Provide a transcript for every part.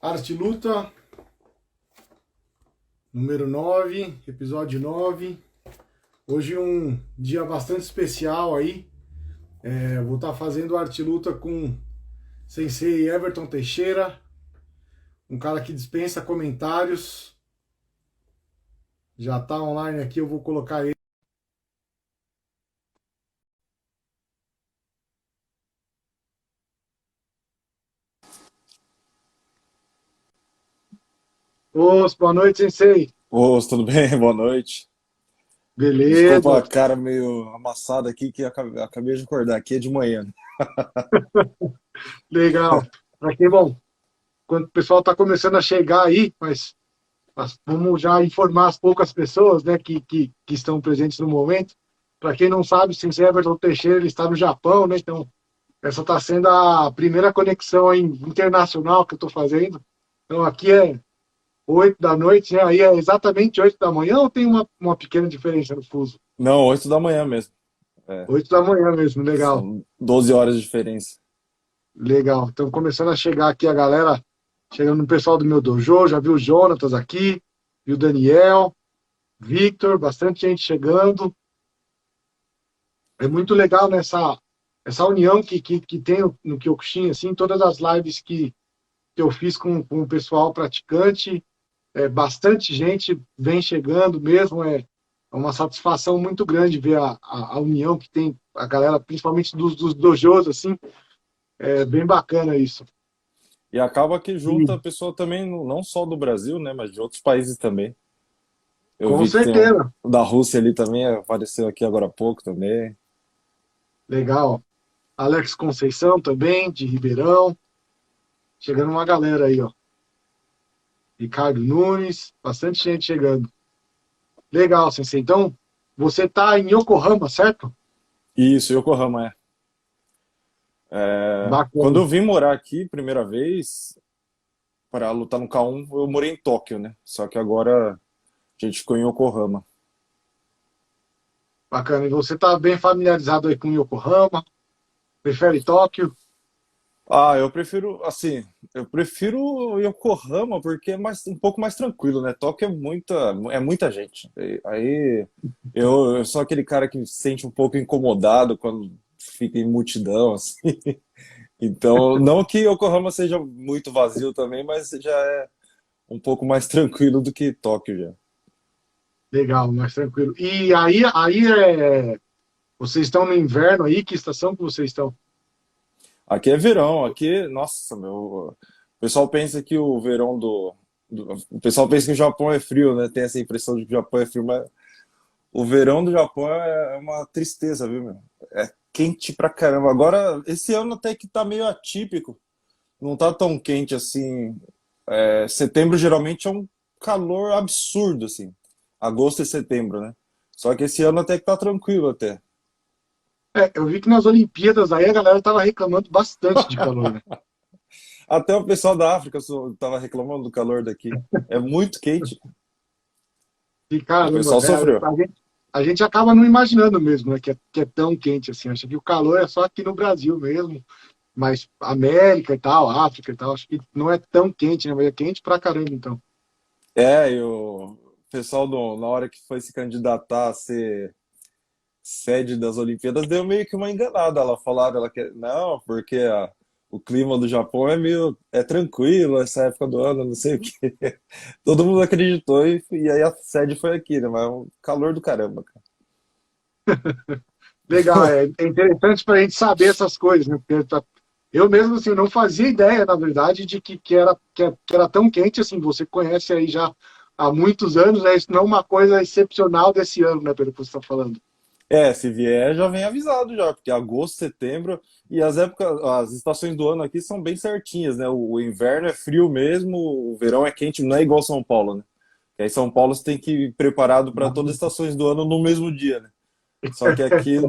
Arte e Luta, número 9, episódio 9. Hoje um dia bastante especial aí. Vou estar fazendo Arte e Luta com Sensei Everton Teixeira, um cara que dispensa comentários. Já está online aqui, eu vou colocar ele. Ô, boa noite, Sensei. Ô, tudo bem? Boa noite. Desculpa Beleza, a cara meio amassada aqui que acabei de acordar. Aqui é de manhã, né? legal. Para quem, bom, quando o pessoal está começando a chegar aí, mas vamos já informar as poucas pessoas, né, que estão presentes no momento. Para quem não sabe, Sensei Everton Teixeira ele está no Japão, né? Então, essa está sendo a primeira conexão aí internacional que eu estou fazendo. Então, aqui é 8 da noite, né? Aí é exatamente 8 da manhã ou tem uma pequena diferença no fuso? Não, 8 da manhã mesmo. É, 8 da manhã mesmo, legal. são 12 horas de diferença. Legal. Então, começando a chegar aqui a galera, chegando no pessoal do meu dojo, já viu o Jonatas aqui, viu o Daniel, Victor, bastante gente chegando. É muito legal nessa essa união que tem no Kyokushin, assim, todas as lives que eu fiz com o pessoal praticante, bastante gente vem chegando mesmo, é uma satisfação muito grande ver a união que tem a galera, principalmente dos dojos, assim, é bem bacana isso. E acaba que junta a E, pessoa também, não só do Brasil, né? Mas de outros países também. Eu com vi que tem um certeza, da Rússia ali também, apareceu aqui agora há pouco também. legal. Alex Conceição também, de Ribeirão, chegando uma galera aí, ó. Ricardo Nunes, bastante gente chegando. Legal, Sensei. Então, você está em Yokohama, certo? Isso, Yokohama, é. Quando Bacana. eu vim morar aqui, primeira vez, para lutar no K1, eu morei em Tóquio, né? Só que agora a gente ficou em Yokohama. Bacana. E você está bem familiarizado aí com Yokohama? Prefere Tóquio? Ah, eu prefiro, assim, eu prefiro Yokohama porque é um pouco mais tranquilo, né? Tóquio é muita gente. Aí eu sou aquele cara que se sente um pouco incomodado quando fica em multidão, assim. Então, não que Yokohama seja muito vazio também, mas já é um pouco mais tranquilo do que Tóquio já. Legal, mais tranquilo. E aí vocês estão no inverno aí? Que estação que vocês estão? Aqui é verão, aqui, nossa, meu, o pessoal pensa que o verão o pessoal pensa que o Japão é frio, né? Tem essa impressão de que o Japão é frio, mas o verão do Japão é uma tristeza, viu, meu? É quente pra caramba. Agora, esse ano até que tá meio atípico. Não tá tão quente assim. Setembro geralmente é um calor absurdo, assim. Agosto e setembro, né? Só que esse ano até que tá tranquilo até. Eu vi que nas Olimpíadas aí a galera tava reclamando bastante de calor, né? Até o pessoal da África tava reclamando do calor daqui. É muito quente. E O caramba, pessoal sofreu. a gente acaba não imaginando mesmo, né, que é tão quente assim. Acho que o calor é só aqui no Brasil mesmo, mas América e tal, África e tal, acho que não é tão quente, né? Mas é quente pra caramba, então. E o pessoal na hora que foi se candidatar a ser sede das Olimpíadas deu meio que uma enganada. Ela falaram, ela quer, não, porque o clima do Japão é tranquilo essa época do ano, não sei o quê. Todo mundo acreditou e aí a sede foi aqui, né? Mas é um calor do caramba, cara. Legal, é interessante para a gente saber essas coisas, né? Porque eu mesmo assim não fazia ideia, na verdade, de que era tão quente assim. Você conhece aí já há muitos anos, né? Isso não é uma coisa excepcional desse ano, né? Pelo que você está falando. Se vier, já vem avisado já, porque agosto, setembro e as estações do ano aqui são bem certinhas, né? O inverno é frio mesmo, o verão é quente, não é igual São Paulo, né? Que aí São Paulo você tem que ir preparado para todas as estações do ano no mesmo dia, né? Só que aqui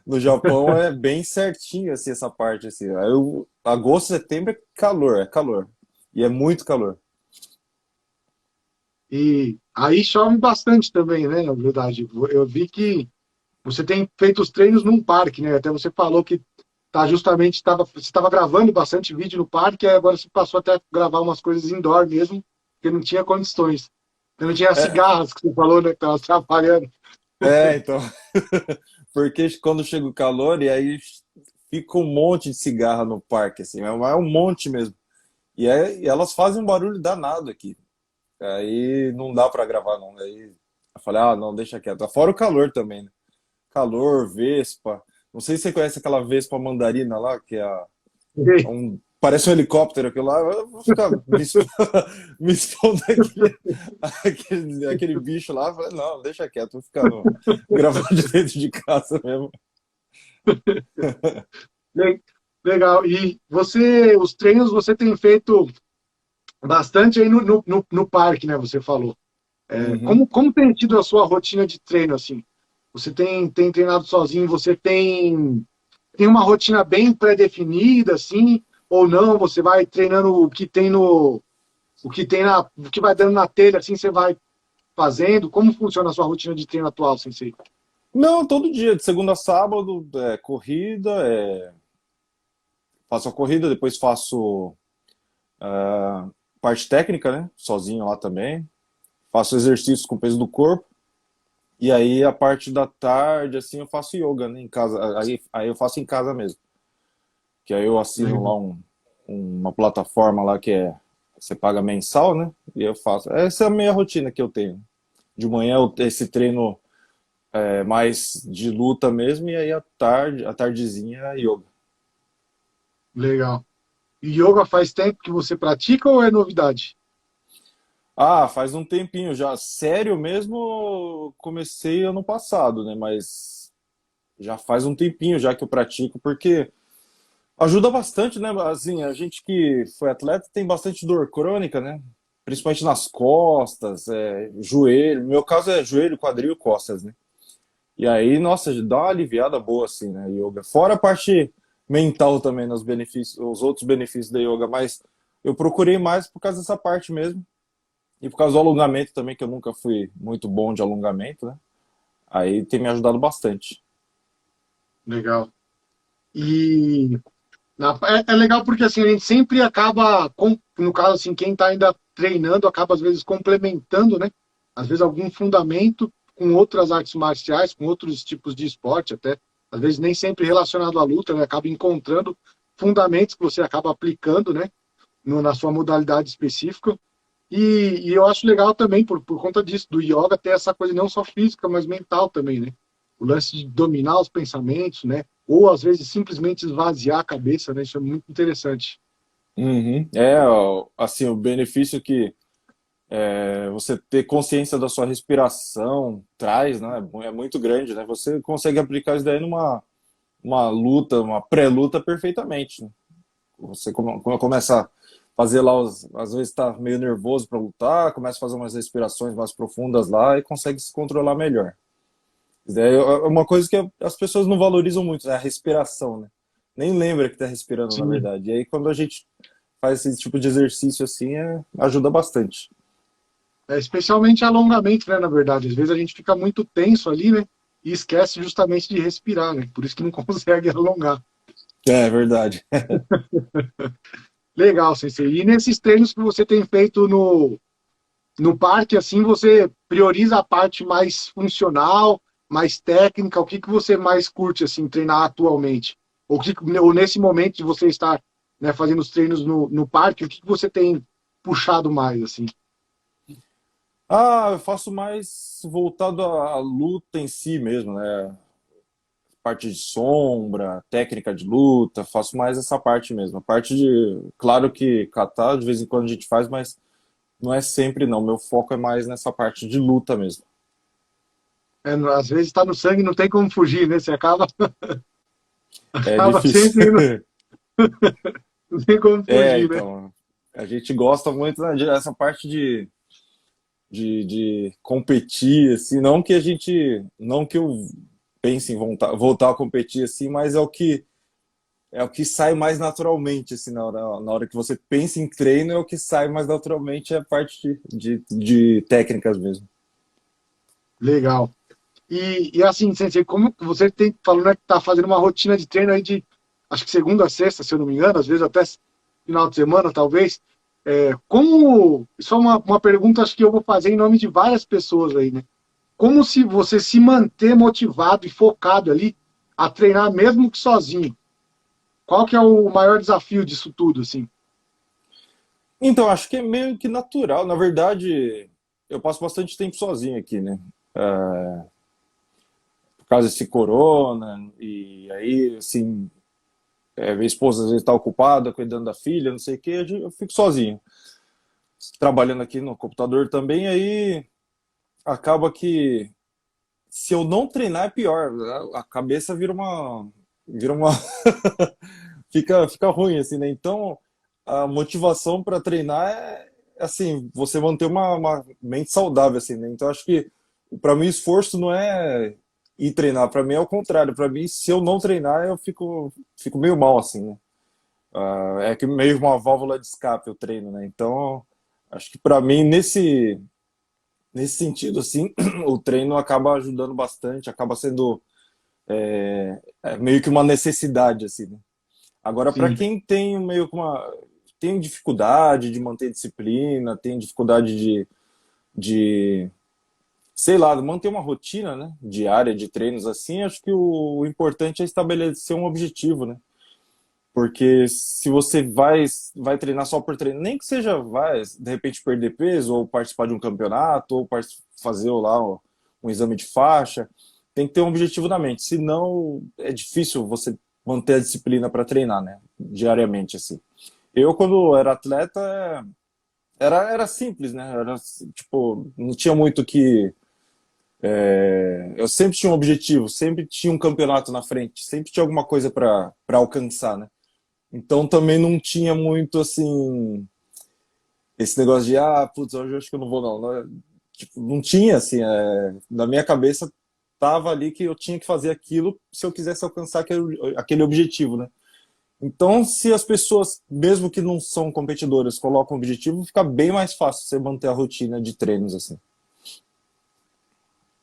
no Japão é bem certinho assim essa parte assim. Agosto, setembro é calor, é calor. E é muito calor. E aí chove bastante também, né? Na verdade, eu vi que você tem feito os treinos num parque, né? Até você falou que tá justamente, você estava gravando bastante vídeo no parque, aí agora você passou até a gravar umas coisas indoor mesmo, porque não tinha condições. Não tinha as É, cigarras que você falou, né, que estava atrapalhando. então. Porque quando chega o calor, e aí fica um monte de cigarra no parque, assim, é um monte mesmo. E elas fazem um barulho danado aqui. Aí não dá pra gravar, não. Aí eu falei, ah, não, deixa quieto. Fora o calor também, né? Calor, vespa. Não sei se você conhece aquela vespa mandarina lá, que parece um helicóptero aquilo lá. Eu vou ficar me expondo aquele bicho lá. Eu falei, não, deixa quieto, vou ficar gravando de dentro de casa mesmo. Le- Legal. E os treinos você tem feito bastante aí no parque, né? Você falou. Uhum. Como tem sido a sua rotina de treino, assim? Você tem treinado sozinho? Você tem uma rotina bem pré-definida, assim? Ou não? Você vai treinando o que vai dando na telha, assim, você vai fazendo? Como funciona a sua rotina de treino atual, Sensei? Não, todo dia, de segunda a sábado, corrida, faço a corrida, depois faço parte técnica, né? Sozinho lá também. Faço exercícios com o peso do corpo. E aí a parte da tarde, assim, eu faço yoga, né, em casa. Aí eu faço em casa mesmo. Que aí eu assino lá uma plataforma lá que você paga mensal, né? E eu faço. Essa é a minha rotina que eu tenho. De manhã esse treino mais de luta mesmo, e aí à tardezinha yoga. Legal. E yoga faz tempo que você pratica ou é novidade? Ah, faz um tempinho já. Sério mesmo, comecei ano passado, né? Mas já faz um tempinho já que eu pratico, porque ajuda bastante, né? Assim, a gente que foi atleta tem bastante dor crônica, né? Principalmente nas costas, joelho. No meu caso é joelho, quadril, costas, né? E aí, nossa, dá uma aliviada boa, assim, né? Yoga. Fora a parte mental também, nos benefícios, os outros benefícios da yoga, mas eu procurei mais por causa dessa parte mesmo. E por causa do alongamento também, que eu nunca fui muito bom de alongamento, né? Aí tem me ajudado bastante. Legal. E é legal porque assim, a gente sempre acaba, no caso assim, quem está ainda treinando acaba às vezes complementando, né? Às vezes algum fundamento com outras artes marciais, com outros tipos de esporte até. Às vezes nem sempre relacionado à luta, né? Acaba encontrando fundamentos que você acaba aplicando, né? Na sua modalidade específica. E eu acho legal também, por conta disso, do yoga ter essa coisa não só física, mas mental também, né? O lance de dominar os pensamentos, né? Ou às vezes simplesmente esvaziar a cabeça, né? Isso é muito interessante. Uhum. Assim, o benefício que você ter consciência da sua respiração traz, né? É muito grande, né? Você consegue aplicar isso daí numa uma luta, uma pré-luta perfeitamente, né? Você começa a fazer lá, às vezes está meio nervoso para lutar, começa a fazer umas respirações mais profundas lá e consegue se controlar melhor. É uma coisa que as pessoas não valorizam muito, né? A respiração, né? Nem lembra que está respirando, na Sim. verdade. E aí, quando a gente faz esse tipo de exercício assim, ajuda bastante. Especialmente alongamento, né? Na verdade, às vezes a gente fica muito tenso ali, né? E esquece justamente de respirar, né? Por isso que não consegue alongar. É verdade. Legal, Sensei. E nesses treinos que você tem feito no parque, assim, você prioriza a parte mais funcional, mais técnica? O que que você mais curte, assim, treinar atualmente? Ou nesse momento de você estar, né, fazendo os treinos no parque, o que que você tem puxado mais, assim? Ah, eu faço mais voltado à luta em si mesmo, né? Parte de sombra, técnica de luta, faço mais essa parte mesmo. A parte de, claro que catar de vez em quando a gente faz, mas não é sempre não. Meu foco é mais nessa parte de luta mesmo. Às vezes está no sangue, não tem como fugir, né? Você acaba, É acaba difícil. sempre indo, não tem como fugir, né? Então, a gente gosta muito, né, dessa parte de competir, assim, não que eu pense em voltar a competir, assim, mas é o que sai mais naturalmente, assim, na hora que você pensa em treino, é o que sai mais naturalmente, é a parte de técnicas mesmo. Legal. E assim, Sensei, como você tem falando, né, que está fazendo uma rotina de treino aí de acho que segunda a sexta, se eu não me engano, às vezes até final de semana, talvez. Como. Isso é uma pergunta, acho que eu vou fazer em nome de várias pessoas aí, né? Como se você se manter motivado e focado ali a treinar mesmo que sozinho? Qual que é o maior desafio disso tudo, assim? Então, acho que é meio que natural. Na verdade, eu passo bastante tempo sozinho aqui, né? Por causa desse corona, e aí, assim, minha esposa às vezes está ocupada, cuidando da filha, não sei o quê, eu fico sozinho. Trabalhando aqui no computador também, aí acaba que se eu não treinar é pior. A cabeça vira uma fica ruim assim, né? Então, a motivação para treinar é assim, você manter uma mente saudável assim, né? Então, acho que para mim o esforço não é ir treinar, para mim é o contrário. Para mim, se eu não treinar, eu fico meio mal assim, né? É que meio uma válvula de escape o treino, né? Então, acho que para mim nesse sentido assim, o treino acaba ajudando bastante, acaba sendo meio que uma necessidade assim, né? Agora, para Sim, quem tem meio que tem dificuldade de manter disciplina, tem dificuldade de sei lá, manter uma rotina, né, diária de treinos assim, acho que o importante é estabelecer um objetivo, né? Porque se você vai treinar só por treinar, nem que seja vai de repente perder peso ou participar de um campeonato ou fazer lá um exame de faixa, tem que ter um objetivo na mente. Senão é difícil você manter a disciplina para treinar, né? Diariamente assim. Eu quando era atleta era simples, né? Era tipo não tinha muito que eu sempre tinha um objetivo, sempre tinha um campeonato na frente, sempre tinha alguma coisa para alcançar, né? Então também não tinha muito assim esse negócio de putz, hoje eu acho que eu não vou não. Tipo, não tinha assim, na minha cabeça tava ali que eu tinha que fazer aquilo se eu quisesse alcançar aquele objetivo, né? Então, se as pessoas, mesmo que não são competidoras, colocam um objetivo, fica bem mais fácil você manter a rotina de treinos assim.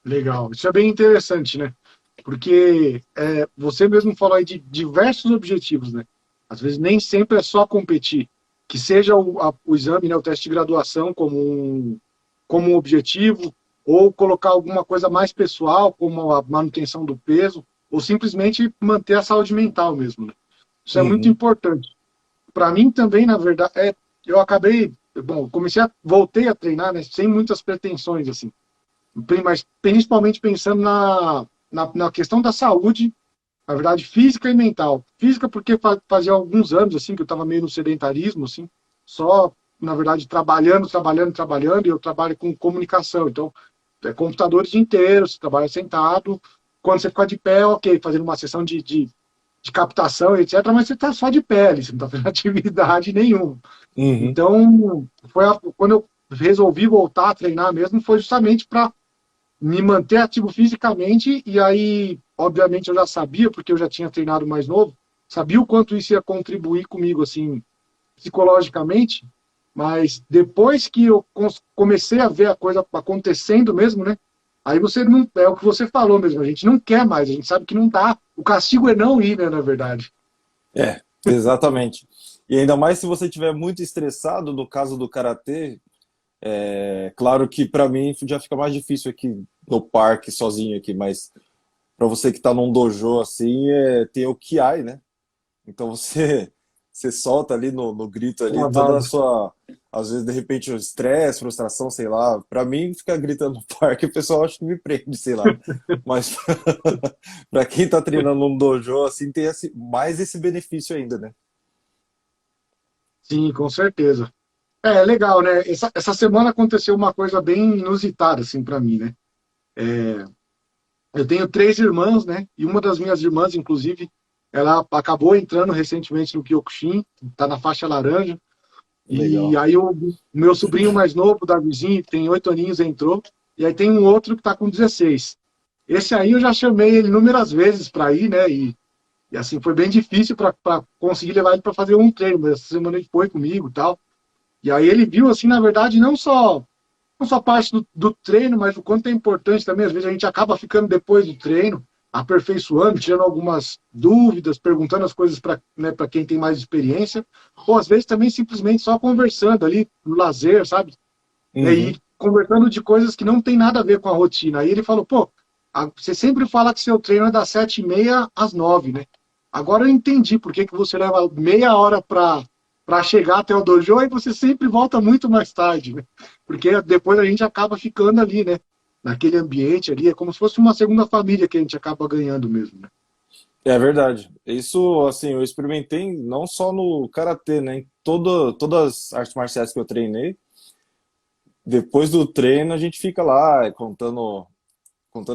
legal. Isso é bem interessante, né? Porque você mesmo falou aí de diversos objetivos, né? Às vezes nem sempre é só competir. Que seja o exame, né, o teste de graduação como um objetivo, ou colocar alguma coisa mais pessoal, como a manutenção do peso, ou simplesmente manter a saúde mental mesmo, né? Isso é muito Uhum, importante. Para mim também, na verdade, eu acabei, bom, voltei a treinar, né, sem muitas pretensões, assim, mas principalmente pensando na questão da saúde, na verdade, física e mental. Física porque fazia alguns anos, assim, que eu estava meio no sedentarismo, assim, só, na verdade, trabalhando, e eu trabalho com comunicação, então, computadores inteiros, você trabalha sentado, quando você fica de pé, ok, fazendo uma sessão de captação, etc., mas você está só de pé ali, você não está fazendo atividade nenhuma. uhum. Então, quando eu resolvi voltar a treinar mesmo, foi justamente para me manter ativo fisicamente, e aí, obviamente, eu já sabia, porque eu já tinha treinado mais novo, sabia o quanto isso ia contribuir comigo, assim, psicologicamente, mas depois que eu comecei a ver a coisa acontecendo mesmo, né? Aí você não. É o que você falou mesmo, a gente não quer mais, a gente sabe que não dá. O castigo é não ir, né, na verdade. Exatamente. E ainda mais se você estiver muito estressado, no caso do karatê, claro que para mim já fica mais difícil aqui no parque sozinho aqui, mas para você que está num dojo assim, tem o kiai, né? Então você solta ali no grito ali toda a Travado. sua, às vezes de repente o estresse, frustração, sei lá. Para mim ficar gritando no parque, o pessoal acha que me prende, sei lá. Mas para quem tá treinando num dojo assim, tem mais esse benefício ainda, né? Sim, com certeza. É legal, né? Essa semana aconteceu uma coisa bem inusitada, assim, para mim, né? Eu tenho três irmãs, né? E uma das minhas irmãs, inclusive, ela acabou entrando recentemente no Kyokushin, tá na faixa laranja. E Legal. aí o meu sobrinho mais novo, o vizinha, que tem 8 aninhos, entrou. E aí tem um outro que tá com 16. Esse aí eu já chamei ele inúmeras vezes para ir, né? E assim, foi bem difícil para conseguir levar ele para fazer um treino, mas essa semana ele foi comigo e tal. E aí ele viu, assim, na verdade, não só parte do treino, mas o quanto é importante também. Às vezes a gente acaba ficando depois do treino. aperfeiçoando, tirando algumas dúvidas, perguntando as coisas para, né, para quem tem mais experiência, ou às vezes também simplesmente só conversando ali no lazer, sabe? E Uhum. conversando de coisas que não tem nada a ver com a rotina. Aí ele falou, pô, você sempre fala que seu treino é das 7h30 às 9, né? Agora eu entendi por que você leva meia hora para chegar até o dojo e você sempre volta muito mais tarde, né? Porque depois a gente acaba ficando ali, né? Naquele ambiente ali, é como se fosse uma segunda família que a gente acaba ganhando mesmo, né? É verdade. Isso, assim, eu experimentei não só no karatê, né? Em todas as artes marciais que eu treinei. Depois do treino, a gente fica lá contando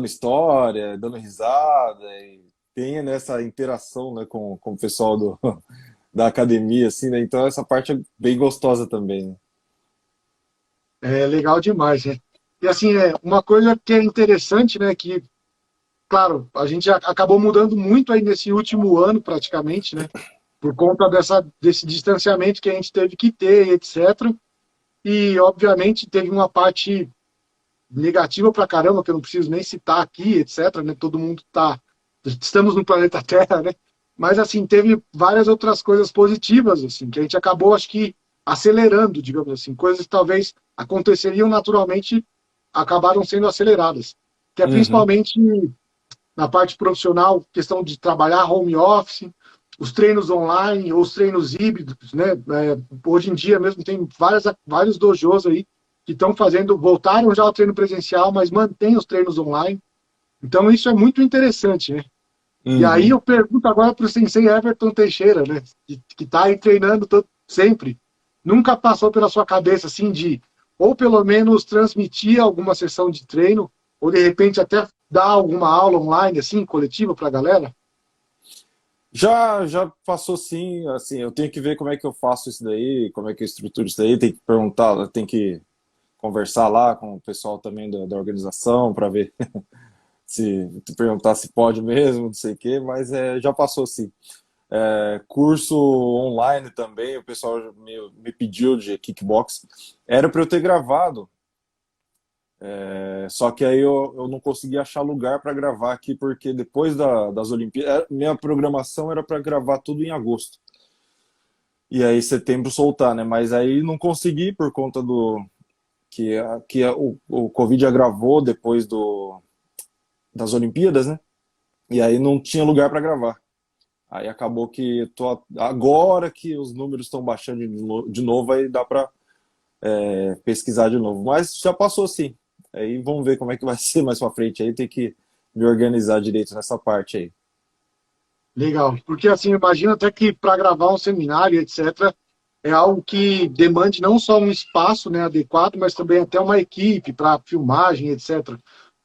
história, dando risada, e tem nessa interação, né, com o pessoal da academia, assim, né? Então essa parte é bem gostosa também, né? É legal demais, né? E assim, uma coisa que é interessante, né, que, claro, a gente acabou mudando muito aí nesse último ano, praticamente, né? Por conta desse distanciamento que a gente teve que ter, etc. E, obviamente, teve uma parte negativa pra caramba, que eu não preciso nem citar aqui, etc. Né? Todo mundo tá. Estamos no planeta Terra, né? Mas, assim, teve várias outras coisas positivas, assim, que a gente acabou, acho que, acelerando, digamos assim. Coisas que talvez aconteceriam naturalmente, acabaram sendo aceleradas. Que é Uhum. principalmente na parte profissional, questão de trabalhar home office, os treinos online, ou os treinos híbridos, né? Hoje em dia mesmo tem vários dojos aí que estão fazendo, voltaram já ao treino presencial, mas mantêm os treinos online. Então isso é muito interessante, né? E aí Uhum. eu pergunto agora para o sensei Everton Teixeira, né? Que está aí treinando sempre. Nunca passou pela sua cabeça assim de, ou pelo menos transmitir alguma sessão de treino, ou de repente até dar alguma aula online, assim, coletiva para a galera? Já passou sim, assim, eu tenho que ver como é que eu faço isso daí, como é que eu estruturo isso daí, tem que perguntar, tem que conversar lá com o pessoal também da organização para ver se perguntar se pode mesmo, não sei o quê, mas já passou sim. Curso online também, o pessoal me pediu de kickbox. Era para eu ter gravado, só que aí eu não consegui achar lugar para gravar aqui, porque depois das Olimpíadas, minha programação era para gravar tudo em agosto. E aí setembro soltar, né? Mas aí não consegui por conta do o Covid agravou depois das Olimpíadas, né? E aí não tinha lugar para gravar. Aí acabou que agora que os números estão baixando de novo, aí dá para pesquisar de novo. Mas já passou sim. Aí vamos ver como é que vai ser mais para frente. Aí tem que me organizar direito nessa parte aí. Legal. Porque assim, imagina até que para gravar um seminário, etc., é algo que demande não só um espaço, né, adequado, mas também até uma equipe para filmagem, etc.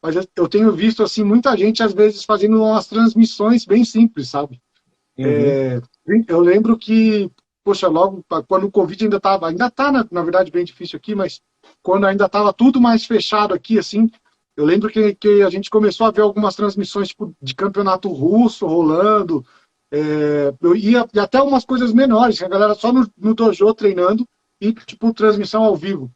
Mas eu tenho visto assim muita gente às vezes fazendo umas transmissões bem simples, sabe? Uhum, Eu lembro que, poxa, logo quando o Covid ainda está, na verdade, bem difícil aqui, mas quando ainda estava tudo mais fechado aqui, assim, eu lembro que a gente começou a ver algumas transmissões tipo, de campeonato russo rolando, eu ia e até umas coisas menores, a galera só no dojo treinando e, tipo, transmissão ao vivo.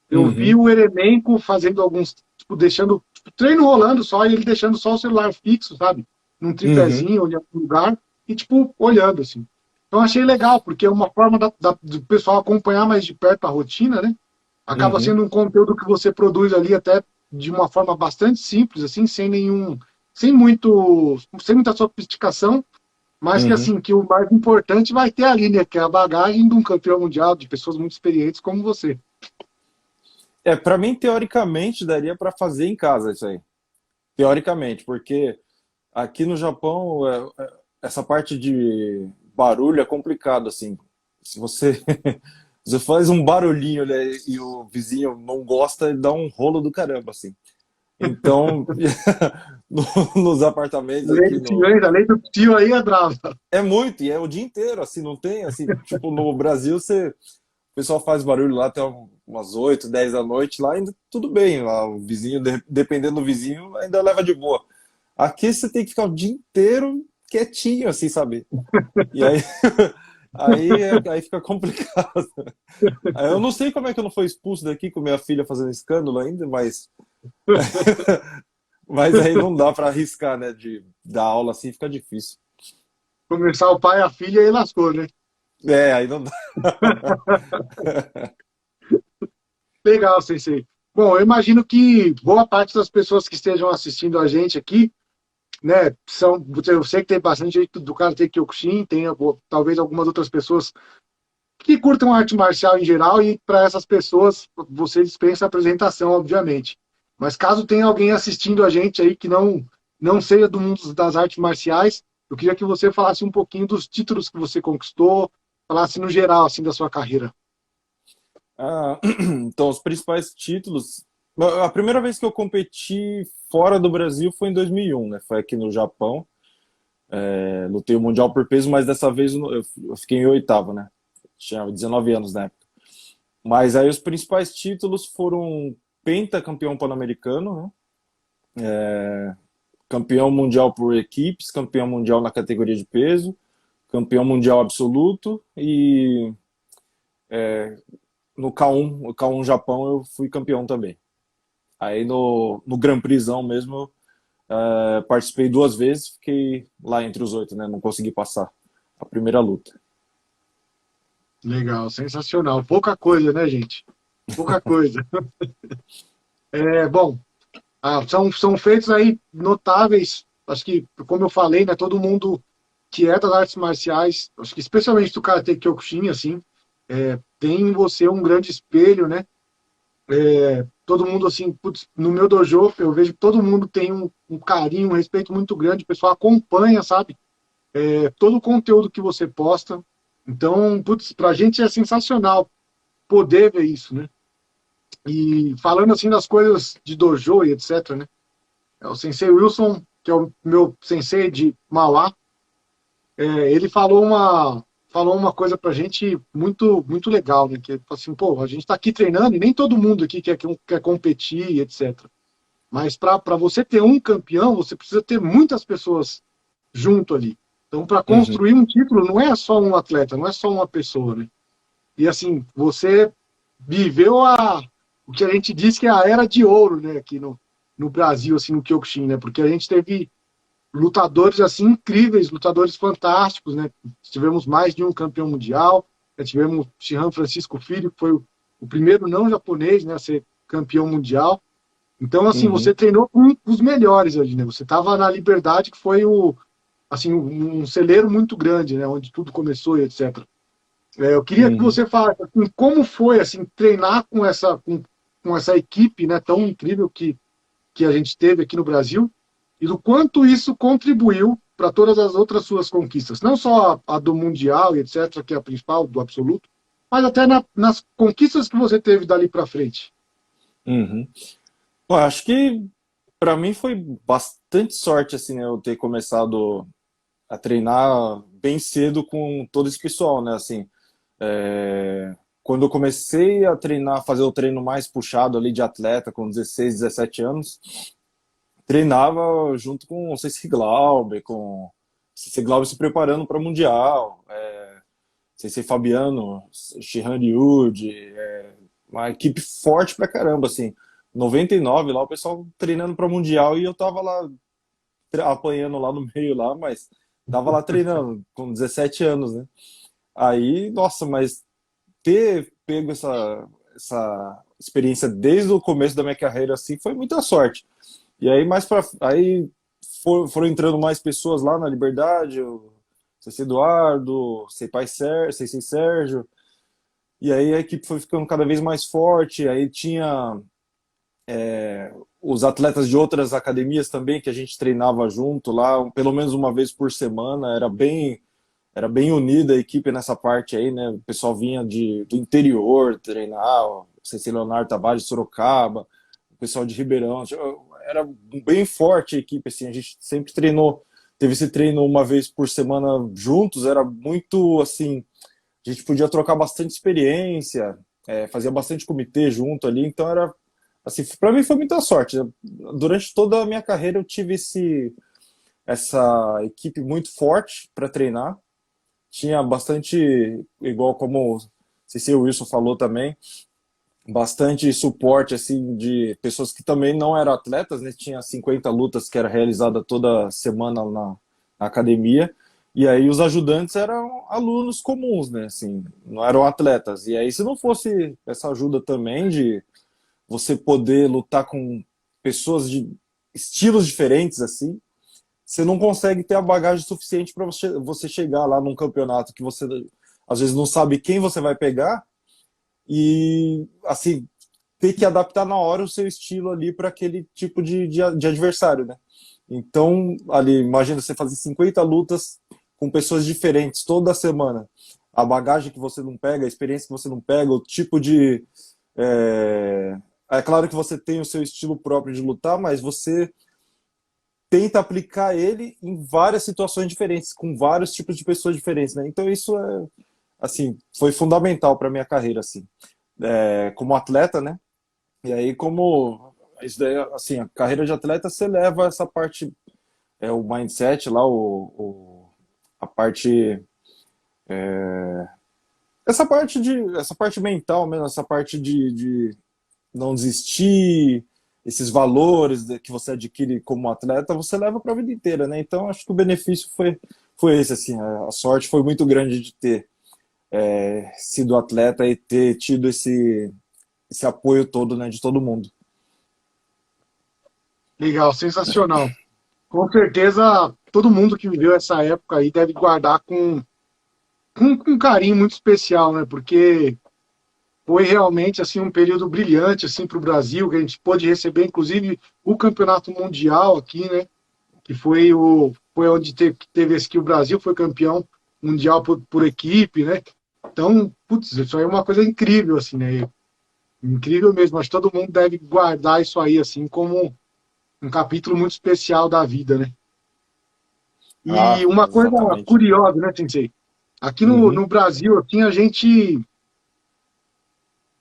Eu vi uhum, o Eremenko fazendo alguns, tipo, deixando, tipo, treino rolando só, e ele deixando só o celular fixo, sabe? Num uhum, tripézinho, olhando no lugar, e, tipo, olhando, assim. Então, achei legal, porque é uma forma do pessoal acompanhar mais de perto a rotina, né? Acaba uhum, sendo um conteúdo que você produz ali até de uma forma bastante simples, assim, sem muito, sem muita sofisticação, mas que, uhum. assim, que o mais importante vai ter ali, né? Que é a bagagem de um campeão mundial, de pessoas muito experientes como você. Para mim, teoricamente, daria para fazer em casa isso aí. Teoricamente, porque aqui no Japão, essa parte de barulho é complicado, assim. Se você, você faz um barulhinho, né, e o vizinho não gosta, ele dá um rolo do caramba, assim. Então, nos apartamentos Lei aqui do tio, hein? A lei do tio aí é brava. é muito, e é o dia inteiro, assim, não tem, assim, tipo, no Brasil o pessoal faz barulho lá até umas 8 10 da noite, lá ainda tudo bem, lá o vizinho, dependendo do vizinho, ainda leva de boa. Aqui você tem que ficar o dia inteiro quietinho, assim, sabe? E aí, aí fica complicado. Aí eu não sei como é que eu não fui expulso daqui com minha filha fazendo escândalo ainda, mas Mas aí não dá para arriscar, né? De dar aula assim fica difícil. Começar o pai e a filha e lascou, né? É, aí não dá. Legal, Sensei. Bom, eu imagino que boa parte das pessoas que estejam assistindo a gente aqui, né, são, eu sei que tem bastante gente do Karate Kyokushin, tem talvez algumas outras pessoas que curtam arte marcial em geral, e para essas pessoas você dispensa a apresentação, obviamente. Mas caso tenha alguém assistindo a gente aí que não seja do mundo das artes marciais, eu queria que você falasse um pouquinho dos títulos que você conquistou, falasse no geral assim da sua carreira. Ah, então, os principais títulos. A primeira vez que eu competi fora do Brasil foi em 2001, né? Foi aqui no Japão. Lutei o Mundial por peso, mas dessa vez eu fiquei em oitavo, né? Tinha 19 anos na época. Mas aí os principais títulos foram pentacampeão pan-americano, né? Campeão mundial por equipes, campeão mundial na categoria de peso, campeão mundial absoluto e no K1, o K1 Japão eu fui campeão também. Aí no Grand Prixão mesmo, participei duas vezes, fiquei lá entre os oito, né? Não consegui passar a primeira luta. Legal, sensacional. Pouca coisa, né, gente? Pouca coisa. É, bom, são feitos aí notáveis. Acho que, como eu falei, né, todo mundo que é das artes marciais, acho que especialmente do Karate Kyokushin, assim, tem em você um grande espelho, né? Todo mundo, assim, putz, no meu dojo, eu vejo que todo mundo tem um carinho, um respeito muito grande, o pessoal acompanha, sabe? Todo o conteúdo que você posta. Então, putz, pra gente é sensacional poder ver isso, né? E falando assim das coisas de dojo e etc, né? O Sensei Wilson, que é o meu sensei de Mauá, ele falou uma coisa pra gente muito legal, né? Que é assim, pô, a gente tá aqui treinando e nem todo mundo aqui quer competir e etc. Mas para você ter um campeão, você precisa ter muitas pessoas junto ali. Então, para Uhum. construir um título, não é só um atleta, não é só uma pessoa, né? E assim, você viveu o que a gente diz que é a era de ouro, né, aqui no Brasil, assim, no Kyokushin, né? Porque a gente teve lutadores assim incríveis, lutadores fantásticos, né? Tivemos mais de um campeão mundial, né? Tivemos Shihan Francisco Filho, que foi o primeiro não japonês, né, a ser campeão mundial. Então, assim, você Uhum. treinou com os melhores ali, né? Você estava na Liberdade, que foi assim, um celeiro muito grande, né? Onde tudo começou e etc. Eu queria que Uhum. você falasse assim, como foi assim treinar com essa equipe, né, tão incrível que a gente teve aqui no Brasil e do quanto isso contribuiu para todas as outras suas conquistas, não só a do mundial e etc, que é a principal, do absoluto, mas até nas conquistas que você teve dali para frente. Uhum. Bom, acho que para mim foi bastante sorte assim, né, eu ter começado a treinar bem cedo com todo esse pessoal, né? Assim, quando eu comecei a treinar, fazer o treino mais puxado ali de atleta com 16, 17 anos, treinava junto com o Ceci Glauber, com o Ceci Glauber se preparando para o Mundial, Ceci Fabiano, Shihan Ryuji, uma equipe forte pra caramba, assim. 99 lá, o pessoal treinando para Mundial e eu tava lá apanhando lá no meio lá, mas tava lá treinando com 17 anos, né? Aí, nossa, mas ter pego essa experiência desde o começo da minha carreira assim foi muita sorte. E aí mais para aí foram entrando mais pessoas lá na Liberdade, o CC Eduardo, Sensei Sérgio, e aí a equipe foi ficando cada vez mais forte, aí tinha os atletas de outras academias também que a gente treinava junto lá, pelo menos uma vez por semana, era bem unida a equipe nessa parte aí, né? O pessoal vinha do interior treinar, o CC Leonardo Tavares de Sorocaba, o pessoal de Ribeirão, era bem forte a equipe, assim, a gente sempre treinou, teve esse treino uma vez por semana juntos, era muito, assim, a gente podia trocar bastante experiência, fazia bastante comitê junto ali, então era, assim, para mim foi muita sorte. Durante toda a minha carreira eu tive essa equipe muito forte para treinar, tinha bastante, igual como o Cecil Wilson falou também, bastante suporte assim de pessoas que também não eram atletas, né? Tinha 50 lutas que era realizada toda semana na academia. E aí os ajudantes eram alunos comuns, né? Assim, não eram atletas. E aí se não fosse essa ajuda também de você poder lutar com pessoas de estilos diferentes assim, você não consegue ter a bagagem suficiente para você chegar lá num campeonato que você às vezes não sabe quem você vai pegar e assim ter que adaptar na hora o seu estilo ali para aquele tipo de adversário, né? Então, ali, imagina você fazer 50 lutas com pessoas diferentes toda semana. A bagagem que você não pega, a experiência que você não pega, o tipo de. É, é claro que você tem o seu estilo próprio de lutar, mas você tenta aplicar ele em várias situações diferentes, com vários tipos de pessoas diferentes, né? Então isso é, assim, foi fundamental para minha carreira, assim, como atleta, né? E aí como isso daí, assim, a carreira de atleta você leva essa parte, o mindset lá, a parte, essa parte mental mesmo, essa parte de não desistir, esses valores que você adquire como atleta, você leva para a vida inteira, né? Então, acho que o benefício foi esse, assim, a sorte foi muito grande de ter sido atleta e ter tido esse apoio todo, né, de todo mundo. Legal, sensacional. Com certeza, todo mundo que viveu essa época aí deve guardar com um carinho muito especial, né? Porque foi realmente assim um período brilhante assim para o Brasil, que a gente pôde receber, inclusive, o campeonato mundial aqui, né? Que foi onde teve esse que o Brasil foi campeão mundial por equipe, né? Então, putz, isso aí é uma coisa incrível, assim, né? Incrível mesmo. Acho que todo mundo deve guardar isso aí, assim, como um capítulo muito especial da vida, né? E Ah, uma coisa exatamente. curiosa, né, Sensei? Aqui no Uhum. Brasil, assim, a gente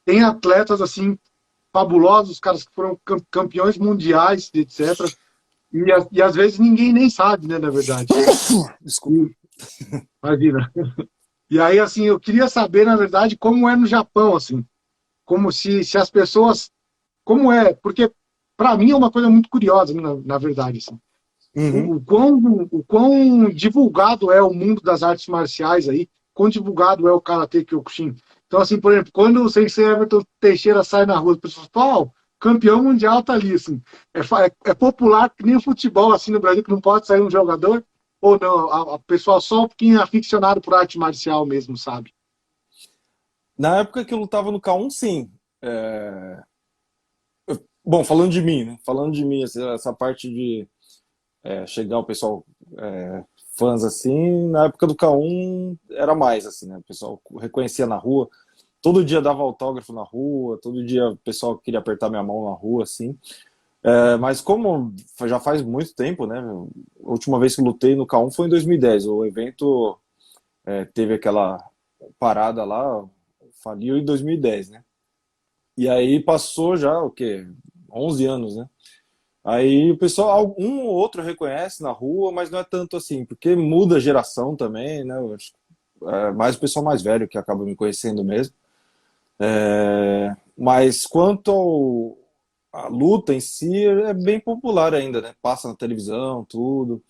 tem atletas, assim, fabulosos, caras que foram campeões mundiais, etc. E às vezes ninguém nem sabe, né, na verdade. Desculpa. E, imagina. E aí, assim, eu queria saber, na verdade, como é no Japão, assim. Como se as pessoas. Como é? Porque, para mim, é uma coisa muito curiosa, né, na verdade, assim. Uhum. O quão divulgado é o mundo das artes marciais aí, quão divulgado é o Karate Kyokushin. Então, assim, por exemplo, quando o Sensei Everton Teixeira sai na rua, as pessoas falam, oh, campeão mundial tá ali, assim. É popular que nem o futebol, assim, no Brasil, que não pode sair um jogador, ou não, a pessoal só quem é aficionado por arte marcial mesmo, sabe? Na época que eu lutava no K1, sim. Bom, falando de mim, né? Falando de mim, essa parte de chegar o pessoal, fãs assim, na época do K1 era mais assim, né? O pessoal reconhecia na rua, todo dia dava autógrafo na rua, todo dia o pessoal queria apertar minha mão na rua, assim. Mas como já faz muito tempo, né? A última vez que lutei no K1 foi em 2010. O evento teve aquela parada lá, faliu em 2010, né? E aí passou já o quê? 11 anos, né? Aí o pessoal, um ou outro reconhece na rua, mas não é tanto assim, porque muda a geração também, né? Eu acho, mais o pessoal mais velho que acaba me conhecendo mesmo. Mas quanto à luta em si, é bem popular ainda, né? Passa na televisão, tudo.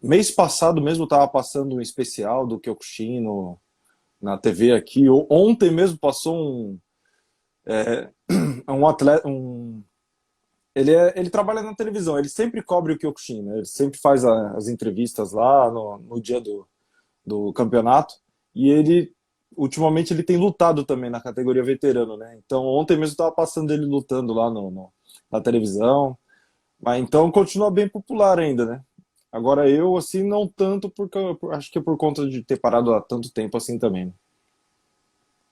Mês passado mesmo estava passando um especial do Kyokushin na TV aqui. Ontem mesmo passou um atleta, ele trabalha na televisão, ele sempre cobre o Kyokushin, né? Ele sempre faz as entrevistas lá no dia do campeonato. E ele, ultimamente, ele tem lutado também na categoria veterano, né? Então, ontem mesmo estava passando ele lutando lá na televisão. Mas então continua bem popular ainda, né? Agora eu, assim, não tanto, porque acho que é por conta de ter parado há tanto tempo assim também, né?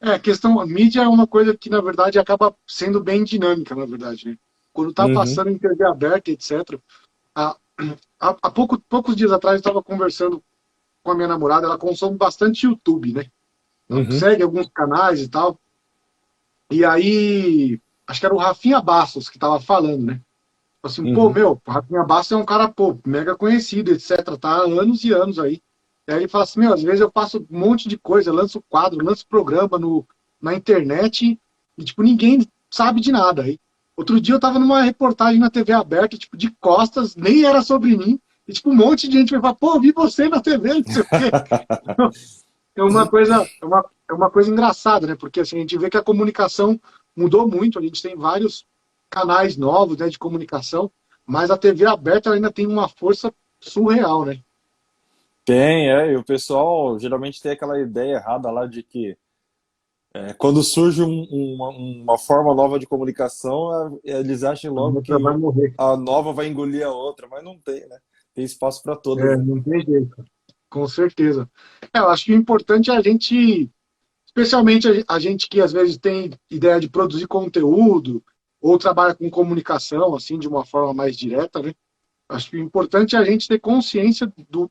A questão, a mídia é uma coisa que, na verdade, acaba sendo bem dinâmica, na verdade, né? Quando tá Uhum, passando em TV aberta, etc. Há, há poucos dias atrás eu estava conversando com a minha namorada, ela consome bastante YouTube, né? Ela uhum, segue alguns canais e tal. E aí, acho que era o Rafinha Bastos que estava falando, né? Assim, pô, uhum. meu, o Rafinha Bastos é um cara, pô, mega conhecido, etc. Tá há anos e anos aí. E aí ele fala assim, meu, às vezes eu faço um monte de coisa, lanço quadro, lanço programa na internet e, tipo, ninguém sabe de nada. Aí, outro dia eu tava numa reportagem na TV aberta, tipo, de costas, nem era sobre mim, e, tipo, um monte de gente vai falar, pô, vi você na TV, não sei o quê. É uma coisa engraçada, né? Porque assim, a gente vê que a comunicação mudou muito, a gente tem vários canais novos, né, de comunicação, mas a TV aberta ainda tem uma força surreal, né? Tem, e o pessoal geralmente tem aquela ideia errada lá de que quando surge uma forma nova de comunicação, eles acham A logo que outra vai morrer. a nova vai engolir a outra, mas não tem, né? Tem espaço para todas, É, né? não tem jeito, com certeza. Eu acho que o importante é a gente, especialmente a gente que às vezes tem ideia de produzir conteúdo ou trabalha com comunicação, assim, de uma forma mais direta, né? Acho que o importante é a gente ter consciência do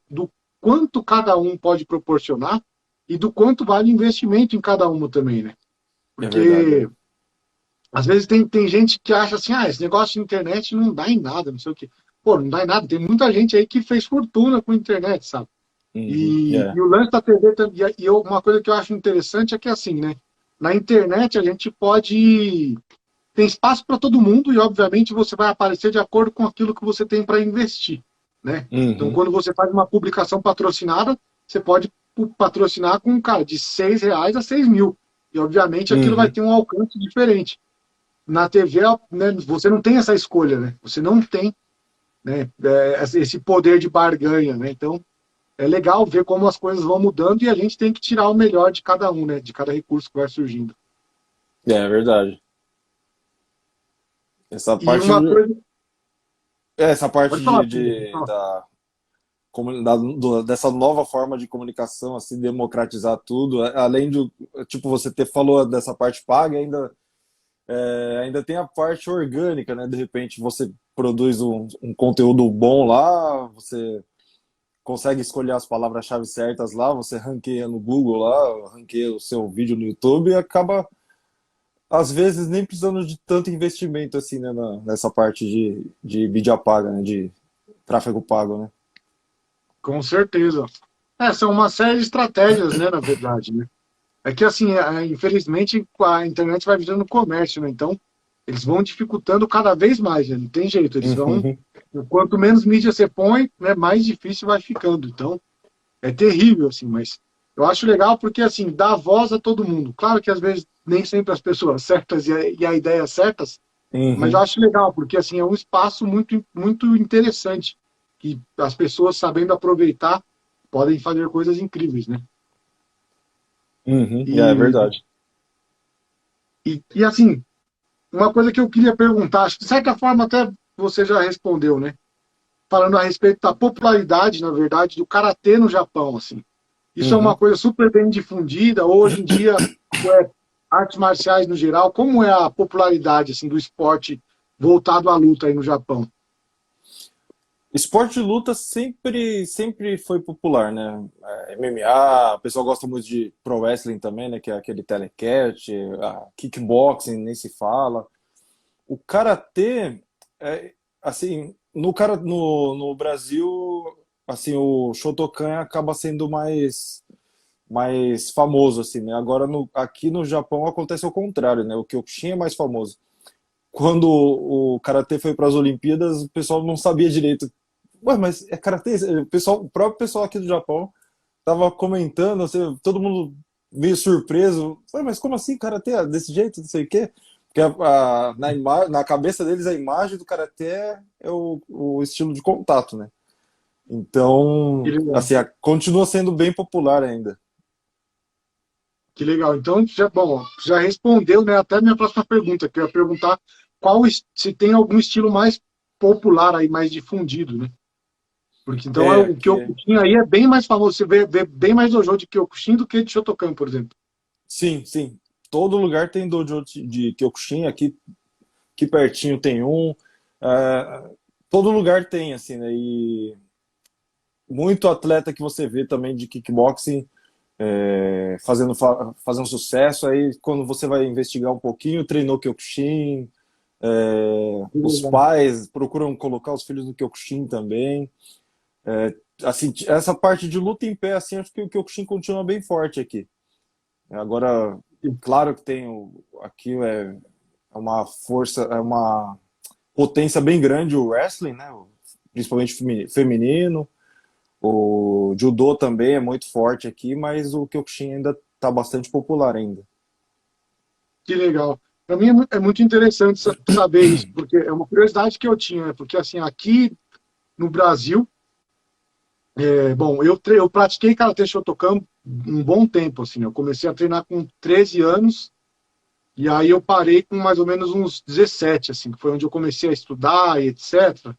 quanto cada um pode proporcionar e do quanto vale o investimento em cada uma também, né? É verdade, Porque às vezes tem gente que acha assim, esse negócio de internet não dá em nada, não sei o quê. Pô, não dá em nada. Tem muita gente aí que fez fortuna com a internet, sabe? Uhum, E o lance da TV, uma coisa que eu acho interessante é que assim, né? Na internet a gente pode tem espaço para todo mundo e, obviamente, você vai aparecer de acordo com aquilo que você tem para investir, né? Então, uhum, quando você faz uma publicação patrocinada, você pode patrocinar com, cara, de R$ 6 a 6.000. E, obviamente, aquilo vai uhum, ter um alcance diferente. Na TV, né, você não tem essa escolha, né? Você não tem, né, esse poder de barganha, né? Então, é legal ver como as coisas vão mudando e a gente tem que tirar o melhor de cada um, né? De cada recurso que vai surgindo. é verdade. Essa E parte, uma coisa... essa parte Pode falar, Pedro, pode falar. dessa nova forma de comunicação, assim, democratizar tudo, além de, tipo, você falou dessa parte paga, ainda tem a parte orgânica, né? De repente você produz um conteúdo bom lá, você consegue escolher as palavras-chave certas lá, você ranqueia no Google lá, ranqueia o seu vídeo no YouTube e acaba, às vezes, nem precisando de tanto investimento assim, né, nessa parte de mídia paga, né? De tráfego pago, né? Com certeza. São uma série de estratégias, né, na verdade, né? É que, assim, infelizmente, a internet vai virando comércio, né? Então, eles vão dificultando cada vez mais, né? Não tem jeito, eles vão... Uhum. Quanto menos mídia você põe, né, mais difícil vai ficando. Então, é terrível, assim, mas eu acho legal porque, assim, dá voz a todo mundo. Claro que, às vezes, nem sempre as pessoas certas e a ideia certas, mas eu Uhum. acho legal, porque, assim, é um espaço muito, muito interessante, que as pessoas, sabendo aproveitar, podem fazer coisas incríveis, né? Uhum. É E, verdade. assim, uma coisa que eu queria perguntar, acho que de certa forma até você já respondeu, né? Falando a respeito da popularidade, na verdade, do karatê no Japão, assim. Isso é uma Uhum. coisa super bem difundida. Hoje em dia, artes marciais no geral, como é a popularidade assim do esporte voltado à luta aí no Japão? Esporte de luta sempre foi popular, né? MMA, o pessoal gosta muito de pro wrestling também, né? Que é aquele telecat, kickboxing, nem se fala. O karatê, assim, no Brasil, assim, o Shotokan acaba sendo mais famoso, assim, né? Agora, aqui no Japão acontece o contrário, né? O Kyokushin é mais famoso. Quando o karatê foi para as Olimpíadas, o pessoal não sabia direito. Ué, mas é karatê? O próprio pessoal aqui do Japão tava comentando, assim, todo mundo meio surpreso. Ué, mas como assim karatê? Desse jeito, não sei o quê? Porque na cabeça deles a imagem do karatê é o estilo de contato, né? Que Então, legal. assim, continua sendo bem popular ainda. Que legal. Então, já, bom, já respondeu, né, até a minha próxima pergunta, que eu ia perguntar se tem algum estilo mais popular aí, mais difundido, né? Porque então É, o aqui. Kyokushin aí é bem mais famoso. Você vê bem mais dojo de Kyokushin do que de Shotokan, por exemplo. Sim, sim. Todo lugar tem dojo de Kyokushin. Aqui pertinho tem um. É, todo lugar tem, assim, né? E muito atleta que você vê também de kickboxing fazendo sucesso. Aí, quando você vai investigar um pouquinho, treinou Kyokushin. Que Os legal. pais procuram colocar os filhos no Kyokushin também. Assim, essa parte de luta em pé, assim, acho que o Kyokushin continua bem forte aqui. Agora, Que claro que tem aqui é uma força, é uma potência bem grande o wrestling, né? Principalmente feminino. O judô também é muito forte aqui, mas o Kyokushin ainda está bastante popular ainda. Que legal. Para mim é muito interessante saber isso, porque é uma curiosidade que eu tinha, né? Porque assim, aqui no Brasil, bom, eu pratiquei Karatê Shotokan um bom tempo, assim, eu comecei a treinar com 13 anos, e aí eu parei com mais ou menos uns 17, assim, que foi onde eu comecei a estudar e etc.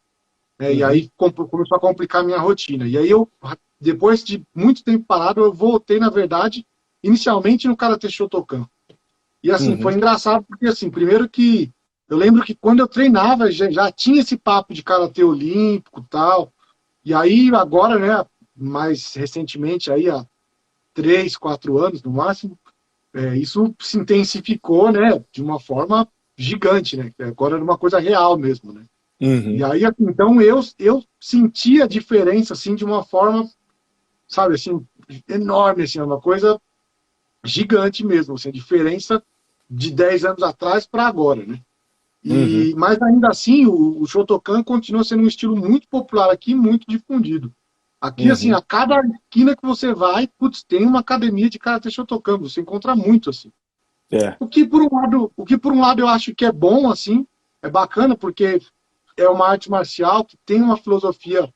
E Uhum, aí começou a complicar a minha rotina. E aí depois de muito tempo parado, eu voltei, na verdade, inicialmente no Karatê Shotokan. E assim, foi uhum, engraçado porque assim, primeiro que eu lembro que quando eu treinava já tinha esse papo de karatê olímpico e tal. E aí agora, né, mais recentemente aí há 3, 4 anos no máximo, isso se intensificou, né, de uma forma gigante, né? Agora era uma coisa real mesmo, né? E uhum, aí, assim, então eu senti a diferença assim de uma forma, sabe, assim, enorme, assim, uma coisa gigante mesmo, assim, a diferença de 10 anos atrás para agora, né? uhum, Mas ainda assim, o Shotokan continua sendo um estilo muito popular aqui, muito difundido. Aqui, assim, uhum. a cada esquina que você vai, putz, tem uma academia de Karatê Shotokan, você encontra muito, assim. É. O que por um lado eu acho que é bom, assim, é bacana, porque é uma arte marcial que tem uma filosofia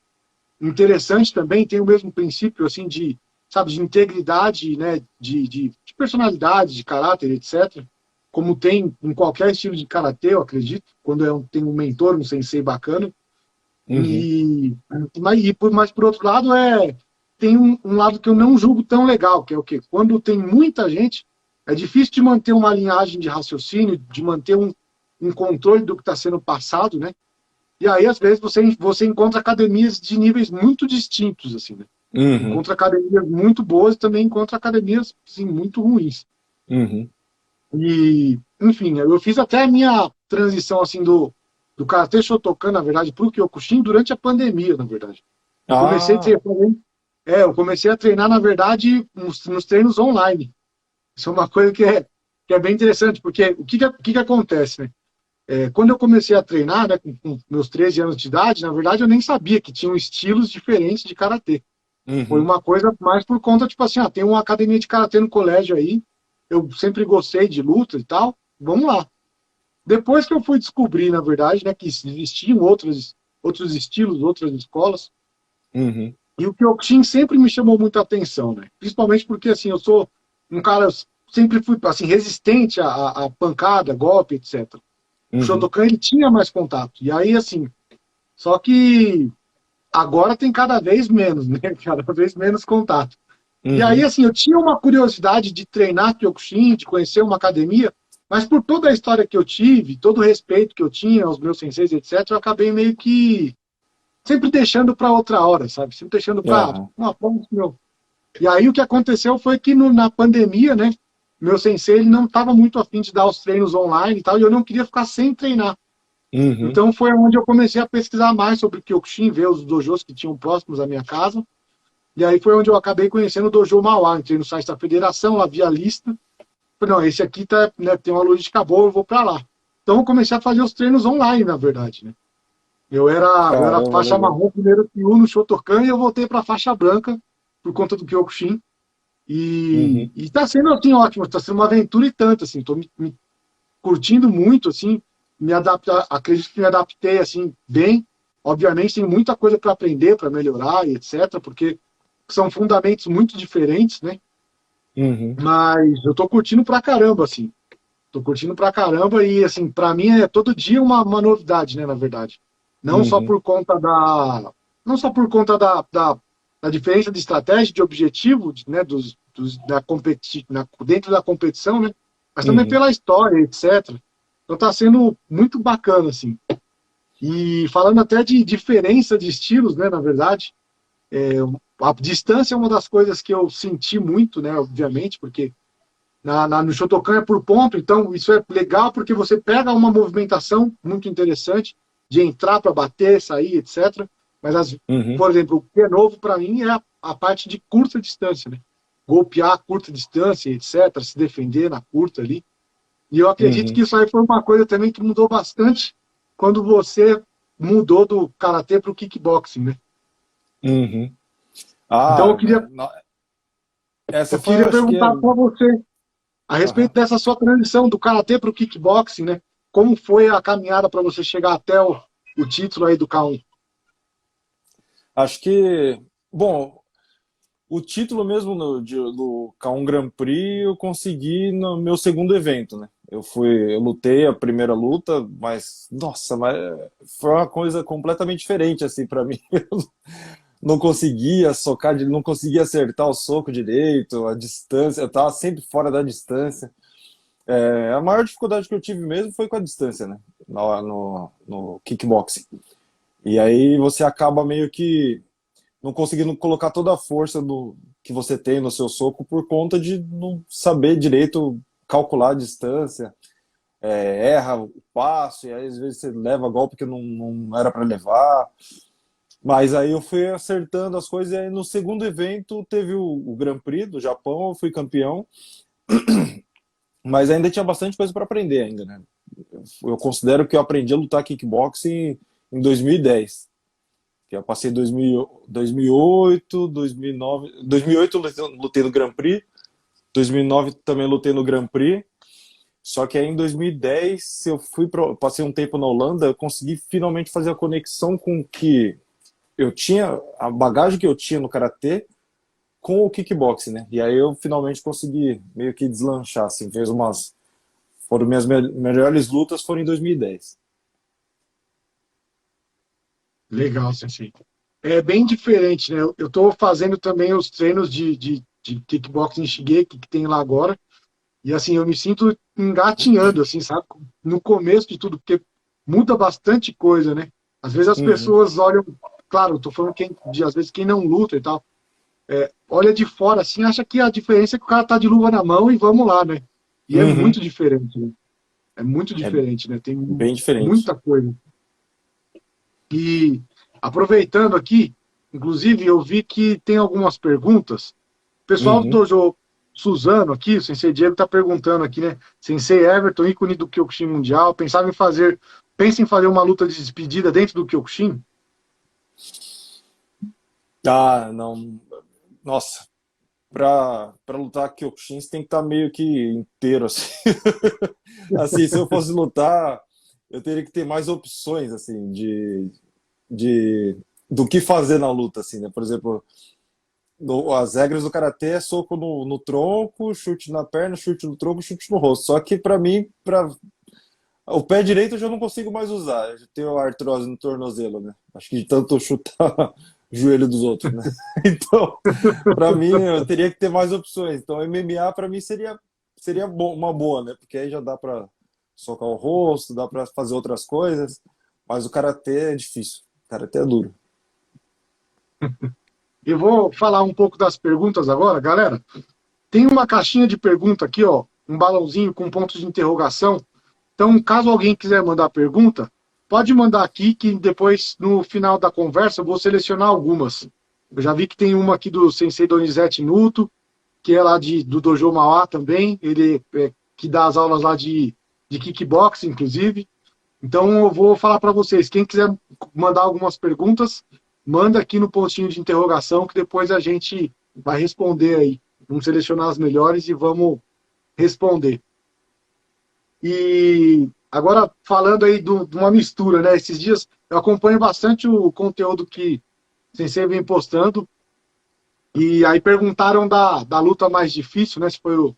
interessante também, tem o mesmo princípio, assim, de, sabe, de integridade, né, de personalidade, de caráter, etc., como tem em qualquer estilo de karatê, eu acredito, quando tem um mentor, um sensei bacana. Uhum, Mas por outro lado, tem um lado que eu não julgo tão legal, que é o quê? Quando tem muita gente, é difícil de manter uma linhagem de raciocínio, de manter um controle do que está sendo passado, né? E aí, às vezes, você encontra academias de níveis muito distintos, assim, né? uhum, Encontra academias muito boas e também encontra academias, assim, muito ruins. uhum. E, enfim, eu fiz até a minha transição, assim, do Karatê Shotokan, na verdade, para o Kyokushin durante a pandemia, na verdade. Eu comecei a Ah, treinar, eu comecei a treinar, na verdade, nos treinos online. Isso é uma coisa que é bem interessante, porque o que acontece, né? Quando eu comecei a treinar, né, com meus 13 anos de idade, na verdade eu nem sabia que tinham estilos diferentes de karatê. Foi uhum, uma coisa mais por conta, tipo assim, tem uma academia de karatê no colégio aí, eu sempre gostei de luta e tal, vamos lá. Depois que eu fui descobrir, na verdade, né, que existiam outros estilos, outras escolas, uhum, e o Kyokushin sempre me chamou muita atenção, né? Principalmente porque, assim, eu sou um cara, sempre fui, assim, resistente à pancada, golpe, etc. O uhum, Shotokan, ele tinha mais contato. E aí, assim, só que agora tem cada vez menos, né? Cada vez menos contato. E aí, uhum, assim, eu tinha uma curiosidade de treinar Kyokushin, de conhecer uma academia, mas por toda a história que eu tive, todo o respeito que eu tinha aos meus senseis, etc., eu acabei meio que sempre deixando para outra hora, sabe? Sempre deixando para aham, uma forma, meu. E aí o que aconteceu foi que na pandemia, né, meu sensei ele não estava muito afim de dar os treinos online e tal, e eu não queria ficar sem treinar. uhum, Então foi onde eu comecei a pesquisar mais sobre Kyokushin, ver os dojos que tinham próximos à minha casa. E aí foi onde eu acabei conhecendo o Dojo Mauá. Entrei no site da federação, lá vi a lista. Falei, não, esse aqui né, tem uma logística boa, eu vou para lá. Então eu comecei a fazer os treinos online, na verdade. Né? Eu era caramba, faixa legal. marrom, primeiro Kyu no Shotokan, e eu voltei para faixa branca por conta do Kyokushin. E, Uhum, e tá sendo assim ótimo, tá sendo uma aventura e tanto, assim, tô me curtindo muito, assim, acredito que me adaptei, assim, bem. Obviamente tem muita coisa para aprender, para melhorar e etc, porque são fundamentos muito diferentes, né? uhum, Mas eu tô curtindo pra caramba, assim. Tô curtindo pra caramba e, assim, pra mim é todo dia uma novidade, né, na verdade. Não só uhum, por conta não só por conta da diferença de estratégia, de objetivo, né, dentro da competição, né, mas também uhum, pela história, etc. Então tá sendo muito bacana, assim. E falando até de diferença de estilos, né, na verdade, a distância é uma das coisas que eu senti muito, né, obviamente, porque no Shotokan é por ponto, então isso é legal porque você pega uma movimentação muito interessante de entrar para bater, sair, etc. Mas, uhum, por exemplo, o que é novo para mim é a parte de curta distância, né? golpear a curta distância, etc., se defender na curta ali. E eu acredito que Uhum, isso aí foi uma coisa também que mudou bastante quando você mudou do karatê para o kickboxing, né? uhum. Então Ah, essa eu foi, queria acho que é. perguntar para você a respeito Aham. dessa sua transição do karatê para o kickboxing, né? Como foi a caminhada para você chegar até o título aí do K1? Acho que, bom, o título mesmo do K1 Grand Prix eu consegui no meu segundo evento, né? Eu lutei a primeira luta, mas nossa, mas foi uma coisa completamente diferente assim para mim. Eu não conseguia socar, não conseguia acertar o soco direito, a distância, eu tava sempre fora da distância. A maior dificuldade que eu tive mesmo foi com a distância, né? No kickboxing. E aí você acaba meio que não conseguindo colocar toda a força que você tem no seu soco por conta de não saber direito calcular a distância, erra o passo, e aí às vezes você leva golpe que não era para levar. Mas aí eu fui acertando as coisas, e aí no segundo evento teve o Grand Prix do Japão, eu fui campeão, mas ainda tinha bastante coisa para aprender ainda, né? Eu considero que eu aprendi a lutar kickboxing em 2010. Que eu passei 2008, 2009, 2008 eu lutei no Grand Prix, 2009 também lutei no Grand Prix. Só que aí em 2010 passei um tempo na Holanda, eu consegui finalmente fazer a conexão com o que eu tinha, a bagagem que eu tinha no karatê com o kickboxing, né? E aí eu finalmente consegui meio que deslanchar, assim, foram minhas melhores lutas foram em 2010. Legal, Sensei. É bem diferente, né? Eu estou fazendo também os treinos de kickboxing Shigeki que tem lá agora. E assim, eu me sinto engatinhando, assim, sabe? No começo de tudo, porque muda bastante coisa, né? Às vezes as Uhum, pessoas olham, claro, eu tô falando às vezes quem não luta e tal, olha de fora assim, acha que a diferença é que o cara tá de luva na mão e vamos lá, né? E é uhum. muito diferente, né? É muito É diferente, né? Tem bem diferente. muita coisa. E aproveitando aqui, inclusive eu vi que tem algumas perguntas. O pessoal do Uhum. Dojo Suzano aqui, o Sensei Diego está perguntando aqui, né? Sensei Everton, ícone do Kyokushin Mundial, pensa em fazer uma luta de despedida dentro do Kyokushin? Ah, não. Nossa, pra lutar Kyokushin, você tem que estar meio que inteiro, assim. Assim, se eu fosse lutar, eu teria que ter mais opções, assim, de, do que fazer na luta, assim, né? Por exemplo, as regras do karatê é soco no tronco, chute na perna, chute no tronco, chute no rosto. Só que pra mim, o pé direito eu já não consigo mais usar. Eu já tenho artrose no tornozelo, né? Acho que de tanto chutar o joelho dos outros, né? Então, pra mim, eu teria que ter mais opções. Então, MMA pra mim seria uma boa, né? Porque aí já dá pra socar o rosto, dá pra fazer outras coisas. Mas o karatê é difícil. O karatê é duro. Eu vou falar um pouco das perguntas agora, galera. Tem uma caixinha de pergunta aqui, ó, um balãozinho com pontos de interrogação. Então, caso alguém quiser mandar pergunta, pode mandar aqui que depois, no final da conversa, eu vou selecionar algumas. Eu já vi que tem uma aqui do Sensei Donizete Nuto, que é lá do Dojo Mauá também, ele que dá as aulas lá de kickbox, inclusive. Então eu vou falar para vocês, quem quiser mandar algumas perguntas, manda aqui no pontinho de interrogação que depois a gente vai responder aí. Vamos selecionar as melhores e vamos responder. E agora falando aí de uma mistura, né? Esses dias eu acompanho bastante o conteúdo que o Sensei vem postando. E aí perguntaram da luta mais difícil, né? Se foi o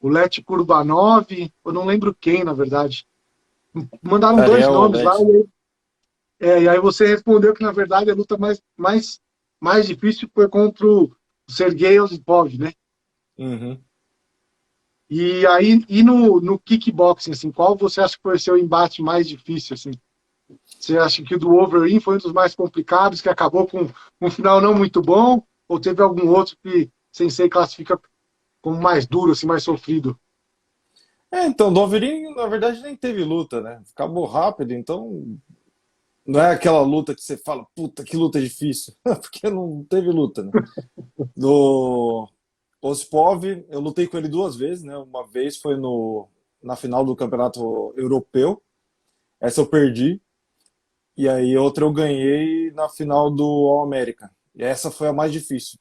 Let Kurbanov, eu não lembro quem, na verdade. Mandaram dois Ariel nomes lá, Lete. e aí você respondeu que, na verdade, a luta mais difícil foi contra o Sergei Osipov, né? Uhum. E aí, e no kickboxing, assim, qual você acha que foi o seu embate mais difícil, assim? Você acha que o do Overeem foi um dos mais complicados, que acabou com um final não muito bom? Ou teve algum outro que Sensei classifica como mais duro, assim, mais sofrido? Então, do Overeem, na verdade, nem teve luta, né? Acabou rápido, então não é aquela luta que você fala, puta, que luta difícil, porque não teve luta, né? Do, Osipov, eu lutei com ele duas vezes, né? Uma vez foi na final do Campeonato Europeu, essa eu perdi, e aí outra eu ganhei na final do All America. E essa foi a mais difícil.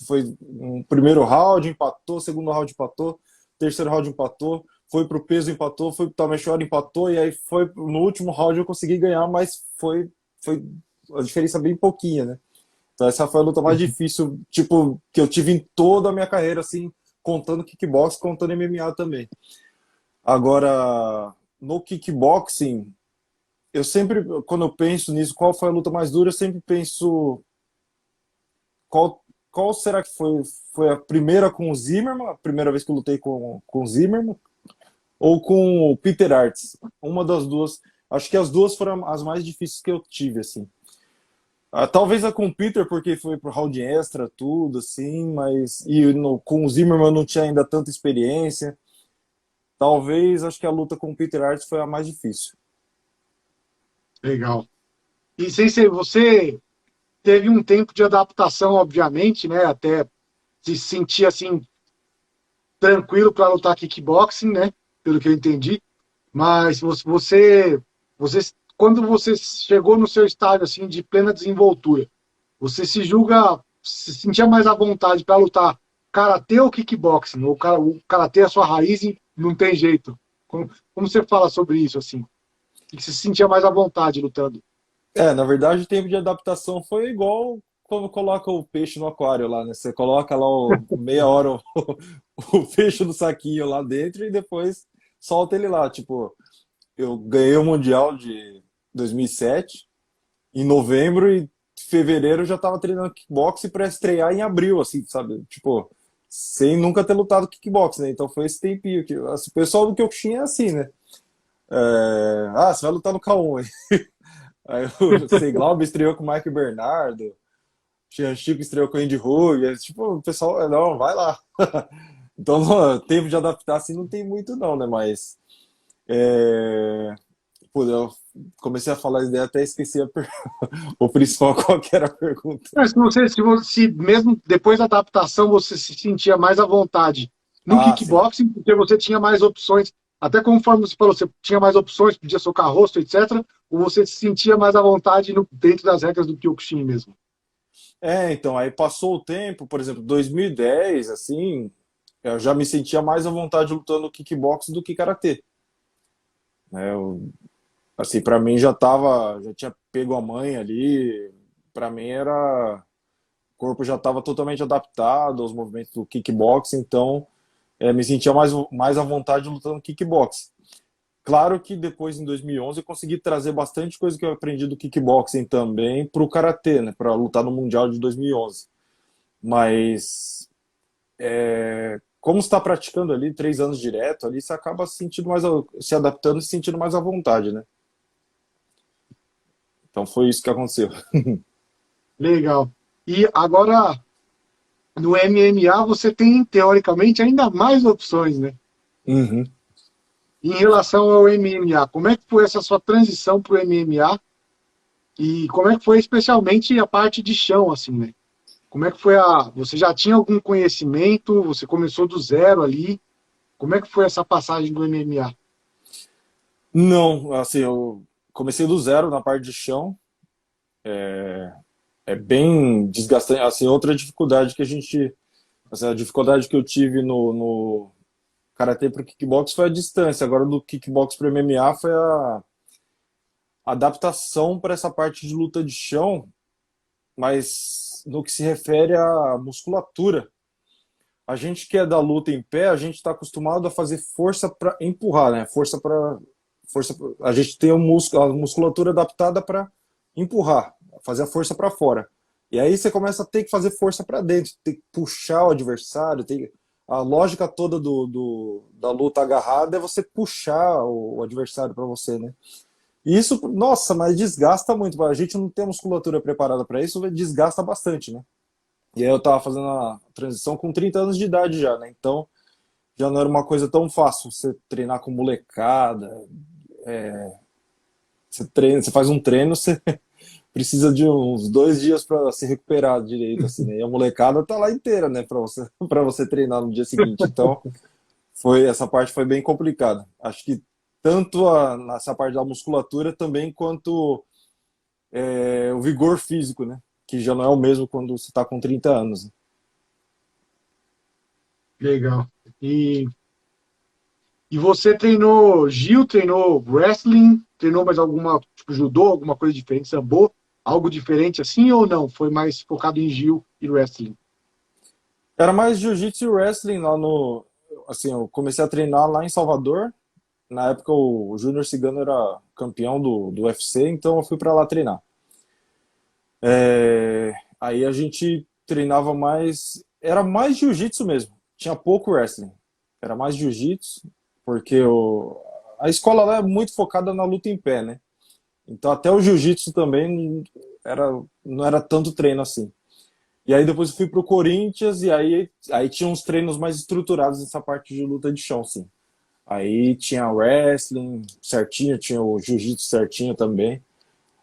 Foi um primeiro round, empatou, segundo round empatou, terceiro round empatou, foi pro peso, empatou, foi pro Tameshora, empatou, e aí foi no último round eu consegui ganhar, mas foi a diferença bem pouquinha, né? Então essa foi a luta mais difícil, tipo, que eu tive em toda a minha carreira, assim, contando kickbox, contando MMA também. Agora, no kickboxing, eu sempre, quando eu penso nisso, qual foi a luta mais dura, eu sempre penso qual será que foi a primeira com o Zimmerman, a primeira vez que eu lutei com o Zimmerman, ou com o Peter Aerts? Uma das duas. Acho que as duas foram as mais difíceis que eu tive, assim. Talvez a com o Peter, porque foi pro round extra, tudo, assim, mas. Com o Zimmerman eu não tinha ainda tanta experiência. Talvez, acho que a luta com o Peter Aerts foi a mais difícil. Legal. E sem ser, você teve um tempo de adaptação, obviamente, né? Até se sentir assim tranquilo para lutar kickboxing, né? Pelo que eu entendi. Mas você, quando você chegou no seu estágio assim de plena desenvoltura, você se sentia mais à vontade para lutar karatê ou kickboxing? Ou o karatê é a sua raiz e não tem jeito? Como você fala sobre isso assim? Que você se sentia mais à vontade lutando? Na verdade, o tempo de adaptação foi igual quando coloca o peixe no aquário lá, né? Você coloca lá meia hora o peixe no saquinho lá dentro e depois solta ele lá. Tipo, eu ganhei o Mundial de 2007 em novembro e fevereiro eu já tava treinando kickbox para estrear em abril, assim, sabe? Tipo, sem nunca ter lutado kickbox, né? Então foi esse tempinho que assim, o pessoal do Kyokushin é assim, né? Você vai lutar no K1. Aí o Seglaub estreou com o Mike Bernardo, o Chico estreou com o Andy Hug, tipo, o pessoal, não, vai lá. Então, tempo de adaptar assim não tem muito não, né? Mas pô, eu comecei a falar isso daí, até esqueci o principal, qual que era a pergunta. Mas se mesmo depois da adaptação você se sentia mais à vontade no Ah, sim. kickboxing, porque você tinha mais opções, até conforme você falou, você tinha mais opções, podia socar rosto, etc., ou você se sentia mais à vontade dentro das regras do Kyokushin mesmo? Então, aí passou o tempo, por exemplo, 2010, assim, eu já me sentia mais à vontade lutando kickbox do que karatê. Né? Assim, para mim já tinha pego a manha ali, para mim era, o corpo já estava totalmente adaptado aos movimentos do kickbox, então me sentia mais à vontade lutando kickbox. Claro que depois, em 2011, eu consegui trazer bastante coisa que eu aprendi do kickboxing também para o karatê, né, para lutar no Mundial de 2011. Mas como está praticando ali 3 anos direto, ali você acaba se sentindo se adaptando e se sentindo mais à vontade, né? Então foi isso que aconteceu. Legal. E agora, no MMA, você tem, teoricamente, ainda mais opções, né? Uhum. Em relação ao MMA, como é que foi essa sua transição para o MMA? E como é que foi especialmente a parte de chão, assim, né? Como é que foi Você já tinha algum conhecimento? Você começou do zero ali? Como é que foi essa passagem do MMA? Não, assim, eu comecei do zero na parte de chão. É bem desgastante. Assim, outra dificuldade que a dificuldade que eu tive no karatê para kickbox foi a distância. Agora do kickbox para MMA foi a adaptação para essa parte de luta de chão, mas no que se refere à musculatura. A gente que é da luta em pé, a gente está acostumado a fazer força para empurrar, né? A gente tem a musculatura adaptada para empurrar, fazer a força para fora. E aí você começa a ter que fazer força para dentro, ter que puxar o adversário. A lógica toda da luta agarrada é você puxar o adversário para você, né? E isso, nossa, mas desgasta muito. A gente não tem a musculatura preparada para isso, desgasta bastante, né? E aí eu tava fazendo a transição com 30 anos de idade já, né? Então já não era uma coisa tão fácil você treinar com molecada. Você treina, você faz um treino, você precisa de uns 2 dias para se recuperar direito, assim, né? E a molecada tá lá inteira, né, para você, para você treinar no dia seguinte. Então, essa parte foi bem complicada. Acho que tanto nessa parte da musculatura também quanto o vigor físico, né? Que já não é o mesmo quando você está com 30 anos. Né? Legal. E você treinou Gil, treinou wrestling, treinou mais alguma, tipo, judô, alguma coisa diferente, sambo, algo diferente assim ou não? Foi mais focado em Gil e wrestling? Era mais jiu-jitsu e wrestling lá no. Assim, eu comecei a treinar lá em Salvador. Na época o Júnior Cigano era campeão do UFC, então eu fui para lá treinar. Aí a gente treinava mais. Era mais jiu-jitsu mesmo. Tinha pouco wrestling. Era mais jiu-jitsu, porque a escola lá é muito focada na luta em pé, né? Então até o jiu-jitsu também não era tanto treino assim. E aí depois eu fui pro Corinthians e aí tinha uns treinos mais estruturados nessa parte de luta de chão, sim. Aí tinha wrestling certinho, tinha o jiu-jitsu certinho também.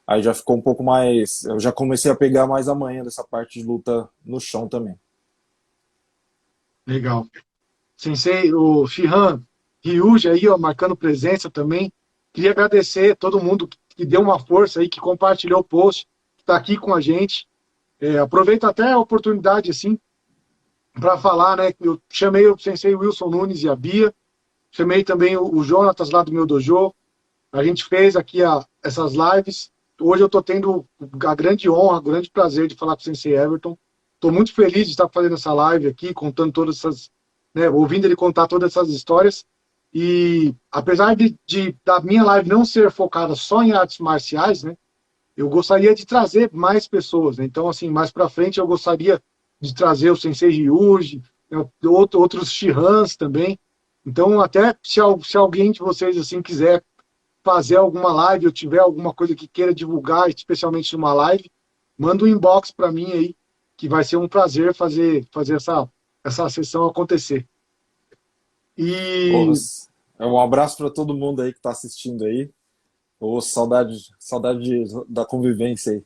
Aí já ficou um pouco mais. Eu já comecei a pegar mais a manha dessa parte de luta no chão também. Legal. Sensei, o Shihan Ryuji aí, ó, marcando presença também. Queria agradecer todo mundo que deu uma força aí, que compartilhou o post, que está aqui com a gente. Aproveito até a oportunidade, assim, para falar, né? Eu chamei o Sensei Wilson Nunes e a Bia, chamei também o Jonatas lá do meu dojo. A gente fez aqui essas lives. Hoje eu estou tendo a grande honra, o grande prazer de falar com o Sensei Everton. Estou muito feliz de estar fazendo essa live aqui, contando todas essas, né, ouvindo ele contar todas essas histórias. E apesar da minha live não ser focada só em artes marciais, né, eu gostaria de trazer mais pessoas. Né? Então, assim, mais para frente eu gostaria de trazer o Sensei Ryuji, né, outros Shihans também. Então, até se alguém de vocês assim quiser fazer alguma live ou tiver alguma coisa que queira divulgar, especialmente numa live, manda um inbox para mim aí, que vai ser um prazer fazer essa sessão acontecer. Ô, E, um abraço para todo mundo aí que está assistindo aí. Ô, saudade da convivência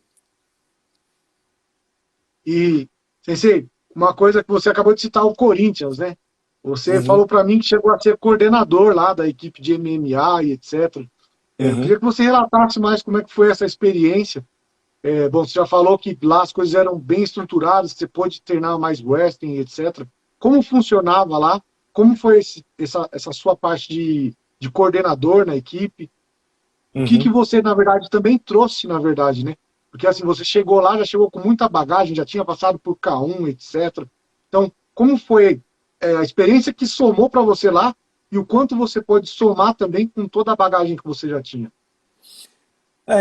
aí. Sensei, uma coisa que você acabou de citar, o Corinthians, né? Você Uhum, falou para mim que chegou a ser coordenador lá da equipe de MMA e etc. Eu uhum. queria que você relatasse mais como é que foi essa experiência. Bom, você já falou que lá as coisas eram bem estruturadas, você pôde treinar mais wrestling, etc. Como funcionava lá? Como foi essa sua parte de coordenador na equipe? O que Uhum. você, na verdade, também trouxe, na verdade, né? Porque assim, você chegou lá, já chegou com muita bagagem, já tinha passado por K1, etc. Então, como foi a experiência que somou para você lá e o quanto você pode somar também com toda a bagagem que você já tinha?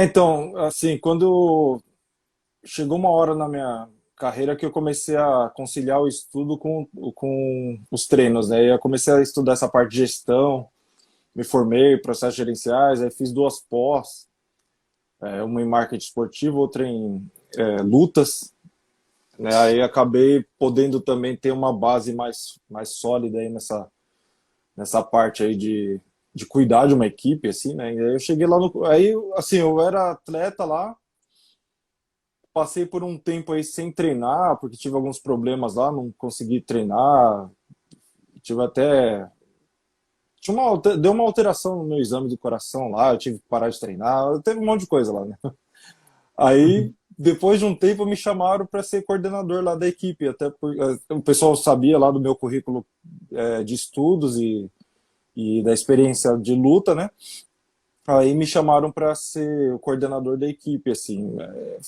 Então, assim, quando chegou uma hora na minha carreira que eu comecei a conciliar o estudo com os treinos, né? Eu comecei a estudar essa parte de gestão, me formei em processos gerenciais, aí fiz 2 pós, uma em marketing esportivo, outra em lutas, né? Aí acabei podendo também ter uma base mais sólida aí nessa parte aí de cuidar de uma equipe, assim, né? E aí eu cheguei lá no... Aí, assim, eu era atleta lá, passei por um tempo aí sem treinar, porque tive alguns problemas lá, não consegui treinar, tive até... Deu uma alteração no meu exame do coração lá, eu tive que parar de treinar, teve um monte de coisa lá, né? Aí, depois de um tempo, me chamaram para ser coordenador lá da equipe, até porque o pessoal sabia lá do meu currículo de estudos e da experiência de luta, né? Aí me chamaram para ser o coordenador da equipe, assim.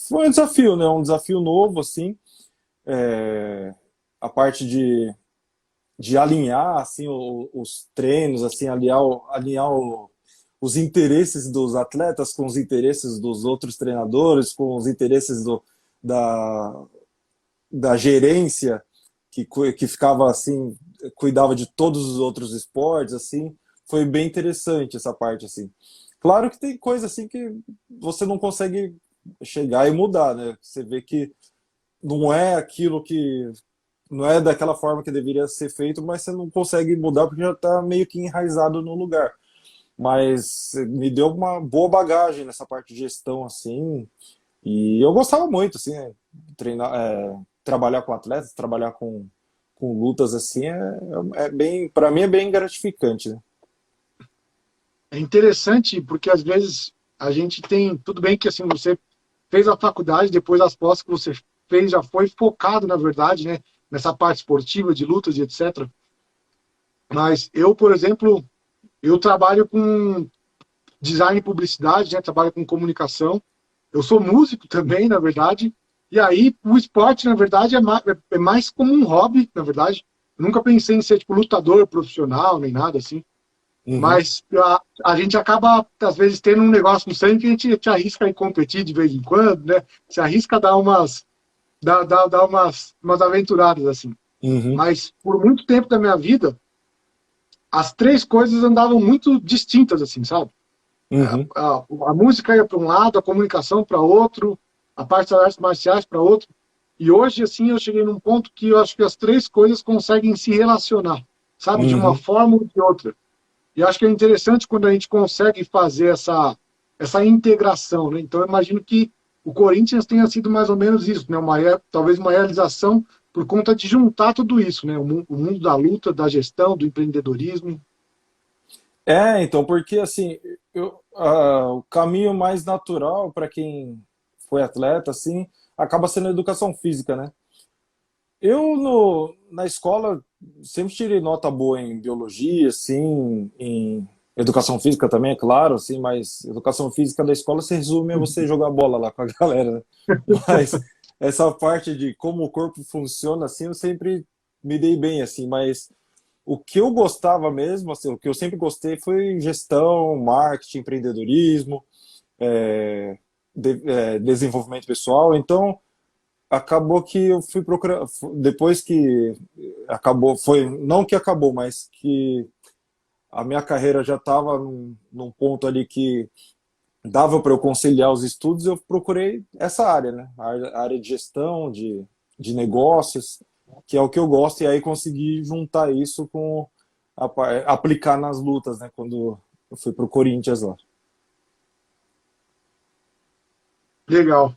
Foi um desafio, né? Um desafio novo, assim. É, a parte de alinhar, assim, os treinos, assim, alinhar os interesses dos atletas com os interesses dos outros treinadores, com os interesses da, da gerência que ficava assim, cuidava de todos os outros esportes, assim, foi bem interessante essa parte, assim. Claro que tem coisa assim que você não consegue chegar e mudar, né? Você vê que não é aquilo que não é daquela forma que deveria ser feito, mas você não consegue mudar porque já está meio que enraizado no lugar. Mas me deu uma boa bagagem nessa parte de gestão, assim, E eu gostava muito, assim, treinar, trabalhar com atletas, trabalhar com lutas, assim, bem, para mim é bem gratificante, né? É interessante porque às vezes a gente tem, tudo bem que assim você fez a faculdade, depois as pós que você fez já foi focado, na verdade, né, nessa parte esportiva de lutas e etc. Mas eu, por exemplo, eu trabalho com design e publicidade, né, trabalho com comunicação. Eu sou músico também, na verdade. E aí o esporte, na verdade, é mais como um hobby, na verdade. Eu nunca pensei em ser tipo lutador profissional nem nada assim. Uhum. Mas a gente acaba, às vezes, tendo um negócio no sangue que a gente te arrisca em competir de vez em quando, né? Se arrisca a dar umas aventuradas, assim. Uhum. Mas, por muito tempo da minha vida, as três coisas andavam muito distintas, assim, sabe? Uhum. A música ia para um lado, a comunicação para outro, a parte das artes marciais para outro. E hoje, assim, eu cheguei num ponto que eu acho que as três coisas conseguem se relacionar, sabe? De uma Uhum. forma ou de outra. E acho que é interessante quando a gente consegue fazer essa integração, né? Então, eu imagino que o Corinthians tenha sido mais ou menos isso, né? Talvez uma realização por conta de juntar tudo isso, né? O mundo da luta, da gestão, do empreendedorismo. Então, porque assim, o caminho mais natural para quem foi atleta, assim, acaba sendo a educação física, né? Eu na escola sempre tirei nota boa em biologia, assim, em educação física também, é claro, assim, mas educação física da escola se resume a você jogar bola lá com a galera, né? Mas essa parte de como o corpo funciona, assim, eu sempre me dei bem, assim, mas o que eu gostava mesmo, assim, o que eu sempre gostei foi gestão, marketing, empreendedorismo, desenvolvimento pessoal. Então, acabou que eu fui procurar, depois que acabou, foi, não que acabou, mas que a minha carreira já estava num ponto ali que dava para eu conciliar os estudos, eu procurei essa área, né? A área de gestão, de negócios, que é o que eu gosto, e aí consegui juntar isso com aplicar nas lutas, né? Quando eu fui pro Corinthians lá. Legal.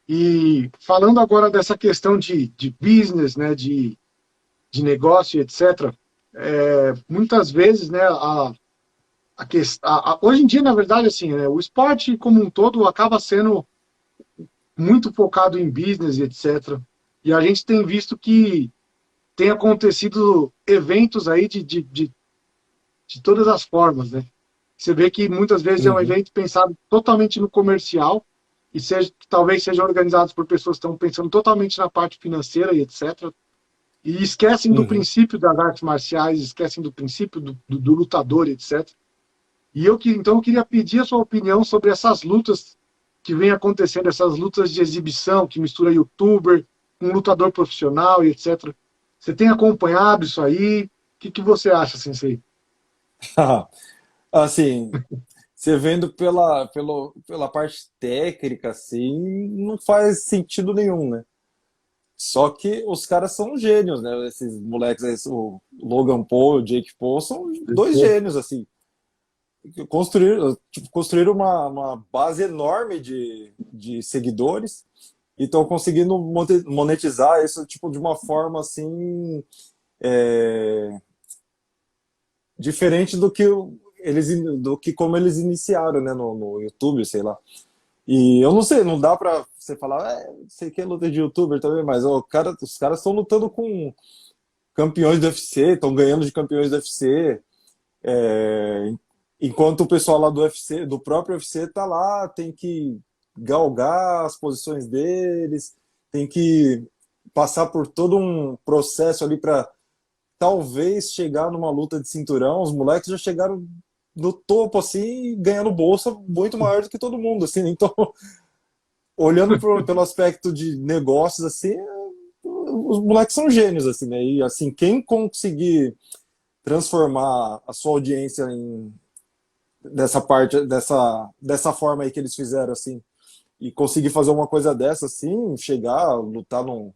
E falando agora dessa questão de business, né? De negócio, etc. Muitas vezes, né? Hoje em dia, na verdade, assim, né, o esporte como um todo acaba sendo muito focado em business e etc. E a gente tem visto que tem acontecido eventos aí de todas as formas, né? Você vê que muitas vezes é um Uhum, evento pensado totalmente no comercial e que talvez sejam organizados por pessoas que estão pensando totalmente na parte financeira e etc. E esquecem do uhum. princípio das artes marciais, esquecem do princípio do lutador, etc. Então eu queria pedir a sua opinião sobre essas lutas que vem acontecendo, essas lutas de exibição que mistura youtuber com lutador profissional e etc. Você tem acompanhado isso aí? O que você acha, Sensei? Assim, você vendo pela parte técnica, assim, não faz sentido nenhum, né? Só que os caras são gênios, né? Esses moleques, o Logan Paul e o Jake Paul, são dois gênios, assim. Construíram uma base enorme de seguidores e estão conseguindo monetizar isso tipo, de uma forma assim é, diferente do que como eles iniciaram, né, no YouTube, sei lá. E eu não sei, não dá pra você falar, sei que é luta de youtuber também, mas os caras estão lutando com campeões do UFC, estão ganhando de campeões do UFC, é, enquanto o pessoal lá do UFC, do próprio UFC, tá lá, tem que galgar as posições deles, tem que passar por todo um processo ali para talvez chegar numa luta de cinturão. Os moleques já chegaram no topo assim, ganhando bolsa muito maior do que todo mundo, assim. Então, olhando pelo aspecto de negócios assim, os moleques são gênios assim, né? E assim, quem conseguir transformar a sua audiência dessa parte, dessa forma aí que eles fizeram, assim, e conseguir fazer uma coisa dessa, assim, chegar, lutar num.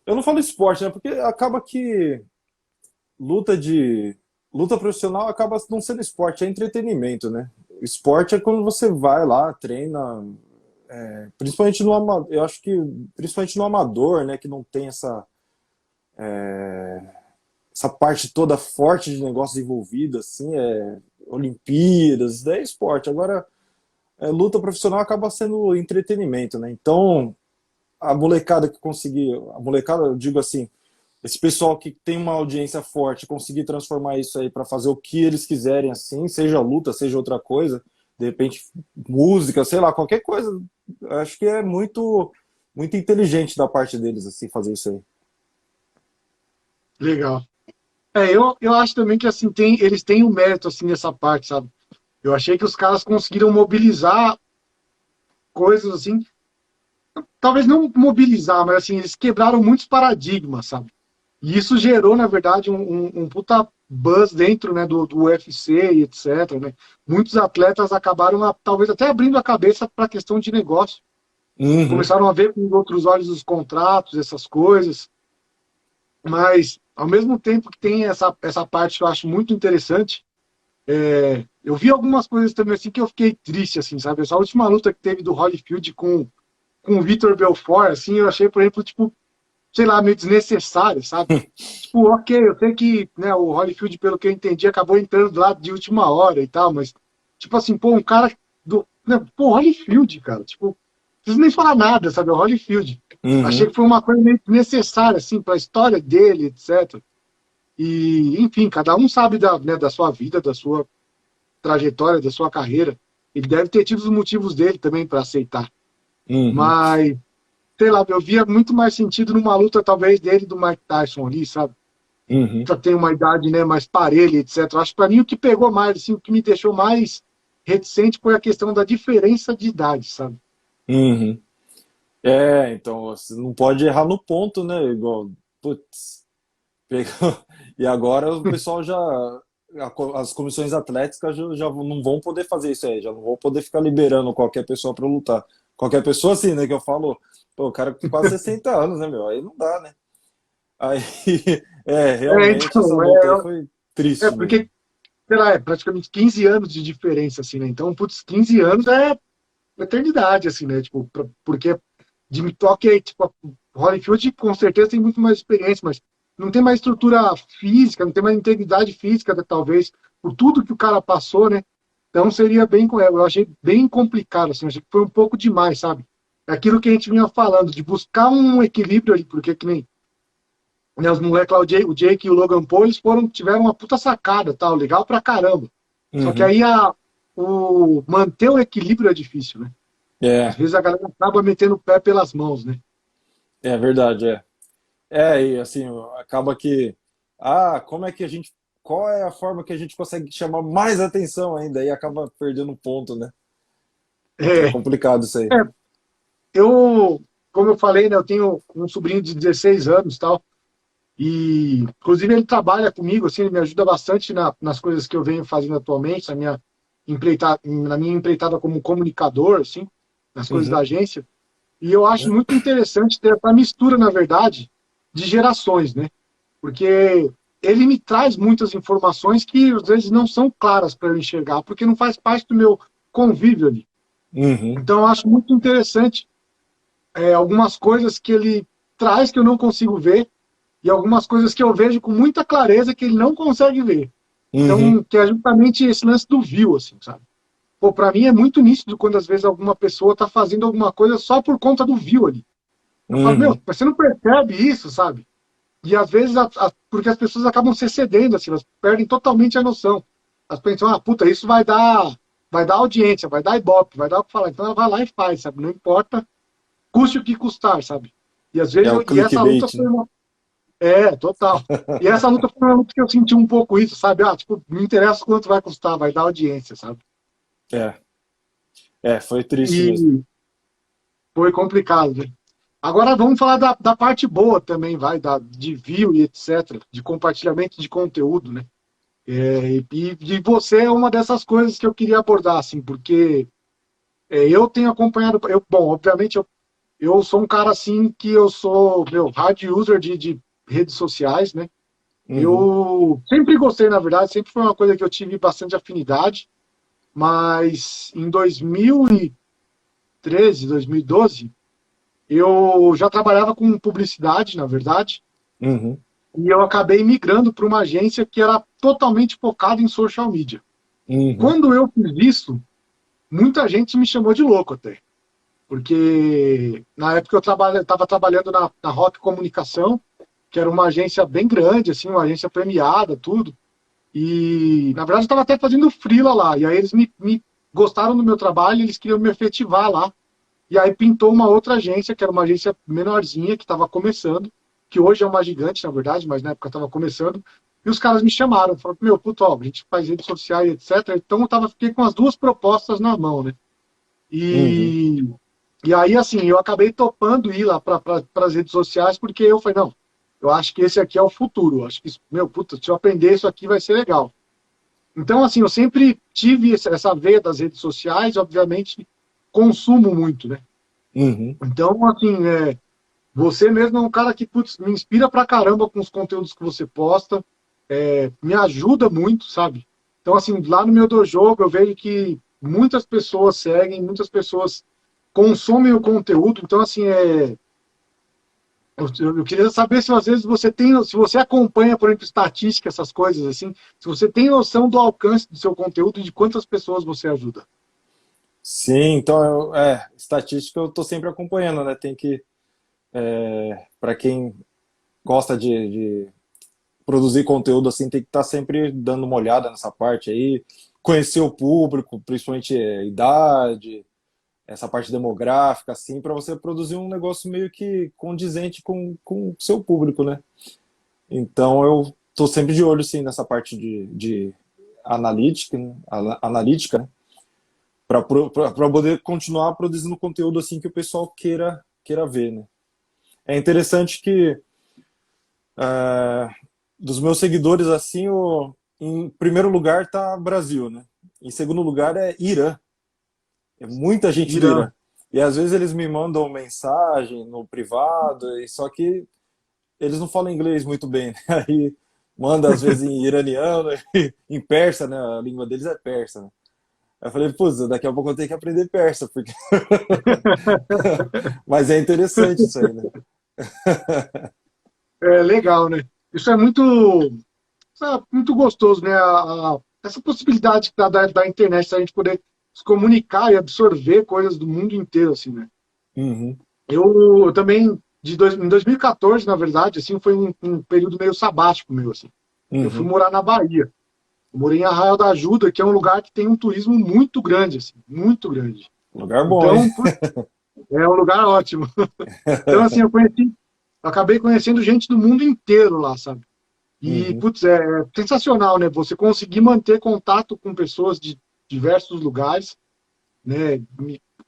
Eu não falo esporte, né? Porque acaba que luta de. Luta profissional acaba não sendo esporte, é entretenimento, né? Esporte é quando você vai lá, treina, principalmente no amador, eu acho que principalmente no amador, né, que não tem essa parte toda forte de negócios envolvidos, assim, Olimpíadas, isso daí é esporte. Agora, luta profissional acaba sendo entretenimento, né? Então, a molecada que conseguir, a molecada, eu digo assim, esse pessoal que tem uma audiência forte, conseguir transformar isso aí para fazer o que eles quiserem, assim, seja luta, seja outra coisa, de repente música, sei lá, qualquer coisa, acho que é muito inteligente da parte deles, assim, fazer isso aí. Legal. Eu acho também que assim eles têm um mérito assim nessa parte, sabe? Eu achei que os caras conseguiram mobilizar coisas assim, talvez não mobilizar, mas assim, eles quebraram muitos paradigmas, sabe? E isso gerou, na verdade, um puta buzz dentro, né, do UFC e etc, né? Muitos atletas acabaram, talvez até abrindo a cabeça para a questão de negócio. Uhum, Começaram a ver com outros olhos os contratos, essas coisas. Mas, ao mesmo tempo que tem essa parte que eu acho muito interessante, eu vi algumas coisas também assim que eu fiquei triste, assim, sabe? Essa última luta que teve do Holyfield com o Vitor Belfort, assim, eu achei, por exemplo, tipo, sei lá, meio desnecessário, sabe? Tipo, ok, eu sei que, né, o Holyfield, pelo que eu entendi, acabou entrando lá de última hora e tal, mas, tipo assim, pô, um cara do. Né, pô, Holyfield, cara, tipo, não preciso nem falar nada, sabe? O Holyfield. Achei uhum, que foi uma coisa meio necessária, assim, para a história dele, etc. E, enfim, cada um sabe da sua vida, da sua trajetória, da sua carreira. Ele deve ter tido os motivos dele também para aceitar. uhum, Mas, sei lá, eu via muito mais sentido numa luta, talvez, dele e do Mike Tyson ali, sabe? uhum, Já tem uma idade, né, mais parelha, etc. Acho que para mim o que pegou mais, assim, o que me deixou mais reticente foi a questão da diferença de idade, sabe? uhum. Então, você não pode errar no ponto, né? Igual, putz, pegou. E agora o pessoal as comissões atléticas já não vão poder fazer isso aí, já não vão poder ficar liberando qualquer pessoa para lutar. Qualquer pessoa, assim, né? Que eu falo, pô, o cara com quase 60 anos, né, meu? Aí não dá, né? Aí, realmente essa Então, luta aí foi triste mesmo. porque, sei lá, é praticamente 15 anos de diferença, assim, né? Então, putz, 15 anos é eternidade, assim, né? Tipo, porque de ok, tipo, Holyfield com certeza tem muito mais experiência, mas não tem mais estrutura física, não tem mais integridade física, né, talvez, por tudo que o cara passou, né? Então seria bem, eu achei bem complicado, assim, achei que foi um pouco demais, sabe? É aquilo que a gente vinha falando, de buscar um equilíbrio ali, porque que nem, né, os moleques lá, o Jake e o Logan Paul, eles tiveram uma puta sacada, tal, legal pra caramba. Só que Uhum. aí manter o equilíbrio é difícil, né? Às É, vezes a galera acaba metendo o pé pelas mãos, né? é verdade, é. E assim, acaba que, como é que a gente, qual é a forma que a gente consegue chamar mais atenção ainda? E acaba perdendo ponto, né? É É, complicado isso aí. é, eu, como eu falei, né, eu tenho um sobrinho de 16 anos, tal, e inclusive ele trabalha comigo, assim, ele me ajuda bastante nas coisas que eu venho fazendo atualmente, na minha empreitada como comunicador, assim, nas coisas da Uhum, agência. E eu acho muito interessante ter essa mistura, na verdade, de gerações, né? Porque ele me traz muitas informações que às vezes não são claras para eu enxergar, porque não faz parte do meu convívio ali. uhum, Então eu acho muito interessante algumas coisas que ele traz que eu não consigo ver e algumas coisas que eu vejo com muita clareza que ele não consegue ver. uhum, Então, que é justamente esse lance do view, assim, sabe? Pô, para mim é muito nítido quando às vezes alguma pessoa tá fazendo alguma coisa só por conta do view ali. Eu falo, meu, uhum. mas você não percebe isso, sabe? E às vezes, porque as pessoas acabam se excedendo, assim, elas perdem totalmente a noção. Elas pensam, puta, isso vai dar audiência, vai dar ibope, vai dar o que falar. Então ela vai lá e faz, sabe? Não importa, custe o que custar, sabe? E às É vezes, o e essa luta clickbait, foi né? uma. É, total. E essa luta foi uma luta que eu senti um pouco isso, sabe? Tipo, não interessa quanto vai custar, vai dar audiência, sabe? É, foi triste mesmo. E foi complicado, né? Agora vamos falar da parte boa também, de view e etc., de compartilhamento de conteúdo, né? E de você é uma dessas coisas que eu queria abordar, assim, porque eu tenho acompanhado, bom, obviamente eu sou um cara assim que eu sou, meu, hard user de redes sociais, né? Uhum, Eu sempre gostei, na verdade, sempre foi uma coisa que eu tive bastante afinidade, mas em 2000 2013, 2012, eu já trabalhava com publicidade, na verdade, Uhum, e eu acabei migrando para uma agência que era totalmente focada em social media. uhum, Quando eu fiz isso, muita gente me chamou de louco até, porque na época eu estava trabalhando na Rock Comunicação, que era uma agência bem grande, assim, uma agência premiada, tudo. E, na verdade, eu estava até fazendo freela lá. E aí eles me gostaram do meu trabalho, eles queriam me efetivar lá. E aí pintou uma outra agência, que era uma agência menorzinha, que estava começando, que hoje é uma gigante, na verdade, mas na época estava começando. E os caras me chamaram, falaram, meu, puto, ó, a gente faz redes sociais, etc. Então fiquei com as duas propostas na mão, né? uhum. E, e aí, assim, eu acabei topando ir lá para as redes sociais, porque eu falei, não, eu acho que esse aqui é o futuro. Eu acho que, meu, puta, se eu aprender isso aqui vai ser legal. Então, assim, eu sempre tive essa veia das redes sociais, obviamente, consumo muito, né? Uhum. Então, assim, você mesmo é um cara que, putz, me inspira pra caramba com os conteúdos que você posta, me ajuda muito, sabe? Então, assim, lá no meu dojo eu vejo que muitas pessoas seguem, muitas pessoas consomem o conteúdo. Então, assim, eu queria saber se às vezes você tem, se você acompanha, por exemplo, estatística, essas coisas assim, se você tem noção do alcance do seu conteúdo e de quantas pessoas você ajuda. Sim, então, estatística eu estou sempre acompanhando, né? Tem que, para quem gosta de produzir conteúdo assim, tem que estar sempre dando uma olhada nessa parte aí, conhecer o público, principalmente idade, essa parte demográfica, assim, para você produzir um negócio meio que condizente com o seu público, né? Então eu estou sempre de olho, sim, nessa parte de analítica, né? Analítica, né? Para poder continuar produzindo conteúdo assim que o pessoal queira ver, né? É interessante que é, dos meus seguidores assim, em primeiro lugar tá Brasil, né? Em segundo lugar é Irã. É muita gente do Irã. Irã. E às vezes eles me mandam mensagem no privado, e só que eles não falam inglês muito bem, né? Aí manda às vezes em iraniano, em persa, né? A língua deles é persa, né? Aí eu falei, putz, daqui a pouco eu tenho que aprender persa, porque... Mas é interessante isso aí, né? É legal, né? Isso é muito gostoso, né? Essa possibilidade que dá da internet, a gente poder se comunicar e absorver coisas do mundo inteiro, assim, né? Uhum, Eu também, em 2014, na verdade, assim, foi um período meio sabático meu, assim. Eu fui uhum. morar na Bahia. Eu morei em Arraial da Ajuda, que é um lugar que tem um turismo muito grande, assim, muito grande. Lugar bom, hein? Então, é um lugar ótimo. Então, assim, eu acabei conhecendo gente do mundo inteiro lá, sabe? E, Uhum. putz, é sensacional, né? Você conseguir manter contato com pessoas de diversos lugares, né?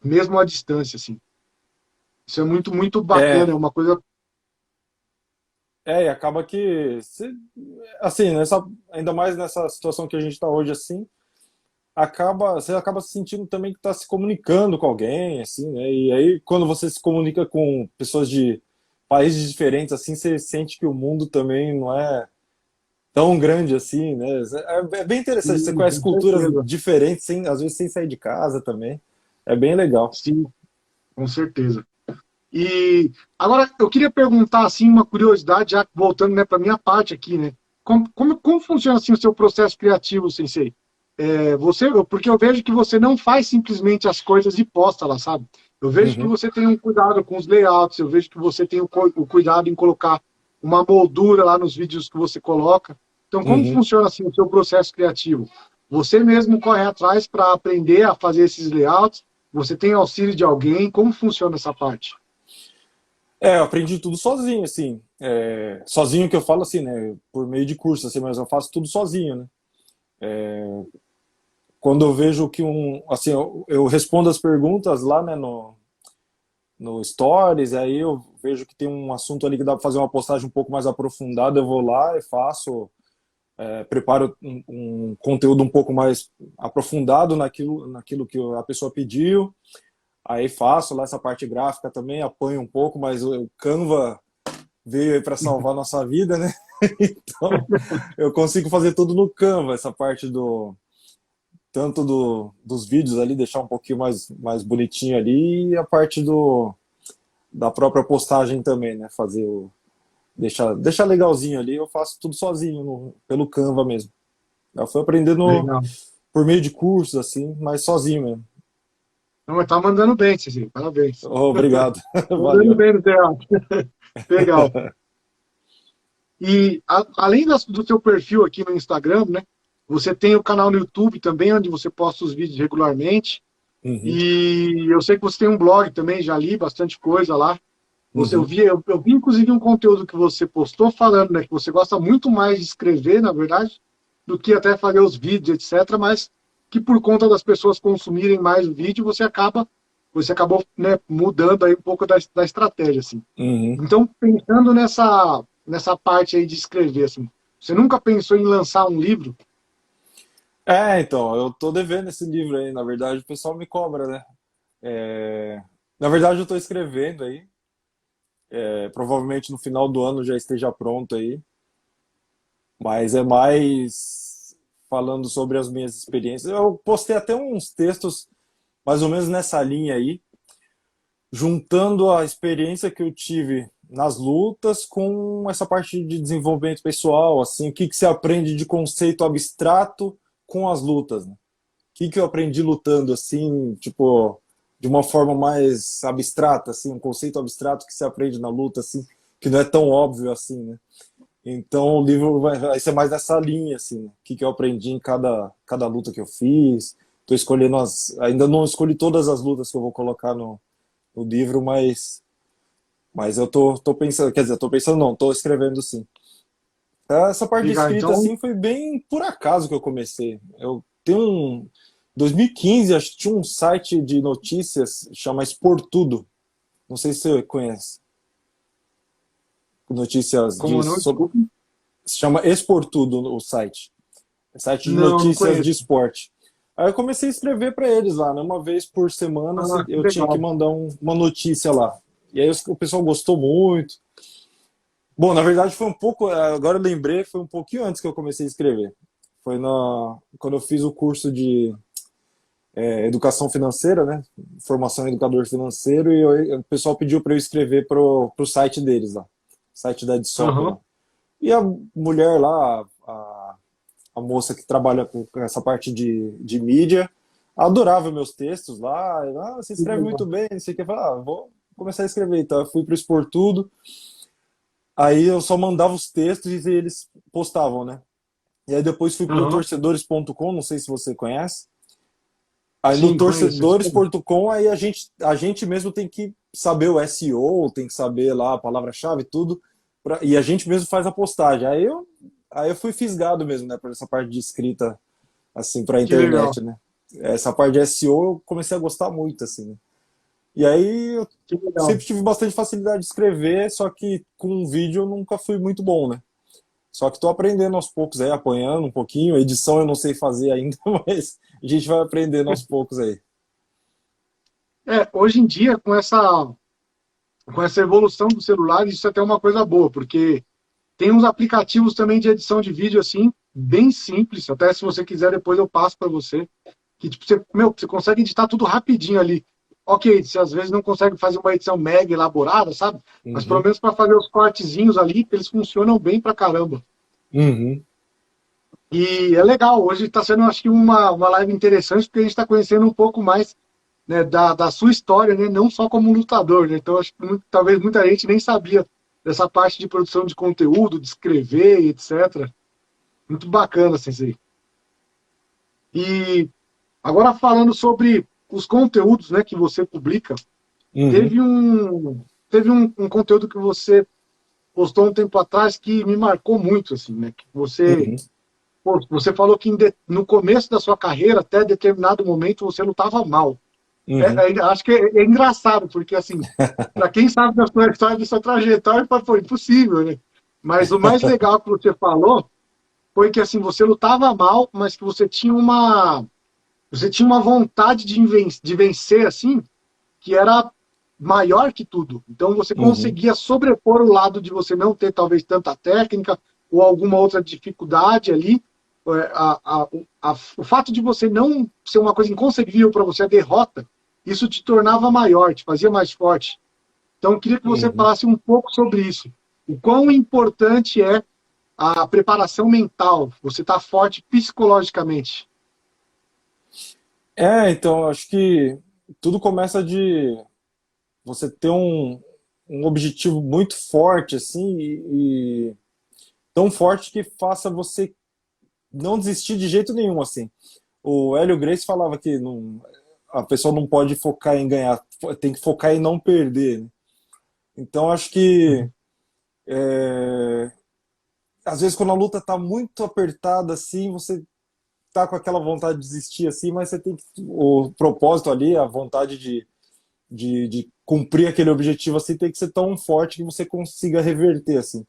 Mesmo à distância, assim. Isso é muito, muito bacana, É, é uma coisa. e acaba que, assim, ainda mais nessa situação que a gente está hoje, assim, você acaba se sentindo também que está se comunicando com alguém, assim, né? E aí, quando você se comunica com pessoas de países diferentes, assim, você sente que o mundo também não é tão grande assim, né? É bem interessante. Você Sim, conhece com culturas certeza. diferentes, às vezes sem sair de casa também. É bem legal. Sim, com certeza. E agora eu queria perguntar assim uma curiosidade, já voltando, né, para minha parte aqui, né? Como funciona assim o seu processo criativo, Sensei? Porque eu vejo que você não faz simplesmente as coisas e posta lá, sabe? Eu vejo que Uhum, você tem um cuidado com os layouts, eu vejo que você tem o cuidado em colocar uma moldura lá nos vídeos que você coloca. Então, como uhum. funciona assim o seu processo criativo? Você mesmo corre atrás para aprender a fazer esses layouts? Você tem auxílio de alguém? Como funciona essa parte? Eu aprendi tudo sozinho, assim. Sozinho que eu falo assim, né? Por meio de curso, assim, mas eu faço tudo sozinho, né? Quando eu vejo que assim, eu respondo as perguntas lá, né, no Stories, aí eu vejo que tem um assunto ali que dá para fazer uma postagem um pouco mais aprofundada, eu vou lá e faço, preparo um conteúdo um pouco mais aprofundado naquilo que a pessoa pediu, aí faço lá essa parte gráfica também, apanho um pouco, mas o Canva veio aí para salvar a nossa vida, né? Então eu consigo fazer tudo no Canva, essa parte tanto dos vídeos ali, deixar um pouquinho mais bonitinho ali, e a parte da própria postagem também, né? Fazer deixar legalzinho ali, eu faço tudo sozinho, pelo Canva mesmo. Eu fui aprendendo Legal. por meio de cursos, assim, mas sozinho mesmo. Não, mas tá mandando bem, Cezinho. Parabéns. Oh, obrigado, Mandando valeu. bem no teatro. Legal. E além do seu perfil aqui no Instagram, né? Você tem o canal no YouTube também, onde você posta os vídeos regularmente. Uhum, E eu sei que você tem um blog também, já li bastante coisa lá. uhum, Eu vi inclusive um conteúdo que você postou falando, né, que você gosta muito mais de escrever, na verdade, do que até fazer os vídeos, etc. Mas que por conta das pessoas consumirem mais o vídeo, você acabou, né, mudando aí um pouco da estratégia, assim. uhum. Então, pensando nessa parte aí de escrever, assim, você nunca pensou em lançar um livro? Então, eu tô devendo esse livro aí, na verdade, o pessoal me cobra, né? Na verdade, eu tô escrevendo aí, provavelmente no final do ano já esteja pronto aí, mas é mais falando sobre as minhas experiências. Eu postei até uns textos mais ou menos nessa linha aí, juntando a experiência que eu tive nas lutas com essa parte de desenvolvimento pessoal, assim, o que que se aprende de conceito abstrato com as lutas, né? O que que eu aprendi lutando, assim, tipo, de uma forma mais abstrata, assim, um conceito abstrato que se aprende na luta, assim, que não é tão óbvio assim, né? Então o livro vai ser mais nessa linha, assim, né? O que que eu aprendi em cada luta que eu fiz. Tô escolhendo ainda não escolhi todas as lutas que eu vou colocar no livro, mas eu tô pensando, quer dizer, tô pensando não, tô escrevendo sim. Essa parte de Legal, escrita, então, assim, foi bem por acaso que eu comecei. Eu tenho 2015, acho que tinha um site de notícias, chama Expor Tudo. Não sei se você conhece. Notícias como não, desculpe. se chama Expor Tudo o site. É site de Não, não notícias de conheço. esporte. Aí eu comecei a escrever para eles lá, né? Uma vez por semana Ah, que eu tinha que legal. mandar uma notícia lá. E aí o pessoal gostou muito. Bom, na verdade foi um pouco, agora eu lembrei, foi um pouquinho antes que eu comecei a escrever. Foi quando eu fiz o curso de educação financeira, né? Formação em educador financeiro, o pessoal pediu para eu escrever pro site deles lá, site da Edsoca Aham, lá. E a mulher lá, a moça que trabalha com essa parte de mídia, adorava meus textos lá. Você que escreve legal. muito bem, não sei o que. Eu falei, vou começar a escrever. Então, eu fui para Expor Tudo. Aí eu só mandava os textos e eles postavam, né? E aí depois fui para o Aham. torcedores.com, não sei se você conhece. Aí no Sim, conheço. Isso mesmo. torcedores.com, aí a gente mesmo tem que saber o SEO, tem que saber lá a palavra-chave, tudo, e a gente mesmo faz a postagem. Aí eu fui fisgado mesmo, né, por essa parte de escrita, assim, para a Que legal. internet, né. Essa parte de SEO eu comecei a gostar muito, assim, né? E aí eu Que legal. sempre tive bastante facilidade de escrever, só que com um vídeo eu nunca fui muito bom, né. Só que estou aprendendo aos poucos aí, apanhando um pouquinho. Edição eu não sei fazer ainda, mas a gente vai aprendendo aos poucos aí. Hoje em dia, com essa evolução do celular, isso é até uma coisa boa, porque tem uns aplicativos também de edição de vídeo, assim, bem simples. Até se você quiser, depois eu passo para você. Que, tipo, você consegue editar tudo rapidinho ali. Ok, você às vezes não consegue fazer uma edição mega elaborada, sabe? Mas pelo Uhum, menos para fazer os cortezinhos ali, eles funcionam bem pra caramba. uhum, E é legal, hoje está sendo, acho que, uma live interessante, porque a gente está conhecendo um pouco mais, né, da sua história, né, não só como lutador. Né? Então, acho que talvez muita gente nem sabia dessa parte de produção de conteúdo, de escrever, etc. Muito bacana, Sensei. E agora falando sobre os conteúdos, né, que você publica, uhum, teve um conteúdo que você postou um tempo atrás que me marcou muito, assim, né, que uhum, você falou que no começo da sua carreira, até determinado momento, você lutava mal. uhum. Acho que é engraçado, porque, assim, para quem sabe da sua história, da sua trajetória, foi impossível, né? Mas o mais legal que você falou foi que, assim, você lutava mal, mas que você tinha uma vontade de vencer, assim, que era maior que tudo. Então, você Uhum, conseguia sobrepor o lado de você não ter, talvez, tanta técnica ou alguma outra dificuldade ali, o fato de você não ser uma coisa inconcebível para você, a derrota, isso te tornava maior, te fazia mais forte. Então, eu queria que você Uhum. falasse um pouco sobre isso. O quão importante é a preparação mental, você está forte psicologicamente. Então, acho que tudo começa de você ter um objetivo muito forte, assim, e tão forte que faça você não desistir de jeito nenhum, assim. O Hélio Gracie falava que a pessoa não pode focar em ganhar, tem que focar em não perder, né? Então, acho que é, às vezes quando a luta tá muito apertada, assim, você tá com aquela vontade de desistir, assim, mas você tem que, o propósito ali, a vontade de cumprir aquele objetivo, assim, tem que ser tão forte que você consiga reverter, assim.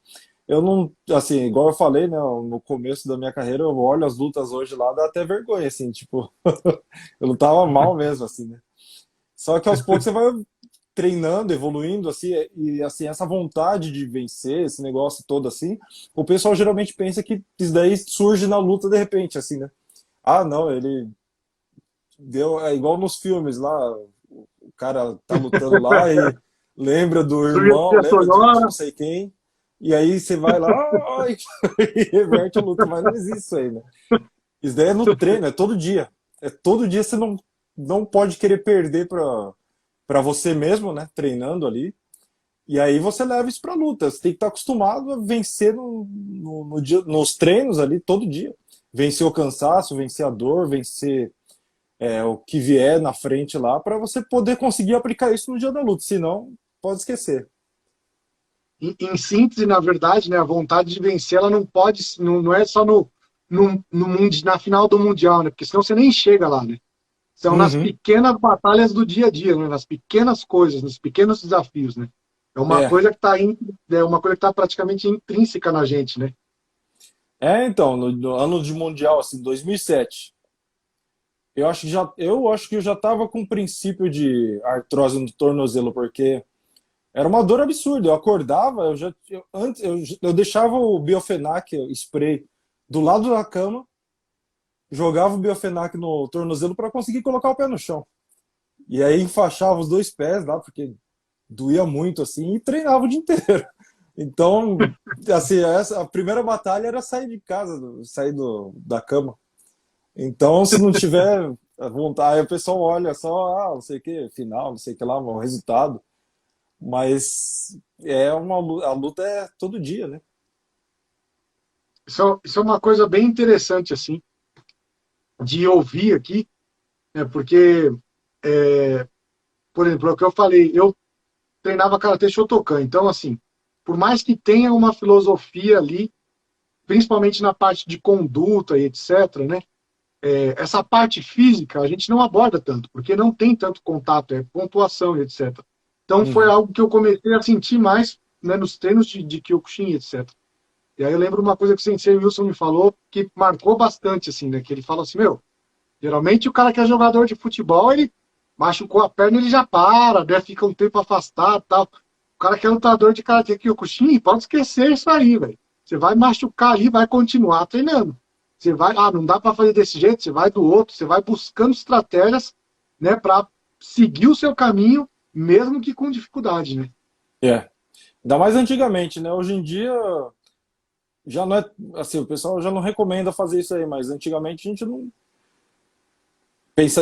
Eu não, assim, igual eu falei, né, no começo da minha carreira, eu olho as lutas hoje lá, dá até vergonha, assim, tipo, eu não tava mal mesmo, assim, né? Só que aos poucos você vai treinando, evoluindo, assim, e assim, essa vontade de vencer, esse negócio todo, assim, o pessoal geralmente pensa que isso daí surge na luta de repente, assim, né? Ah, não, ele deu, é igual nos filmes lá, o cara tá lutando lá e lembra do Surya irmão, lembra de Sonora, não sei quem, e aí você vai lá ai, e reverte a luta, mas não existe isso aí, né? Isso daí é no treino, é todo dia. É todo dia você não pode querer perder para você mesmo, né? Treinando ali. E aí você leva isso pra luta. Você tem que estar acostumado a vencer no dia, nos treinos ali todo dia. Vencer o cansaço, vencer a dor, vencer o que vier na frente lá, para você poder conseguir aplicar isso no dia da luta. Senão, pode esquecer. em síntese, na verdade, né, a vontade de vencer, ela não pode, não é só na final do Mundial, né? Porque senão você nem chega lá, né? São nas Uhum. pequenas batalhas do dia a dia, né? Nas pequenas coisas, nos pequenos desafios, né? É. É uma coisa que está praticamente intrínseca na gente, né? Então, no ano de Mundial, assim, 2007, eu acho que eu já estava com um princípio de artrose no tornozelo, porque era uma dor absurda. Eu acordava, eu deixava o Biofenac o spray do lado da cama, jogava o Biofenac no tornozelo para conseguir colocar o pé no chão. E aí enfaixava os dois pés lá, porque doía muito assim, e treinava o dia inteiro. Então, assim, a primeira batalha era sair de casa, sair da cama. Então, se não tiver a vontade, aí o pessoal olha só, não sei o que, final, não sei o que lá, o resultado. Mas a luta é todo dia, né? Isso é uma coisa bem interessante, assim, de ouvir aqui, né? Porque, por exemplo, é o que eu falei, eu treinava Karatê Shotokan, então, assim, por mais que tenha uma filosofia ali, principalmente na parte de conduta e etc., né? Essa parte física a gente não aborda tanto, porque não tem tanto contato, é pontuação e etc. Então foi Uhum. algo que eu comecei a sentir mais, né, nos treinos de Kyokushin, etc. E aí eu lembro uma coisa que o Sensei Wilson me falou que marcou bastante, assim, né? Que ele fala assim, meu, geralmente o cara que é jogador de futebol, ele machucou a perna, ele já para, né? Fica um tempo afastado, tal. O cara que é lutador de Karate Kyokushin, pode esquecer isso aí, velho. Você vai machucar ali, vai continuar treinando. Você vai, não dá para fazer desse jeito, você vai do outro, você vai buscando estratégias, né, para seguir o seu caminho, mesmo que com dificuldade, né? É. Ainda mais antigamente, né? Hoje em dia já não é assim, o pessoal já não recomenda fazer isso aí, mas antigamente a gente não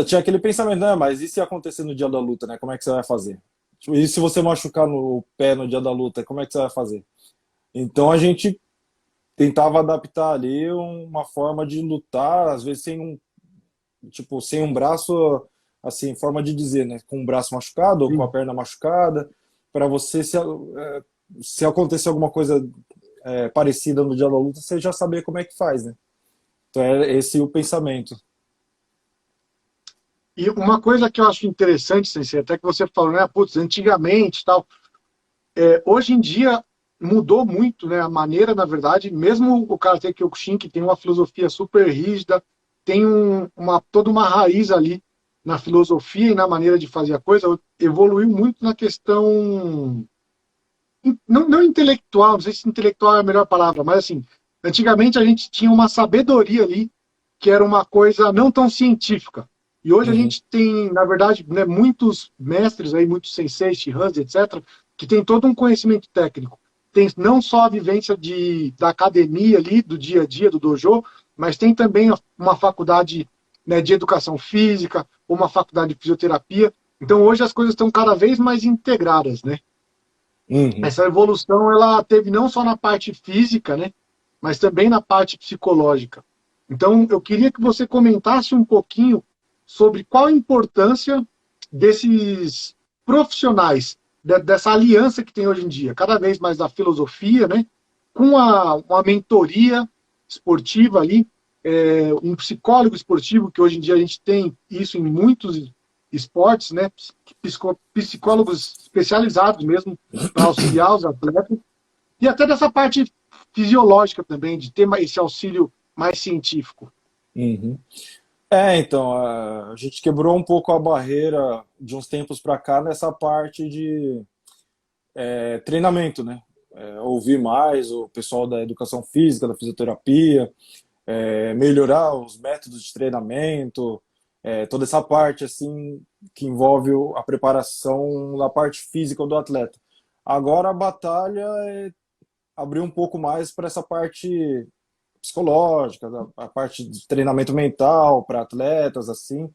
tinha aquele pensamento, né? Mas e se acontecer no dia da luta, né? Como é que você vai fazer? Tipo, e se você machucar no pé no dia da luta, como é que você vai fazer? Então a gente tentava adaptar ali uma forma de lutar, às vezes sem um braço, assim, forma de dizer, né? Com o braço machucado ou com a Sim. perna machucada, para você se acontecer alguma coisa parecida no dia da luta, você já saber como é que faz, né? Então é esse o pensamento. E uma coisa que eu acho interessante, Sensei, até que você falou, né, putz, antigamente tal, hoje em dia mudou muito, né, a maneira, na verdade, mesmo o Karate Kyokushin, que tem uma filosofia super rígida, tem toda uma raiz ali na filosofia e na maneira de fazer a coisa, evoluiu muito na questão, não intelectual, não sei se intelectual é a melhor palavra, mas assim, Antigamente a gente tinha uma sabedoria ali, que era uma coisa não tão científica. E hoje a Uhum. gente tem, na verdade, né, muitos mestres aí, muitos senseis, shihans, etc., que tem todo um conhecimento técnico. Tem não só a vivência da academia ali, do dia a dia, do dojo, mas tem também uma faculdade, né, de educação física, uma faculdade de fisioterapia. Então hoje as coisas estão cada vez mais integradas, né? Uhum. Essa evolução ela teve não só na parte física, né, mas também na parte psicológica. Então, eu queria que você comentasse um pouquinho sobre qual a importância desses profissionais, dessa aliança que tem hoje em dia, cada vez mais da filosofia, né, com uma mentoria esportiva ali, um psicólogo esportivo, que hoje em dia a gente tem isso em muitos esportes, né, psicólogos especializados mesmo para auxiliar os atletas, e até dessa parte fisiológica também, de ter esse auxílio mais científico. Uhum. Então, a gente quebrou um pouco a barreira de uns tempos para cá nessa parte de treinamento, né? Ouvir mais o pessoal da educação física, da fisioterapia, melhorar os métodos de treinamento, toda essa parte assim que envolve a preparação da parte física do atleta. Agora a batalha é abrir um pouco mais para essa parte psicológica, a parte de treinamento mental para atletas, assim,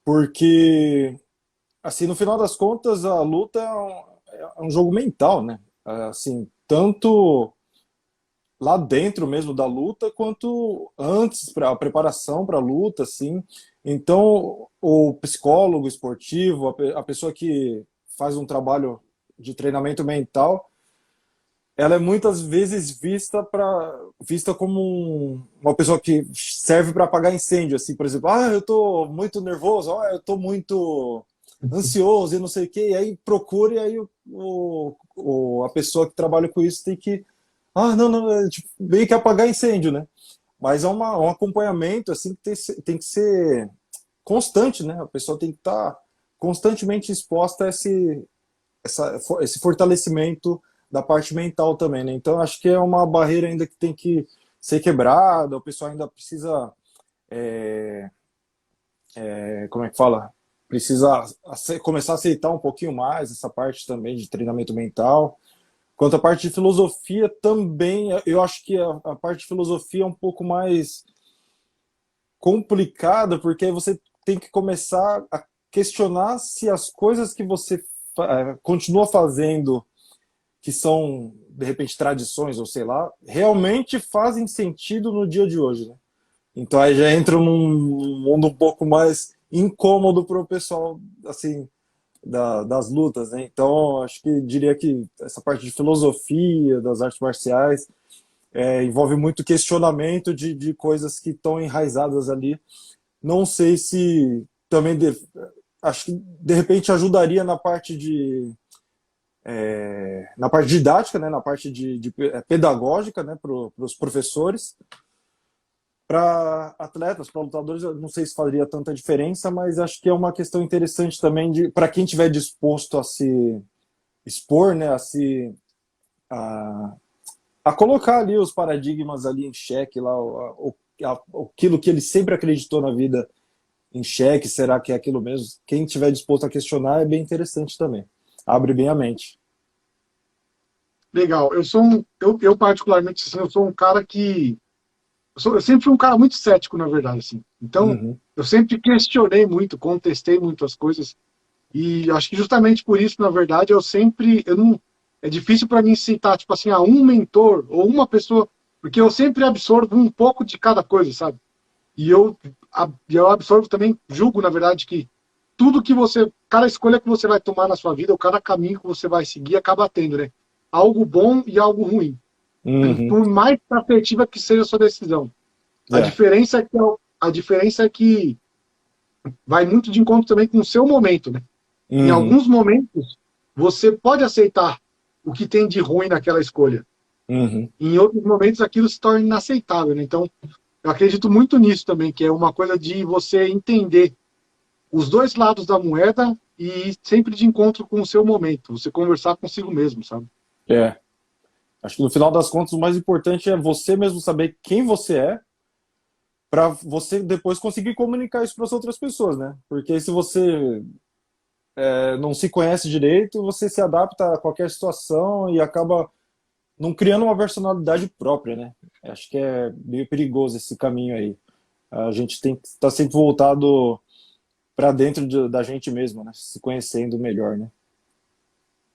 porque assim no final das contas a luta é um jogo mental, né? Assim, tanto lá dentro mesmo da luta, quanto antes para a preparação para a luta, assim. Então, o psicólogo esportivo, a pessoa que faz um trabalho de treinamento mental, ela é muitas vezes vista como uma pessoa que serve para apagar incêndio, assim, por exemplo, eu estou muito nervoso, eu estou muito ansioso e não sei o quê, e aí procura, e aí a pessoa que trabalha com isso tem que não, não, tipo, meio que apagar incêndio, né? Mas é um acompanhamento assim que tem que ser constante, né? A pessoa tem que estar constantemente exposta a esse fortalecimento da parte mental também, né? Então acho que é uma barreira ainda que tem que ser quebrada, o pessoal ainda precisa, como é que fala? Precisa começar a aceitar um pouquinho mais essa parte também de treinamento mental. Quanto à parte de filosofia, também, eu acho que a parte de filosofia é um pouco mais complicada, porque aí você tem que começar a questionar se as coisas que você continua fazendo, que são, de repente, tradições, ou sei lá, realmente fazem sentido no dia de hoje, né? Então aí já entra num mundo um pouco mais incômodo para o pessoal, assim, das lutas, né? Então, acho que diria que essa parte de filosofia, das artes marciais, envolve muito questionamento de coisas que estão enraizadas ali. Não sei se também, acho que de repente ajudaria na parte didática, né? Na parte de pedagógica, né? Para os professores. Para atletas, para lutadores, eu não sei se faria tanta diferença, mas acho que é uma questão interessante também para quem estiver disposto a se expor, né, a, a colocar ali os paradigmas ali em xeque, lá, aquilo que ele sempre acreditou na vida em xeque, será que é aquilo mesmo? Quem estiver disposto a questionar é bem interessante também. Abre bem a mente. Legal. Eu particularmente, assim, eu sou um cara que eu sempre fui um cara muito cético, na verdade, assim. Então, Uhum, eu sempre questionei muito, contestei muitas coisas. E acho que justamente por isso, na verdade, eu não, é difícil para mim citar, tipo assim, um mentor ou uma pessoa, porque eu sempre absorvo um pouco de cada coisa, sabe? E eu absorvo também, julgo, na verdade, que tudo que cada escolha que você vai tomar na sua vida, ou cada caminho que você vai seguir, acaba tendo, né? Algo bom e algo ruim. uhum, Por mais afetiva que seja a sua decisão. A é, diferença é que, a diferença é que vai muito de encontro também com o seu momento, né? Em uhum, alguns momentos, você pode aceitar o que tem de ruim naquela escolha. uhum, Em outros momentos, aquilo se torna inaceitável, né? Então, eu acredito muito nisso também, que é uma coisa de você entender os dois lados da moeda e sempre de encontro com o seu momento, você conversar consigo mesmo, sabe? é. Acho que no final das contas o mais importante é você mesmo saber quem você é, para você depois conseguir comunicar isso para as outras pessoas, né? Porque se você não se conhece direito, você se adapta a qualquer situação e acaba não criando uma personalidade própria, né? Acho que é meio perigoso esse caminho aí. A gente tem que estar sempre voltado para dentro da gente mesmo, né? Se conhecendo melhor, né?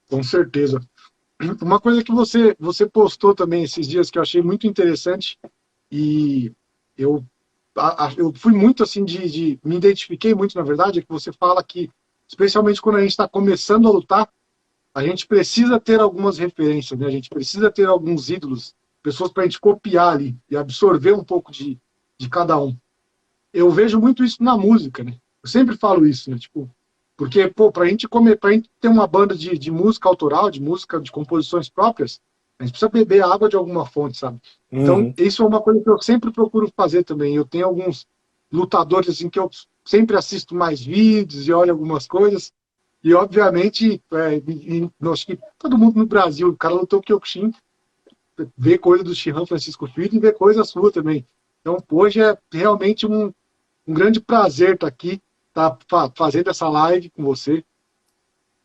Com certeza. Uma coisa que você postou também esses dias que eu achei muito interessante e eu, eu fui muito assim me identifiquei muito, na verdade, é que você fala que, especialmente quando a gente está começando a lutar, a gente precisa ter algumas referências, né? A gente precisa ter alguns ídolos, pessoas para a gente copiar ali e absorver um pouco de cada um. Eu vejo muito isso na música, né? Eu sempre falo isso, né? Tipo, porque, pô, pra gente ter uma banda de música autoral, de música de composições próprias, a gente precisa beber água de alguma fonte, sabe? Então, Uhum. isso é uma coisa que eu sempre procuro fazer também. Eu tenho alguns lutadores assim que eu sempre assisto mais vídeos e olho algumas coisas. E, obviamente, acho que todo mundo no Brasil, o cara lutou Kyokushin, vê coisa do Shihan Francisco Filho e vê coisa sua também. Então, hoje é realmente um grande prazer estar aqui, fazendo essa live com você.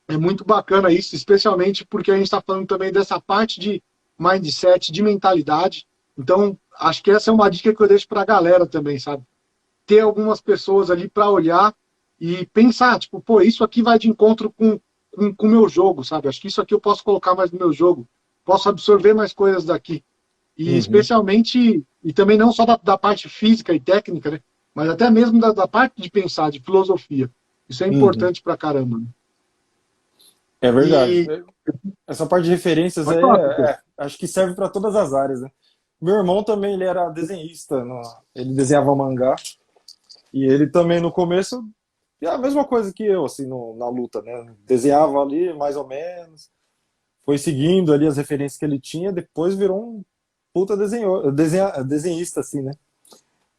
É muito bacana isso, especialmente porque a gente está falando também dessa parte de mindset, de mentalidade. Então, acho que essa é uma dica que eu deixo para a galera também, sabe? Ter algumas pessoas ali para olhar e pensar, tipo, pô, isso aqui vai de encontro com o meu jogo, sabe? Acho que isso aqui eu posso colocar mais no meu jogo, posso absorver mais coisas daqui. E Uhum. especialmente, e também não só da parte física e técnica, né? Mas até mesmo da parte de pensar, de filosofia. Isso é Uhum. importante pra caramba. Né? É verdade. E Essa parte de referências pode aí, falar, Peter. acho que serve para todas as áreas, né? Meu irmão também, ele era desenhista, ele desenhava mangá, e ele também no começo, é a mesma coisa que eu, assim, na luta, né? Desenhava ali, mais ou menos, foi seguindo ali as referências que ele tinha, depois virou um puta desenhista, assim, né?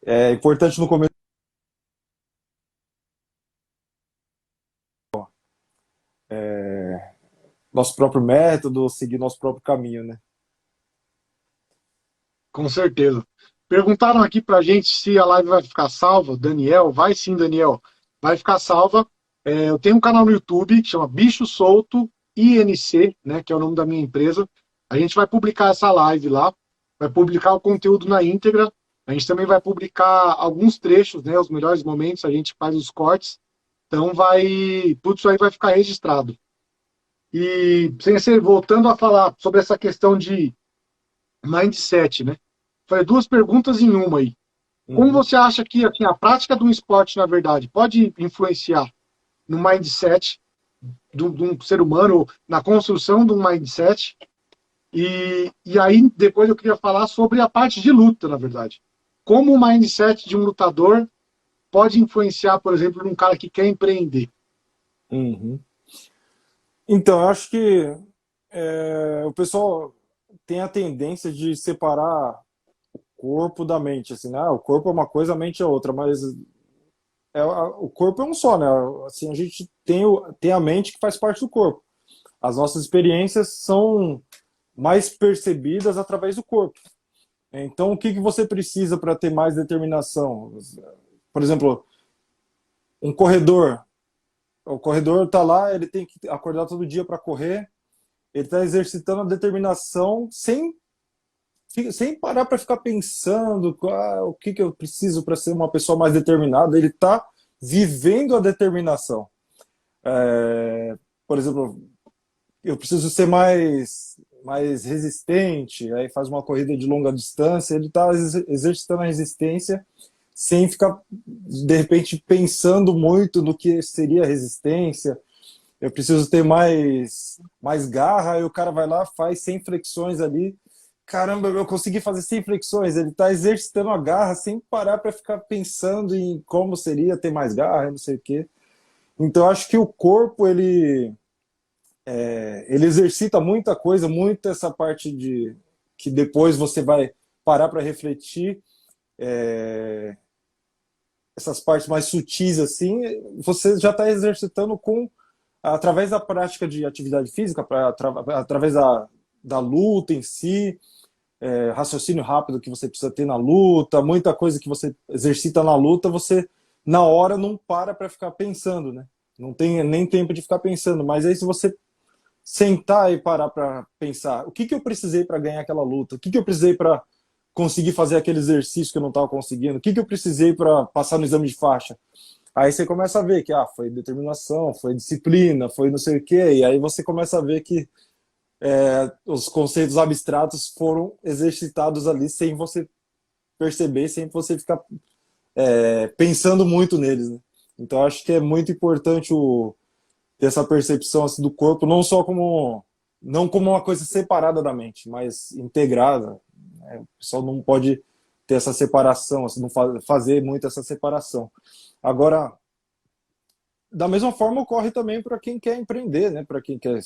É importante no começo, nosso próprio método, seguir nosso próprio caminho, né? Com certeza. Perguntaram aqui pra gente se a live vai ficar salva. Daniel, vai sim, Daniel. Vai ficar salva. Eu tenho um canal no YouTube que chama Bicho Solto INC, né, que é o nome da minha empresa. A gente vai publicar essa live lá, vai publicar o conteúdo na íntegra. A gente também vai publicar alguns trechos, né, os melhores momentos, a gente faz os cortes. Então tudo isso aí vai ficar registrado. E sem ser, voltando a falar sobre essa questão de mindset, né? Foi duas perguntas em uma aí. Como Uhum. você acha que assim, a prática de um esporte, na verdade, pode influenciar no mindset de um ser humano, na construção de um mindset? E aí, depois eu queria falar sobre a parte de luta, na verdade. Como o mindset de um lutador pode influenciar, por exemplo, num cara que quer empreender? Uhum. Então, eu acho que o pessoal tem a tendência de separar corpo da mente, assim, né? O corpo é uma coisa, a mente é outra, mas o corpo é um só, né? Assim, a gente tem a mente que faz parte do corpo. As nossas experiências são mais percebidas através do corpo. Então, o que você precisa para ter mais determinação? Por exemplo, um corredor. O corredor está lá, ele tem que acordar todo dia para correr, ele está exercitando a determinação sem parar para ficar pensando o que eu preciso para ser uma pessoa mais determinada. Ele está vivendo a determinação. Por exemplo, eu preciso ser mais resistente, aí faz uma corrida de longa distância, ele está exercitando a resistência sem ficar, de repente, pensando muito no que seria resistência. Eu preciso ter mais garra, aí o cara vai lá, faz 100 flexões ali. Caramba, eu consegui fazer 100 flexões. Ele está exercitando a garra sem parar para ficar pensando em como seria ter mais garra, não sei o quê. Então, acho que o corpo, ele exercita muita coisa, muito essa parte de que depois você vai parar para refletir, essas partes mais sutis assim, você já está exercitando através da prática de atividade física, através da luta em si, raciocínio rápido que você precisa ter na luta, muita coisa que você exercita na luta, você na hora não para ficar pensando, né? Não tem nem tempo de ficar pensando, mas aí se você sentar e parar para pensar, o que que eu precisei para ganhar aquela luta? O que que eu precisei para conseguir fazer aquele exercício que eu não estava conseguindo? O que que eu precisei para passar no exame de faixa? Aí você começa a ver que foi determinação, foi disciplina, foi não sei o quê, e aí você começa a ver que os conceitos abstratos foram exercitados ali sem você perceber, sem você ficar pensando muito neles, né? Então acho que é muito importante ter essa percepção assim, do corpo, não só não como uma coisa separada da mente, mas integrada, né? O pessoal não pode ter essa separação, assim, não fazer muito essa separação. Agora, da mesma forma ocorre também para quem quer empreender, né? Para quem quer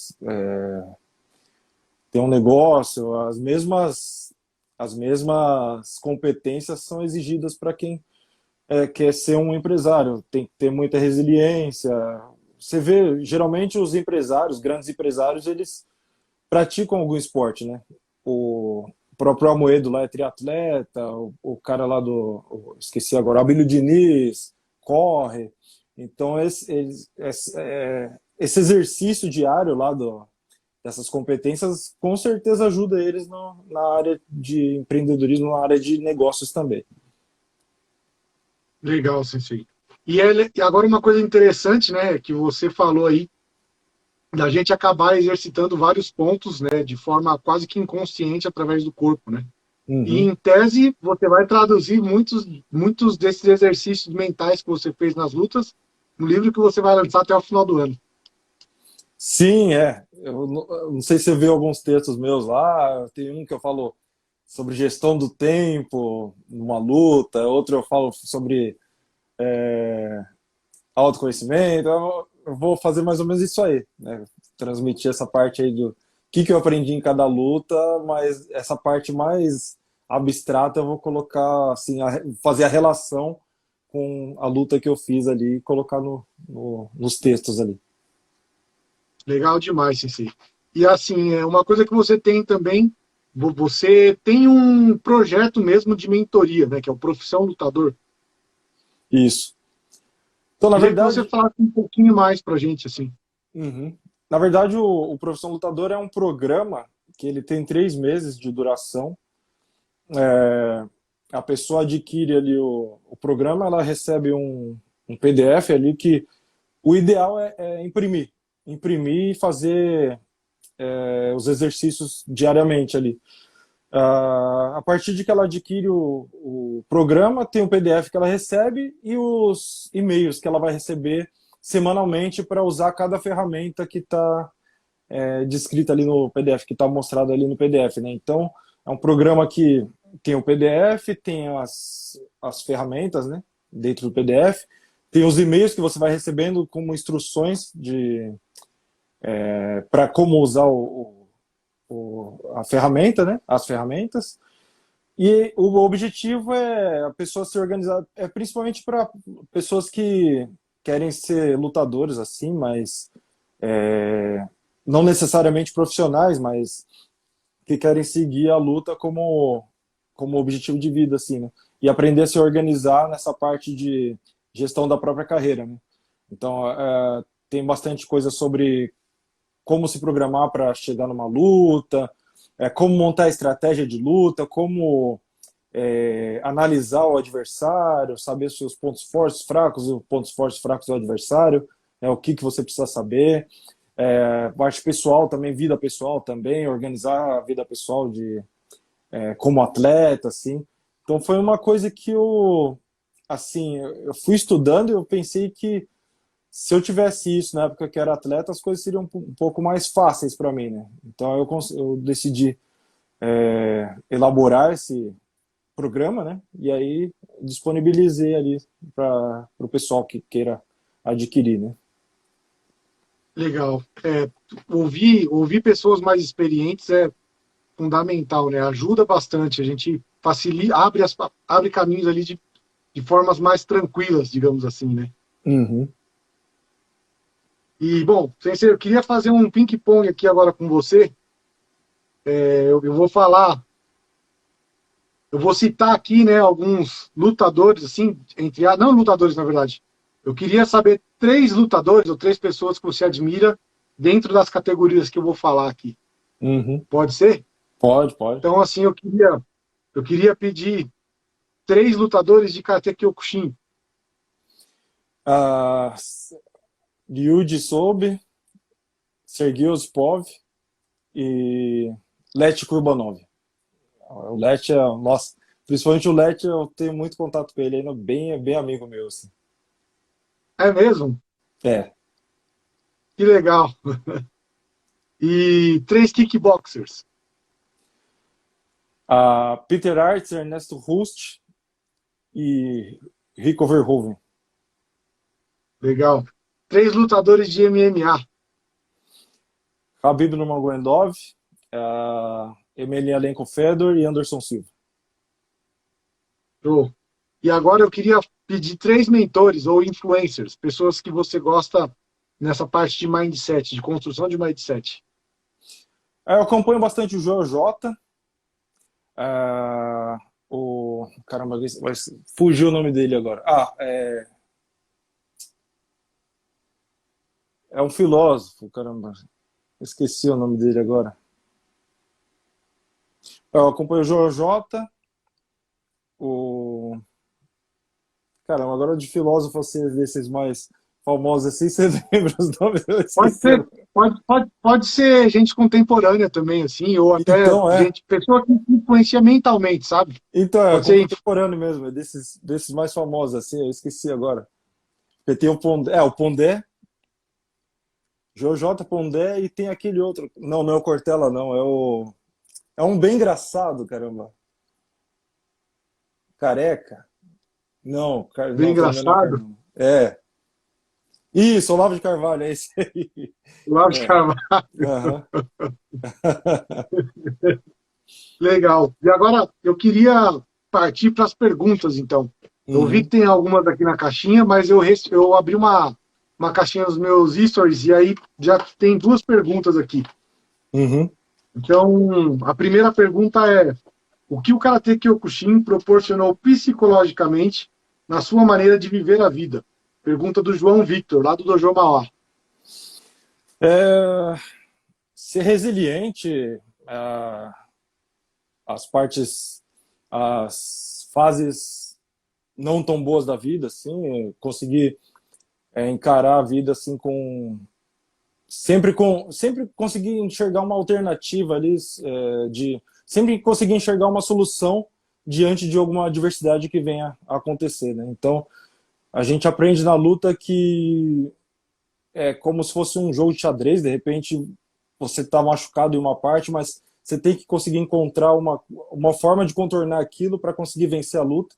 ter um negócio, as mesmas competências são exigidas para quem quer ser um empresário. Tem que ter muita resiliência. Você vê, geralmente os empresários, grandes empresários, eles praticam algum esporte, né? O próprio Amoedo lá é triatleta, o cara lá esqueci agora, Abílio Diniz, corre. Então esse exercício diário lá dessas competências com certeza ajuda eles na área de empreendedorismo, na área de negócios também. Legal, Sensei. E agora uma coisa interessante, né, que você falou aí, da gente acabar exercitando vários pontos, né, de forma quase que inconsciente através do corpo, né? E Uhum. em tese você vai traduzir muitos desses exercícios mentais que você fez nas lutas no livro que você vai lançar até o final do ano. Sim, eu não sei se você viu alguns textos meus lá, tem um que eu falo sobre gestão do tempo numa luta, outro eu falo sobre autoconhecimento. Eu vou fazer mais ou menos isso aí, né? Transmitir essa parte aí do que eu aprendi em cada luta, mas essa parte mais abstrata eu vou colocar, assim, fazer a relação com a luta que eu fiz ali e colocar nos textos ali. Legal demais, Sensei. E assim, uma coisa que você tem também, você tem um projeto mesmo de mentoria, né, que é o Profissão Lutador. Isso. Então, na Queria que você verdade, falasse um pouquinho mais pra gente, assim. uhum. Na verdade, o Profissão Lutador é um programa que ele tem 3 meses de duração. A pessoa adquire ali o programa, ela recebe um PDF ali que o ideal é imprimir. Imprimir e fazer os exercícios diariamente ali. A partir de que ela adquire o programa, tem o PDF que ela recebe e os e-mails que ela vai receber semanalmente para usar cada ferramenta que está descrita ali no PDF, que está mostrado ali no PDF, né? Então, é um programa que tem o PDF, tem as ferramentas, né, dentro do PDF, tem os e-mails que você vai recebendo como instruções para como usar a ferramenta, né, as ferramentas. E o objetivo é a pessoa se organizar, principalmente para pessoas que querem ser lutadores assim, mas não necessariamente profissionais, mas que querem seguir a luta como objetivo de vida, assim, né? E aprender a se organizar nessa parte de gestão da própria carreira, né? Então, tem bastante coisa sobre como se programar para chegar numa luta, como montar a estratégia de luta, como analisar o adversário, saber seus pontos fortes, fracos, os pontos fortes, fracos do adversário, o que você precisa saber. Parte pessoal também, vida pessoal também, organizar a vida pessoal como atleta, assim. Então foi uma coisa que eu fui estudando e eu pensei que se eu tivesse isso na época que era atleta, as coisas seriam um pouco mais fáceis para mim, né? Então eu decidi elaborar esse programa, né? E aí disponibilizei ali para o pessoal que queira adquirir, né? Legal. Ouvir pessoas mais experientes é fundamental, né? Ajuda bastante. A gente facilita, abre caminhos ali de formas mais tranquilas, digamos assim, né? Uhum. E, bom, Sensei, eu queria fazer um ping-pong aqui agora com você. Eu vou falar, eu vou citar aqui, né, alguns lutadores, assim, não lutadores, na verdade. Eu queria saber três lutadores ou três pessoas que você admira dentro das categorias que eu vou falar aqui. Uhum. Pode ser? Pode, pode. Então, assim, eu queria pedir três lutadores de Karate Kyokushin. Ah, Ryuji Sobe, Sergei Ospov e Let Kurbanov. O Let nossa, principalmente o Let, eu tenho muito contato com ele, ainda bem amigo meu, assim. É mesmo? É. Que legal. E três kickboxers. Peter Aerts, Ernesto Rust e Rico Verhoeven. Legal. Três lutadores de MMA. Khabib Nurmagomedov, Emelianenko Fedor e Anderson Silva. Show. E agora eu queria pedir três mentores ou influencers, pessoas que você gosta nessa parte de mindset, de construção de mindset. Eu acompanho bastante o Joel J. Caramba, fugiu o nome dele agora. É um filósofo, caramba. Esqueci o nome dele agora. Eu acompanho o Joel J. O... Caramba, agora de filósofo assim, desses mais famosos assim, você lembra os nomes? Eu Pode esqueci. ser, pode ser gente contemporânea também, assim, ou até Então, gente, pessoa que influencia mentalmente, sabe? é Pode ser. contemporâneo mesmo, é desses mais famosos assim, eu esqueci agora. Porque tem o Pondé, Jojo Pondé e tem aquele outro. Não é o Cortella, não, é um bem engraçado, caramba. Careca. Bem Não, também não é engraçado. Caramba. É. Isso, Olavo de Carvalho, é esse aí. Lá os É. caras. Aham. Legal. E agora eu queria partir para as perguntas, então. Eu vi que Uhum. tem algumas aqui na caixinha, mas eu abri uma caixinha nos meus stories e aí já tem duas perguntas aqui. Uhum. Então, a primeira pergunta é: o que o Karate Kyokushin proporcionou psicologicamente na sua maneira de viver a vida? Pergunta do João Victor, lá do Dojo Mauá. É, ser resiliente, as partes, as fases não tão boas da vida, assim, conseguir encarar a vida assim sempre conseguir enxergar uma alternativa ali, de sempre conseguir enxergar uma solução diante de alguma adversidade que venha a acontecer, né? Então a gente aprende na luta que é como se fosse um jogo de xadrez. De repente você está machucado em uma parte, mas você tem que conseguir encontrar uma forma de contornar aquilo para conseguir vencer a luta.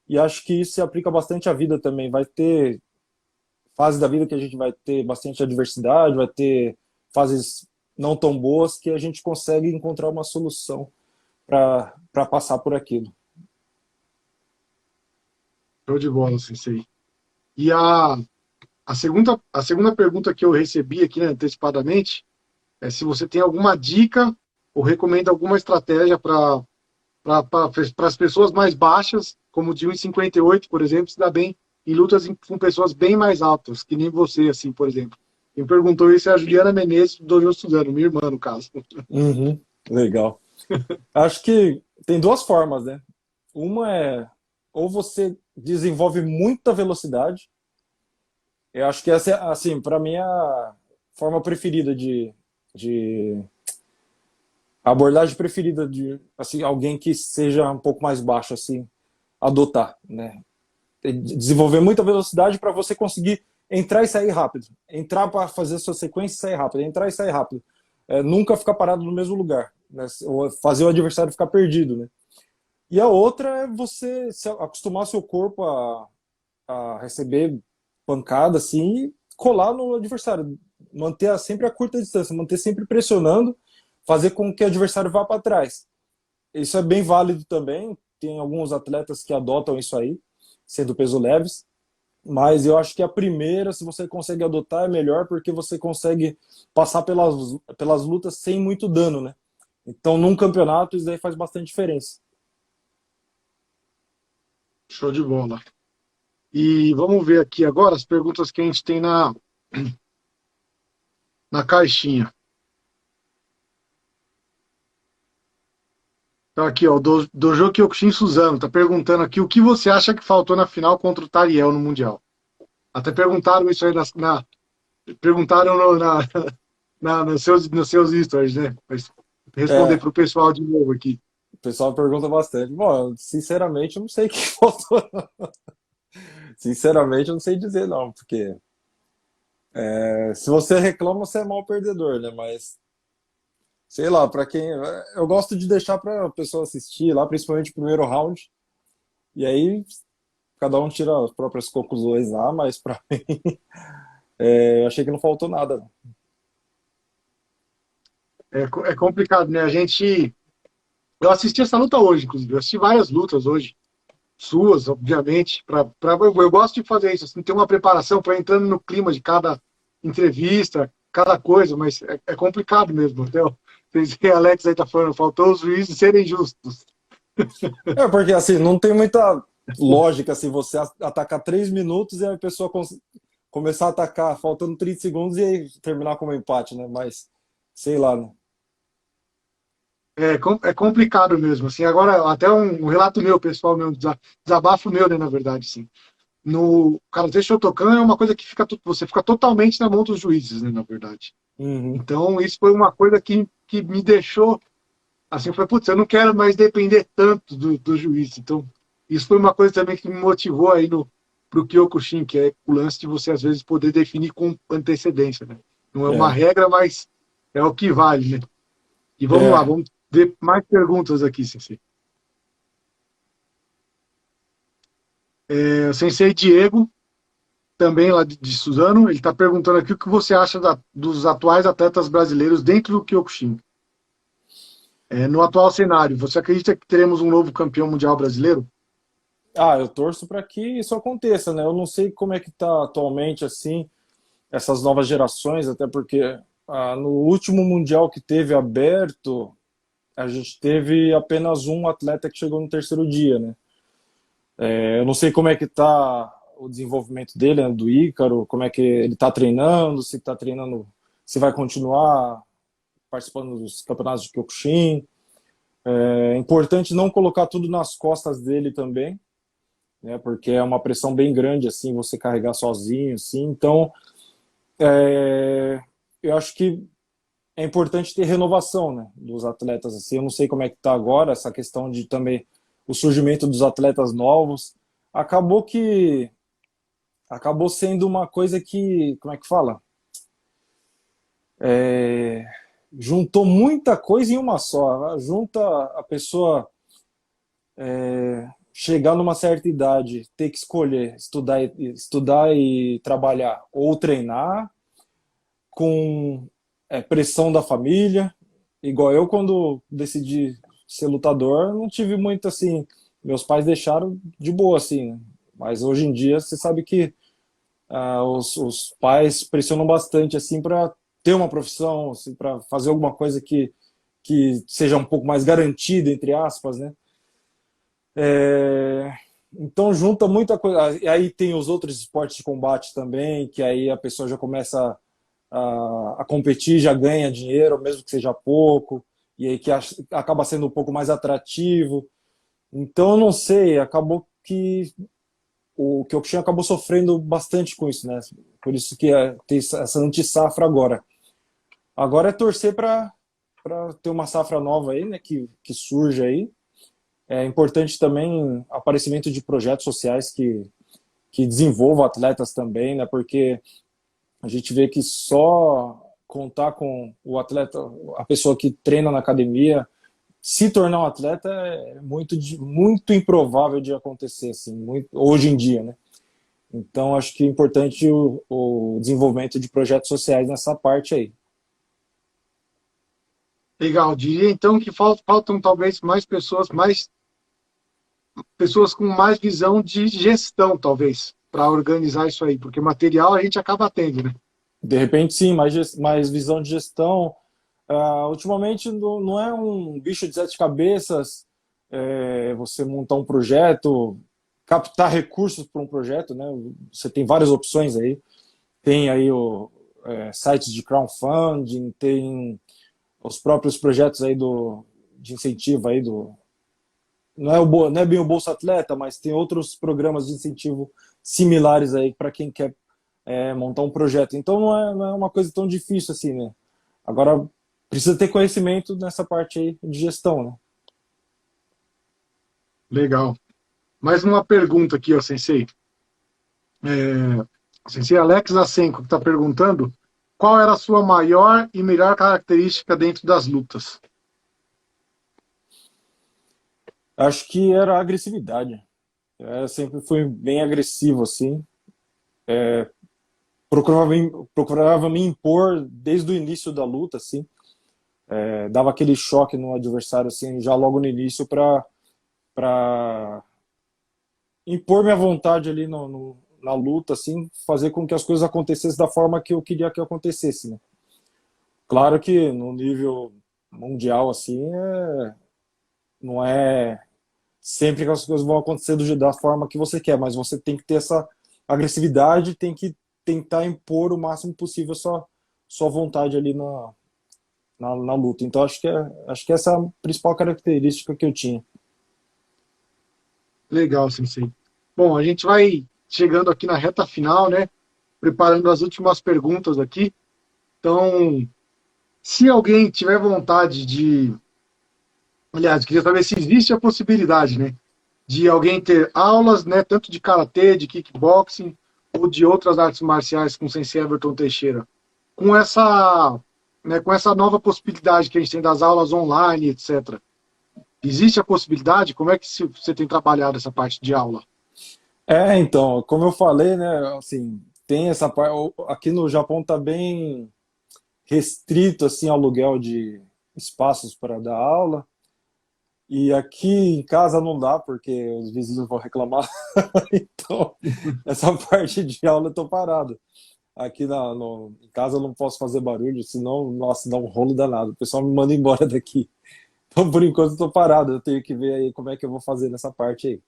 E acho que isso se aplica bastante à vida também. Vai ter fase da vida que a gente vai ter bastante adversidade, vai ter fases não tão boas que a gente consegue encontrar uma solução para passar por aquilo. Show de bola, Sensei. E a segunda pergunta que eu recebi aqui, né, antecipadamente, é se você tem alguma dica ou recomenda alguma estratégia para as pessoas mais baixas, como de 1,58, por exemplo, se dá bem em lutas com pessoas bem mais altas, que nem você, assim, por exemplo. Quem perguntou isso é a Juliana Menezes, do Dojo Suzano, minha irmã, no caso. Uhum, legal. Acho que tem duas formas, né? Uma é ou você desenvolve muita velocidade. Eu acho que essa é, assim, para mim, a forma preferida de a abordagem preferida de assim, alguém que seja um pouco mais baixo, assim, adotar, né? Desenvolver muita velocidade para você conseguir entrar e sair rápido. Entrar para fazer a sua sequência e sair rápido. Entrar e sair rápido. Nunca ficar parado no mesmo lugar, né? Ou fazer o adversário ficar perdido, né? E a outra é você acostumar seu corpo a receber pancada assim e colar no adversário. Manter sempre a curta distância, manter sempre pressionando, fazer com que o adversário vá para trás. Isso é bem válido também. Tem alguns atletas que adotam isso aí, sendo peso leves. Mas eu acho que a primeira, se você consegue adotar, é melhor porque você consegue passar pelas lutas sem muito dano, né? Então, num campeonato, isso daí faz bastante diferença. Show de bola. E vamos ver aqui agora as perguntas que a gente tem na caixinha. Então aqui, ó, o Dojo Kyokushin Suzano tá perguntando aqui o que você acha que faltou na final contra o Tariel no Mundial. Até perguntaram isso aí perguntaram nos seus stories, né? Mas responder É, para o pessoal de novo aqui. o pessoal pergunta bastante. Bom, sinceramente, eu não sei o que faltou. Sinceramente, eu não sei dizer, não, porque se você reclama, você é mal perdedor, né? Mas, sei lá, para quem. Eu gosto de deixar para a pessoa assistir lá, principalmente o primeiro round. E aí, cada um tira as próprias conclusões lá, mas para mim, eu achei que não faltou nada. É complicado, né? Eu assisti essa luta hoje, inclusive. Eu assisti várias lutas hoje. Suas, obviamente. Eu gosto de fazer isso, assim, ter uma preparação para entrando no clima de cada entrevista, cada coisa, mas é complicado mesmo. Até o Alex aí tá falando, faltou os juízes serem justos. Porque assim, não tem muita lógica assim, você atacar 3 minutos e a pessoa começar a atacar faltando 30 segundos e aí terminar como um empate, né? Mas, sei lá, né? É complicado mesmo, assim. Agora, até um relato meu, pessoal, meu, desabafo meu, né, na verdade, assim. No Karatê Shotokan é uma coisa que você fica totalmente na mão dos juízes, né, na verdade. Uhum. Então, isso foi uma coisa que me deixou, assim, foi, putz, eu não quero mais depender tanto do juiz. Então, isso foi uma coisa também que me motivou aí pro Kyokushin, que é o lance de você, às vezes, poder definir com antecedência, né? Não é uma É, regra, mas é o que vale, né? E vamos lá, é. vamos ver mais perguntas aqui, Sensei. O Sensei Diego, também lá de Suzano, ele está perguntando aqui o que você acha dos atuais atletas brasileiros dentro do Kyokushin. No atual cenário, você acredita que teremos um novo campeão mundial brasileiro? Eu torço para que isso aconteça, né? Eu não sei como é que tá atualmente assim essas novas gerações, até porque no último mundial que teve aberto, a gente teve apenas um atleta que chegou no terceiro dia, né? Eu não sei como é que tá o desenvolvimento dele, né, do Ícaro, como é que ele está treinando, se está treinando, se vai continuar participando dos campeonatos de Kyokushin. É importante não colocar tudo nas costas dele também, né, porque é uma pressão bem grande assim você carregar sozinho, assim. Então, eu acho que é importante ter renovação, né, dos atletas assim. Eu não sei como é que está agora essa questão de também o surgimento dos atletas novos. Acabou que acabou sendo uma coisa que, como é que fala? Juntou muita coisa em uma só. Junta a pessoa chegar numa certa idade, ter que escolher estudar e trabalhar, ou treinar com pressão da família. Igual eu, quando decidi ser lutador, não tive muito assim. Meus pais deixaram de boa, assim, né? Mas hoje em dia, você sabe que os pais pressionam bastante assim para ter uma profissão, assim, para fazer alguma coisa que seja um pouco mais garantida, entre aspas, né? Então junta muita coisa. E aí tem os outros esportes de combate também, que aí a pessoa já começa a competir, já ganha dinheiro, mesmo que seja pouco, e aí que acaba sendo um pouco mais atrativo. Então eu não sei, acabou que o Kyokushin acabou sofrendo bastante com isso, né? Por isso que tem essa anti-safra agora. Agora é torcer para ter uma safra nova aí, né? Que surge aí. É importante também o aparecimento de projetos sociais que desenvolvam atletas também, né? Porque a gente vê que só contar com o atleta, a pessoa que treina na academia, se tornar um atleta é muito improvável de acontecer, assim, hoje em dia, né? Então, acho que é importante o desenvolvimento de projetos sociais nessa parte aí. Legal, diria então que faltam talvez mais pessoas com mais visão de gestão, talvez, para organizar isso aí, porque material a gente acaba tendo, né? De repente, sim, mais visão de gestão, Ultimamente não é um bicho de sete cabeças, você montar um projeto, captar recursos para um projeto, né? Você tem várias opções aí. Tem aí sites de crowdfunding, tem os próprios projetos aí de incentivo aí não é bem o Bolsa Atleta, mas tem outros programas de incentivo similares aí para quem quer montar um projeto. Então não é uma coisa tão difícil assim, né? Agora precisa ter conhecimento nessa parte aí de gestão, né? Legal. Mais uma pergunta aqui, ó, Sensei. Sensei Alex Asenko que está perguntando qual era a sua maior e melhor característica dentro das lutas? Acho que era a agressividade. Eu sempre fui bem agressivo, assim. Procurava me impor desde o início da luta, assim. Dava aquele choque no adversário, assim, já logo no início para impor minha vontade ali na luta, assim, fazer com que as coisas acontecessem da forma que eu queria que acontecesse, né? Claro que no nível mundial, assim, não é sempre que as coisas vão acontecer da forma que você quer, mas você tem que ter essa agressividade, tem que tentar impor o máximo possível sua vontade ali na luta. Então acho que essa é a principal característica que eu tinha. Legal, Sensei. Bom, a gente vai chegando aqui na reta final, né? Preparando as últimas perguntas aqui. Então, se alguém tiver vontade de. Aliás, eu queria saber se existe a possibilidade, né? De alguém ter aulas, né? Tanto de karatê, de kickboxing, ou de outras artes marciais com o Sensei Everton Teixeira. Com essa, com essa nova possibilidade que a gente tem das aulas online, etc. Existe a possibilidade? Como é que você tem trabalhado essa parte de aula? Então, como eu falei, né, assim, tem essa parte, aqui no Japão tá bem restrito assim ao aluguel de espaços para dar aula. E aqui em casa não dá, porque os vizinhos vão reclamar. Então, essa parte de aula eu tô parado. Aqui em casa eu não posso fazer barulho, senão, nossa, dá um rolo danado. O pessoal me manda embora daqui. Então, por enquanto, eu tô parado. Eu tenho que ver aí como é que eu vou fazer nessa parte aí.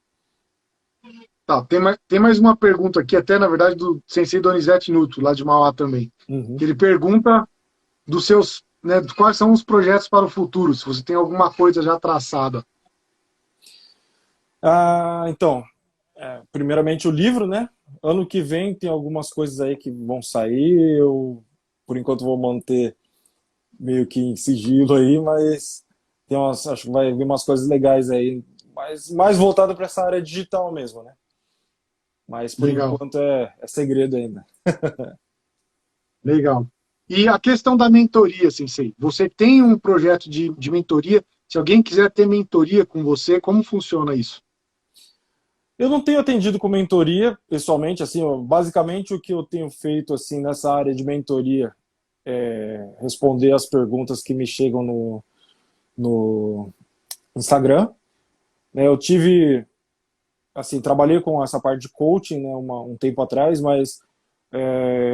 Tá, tem mais uma pergunta aqui, até na verdade, do Sensei Donizete Nuto, lá de Mauá também. Que Uhum. ele pergunta dos seus, né, quais são os projetos para o futuro, se você tem alguma coisa já traçada. Então, primeiramente o livro, né? Ano que vem tem algumas coisas aí que vão sair. Eu, por enquanto, vou manter meio que em sigilo aí, mas acho que vai vir umas coisas legais aí, mas mais voltado para essa área digital mesmo, né? Mas por Legal, enquanto é segredo ainda. legal. E a questão da mentoria, Sensei. Você tem um projeto de mentoria? Se alguém quiser ter mentoria com você, como funciona isso? Eu não tenho atendido com mentoria, pessoalmente, assim, basicamente o que eu tenho feito assim nessa área de mentoria é responder as perguntas que me chegam no Instagram. Né? Eu tive, assim, trabalhei com essa parte de coaching, né, um tempo atrás, mas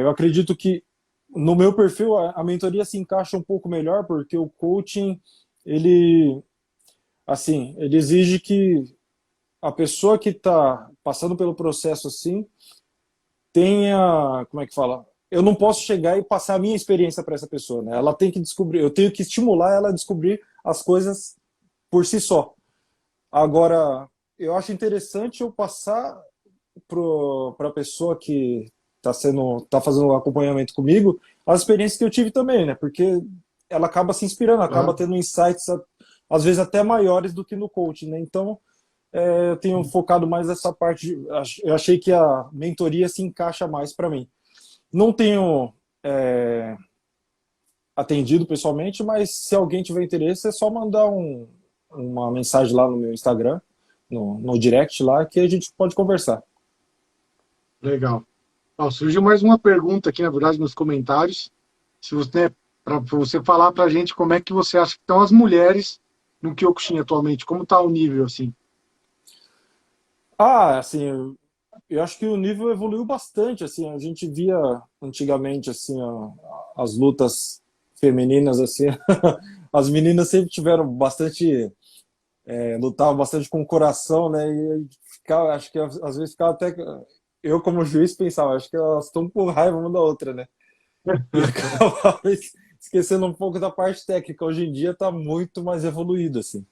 eu acredito que no meu perfil a mentoria se encaixa um pouco melhor, porque o coaching, ele, assim, ele exige que a pessoa que está passando pelo processo assim tenha, como é que fala? Eu não posso chegar e passar a minha experiência para essa pessoa, né? Ela tem que descobrir, eu tenho que estimular ela a descobrir as coisas por si só. Agora, eu acho interessante eu passar para a pessoa que tá fazendo o acompanhamento comigo as experiências que eu tive também, né? Porque ela acaba se inspirando, acaba Claro. tendo insights às vezes até maiores do que no coaching, né? Então, eu tenho focado mais nessa parte. Eu achei que a mentoria se encaixa mais para mim. Não tenho atendido pessoalmente, mas se alguém tiver interesse, é só mandar uma mensagem lá no meu Instagram, no direct lá, que a gente pode conversar. Legal. Ó, surgiu mais uma pergunta aqui, na verdade, nos comentários. Se você, para você falar para a gente como é que você acha que estão as mulheres no Kyokushin atualmente, como está o nível assim? Assim, eu acho que o nível evoluiu bastante, assim, a gente via antigamente, assim, as lutas femininas, assim, as meninas sempre tiveram bastante, lutavam bastante com o coração, né? E ficava, acho que às vezes ficava até. Eu, como juiz, pensava, acho que elas estão com raiva uma da outra, né? E acabava esquecendo um pouco da parte técnica. Hoje em dia está muito mais evoluído, assim.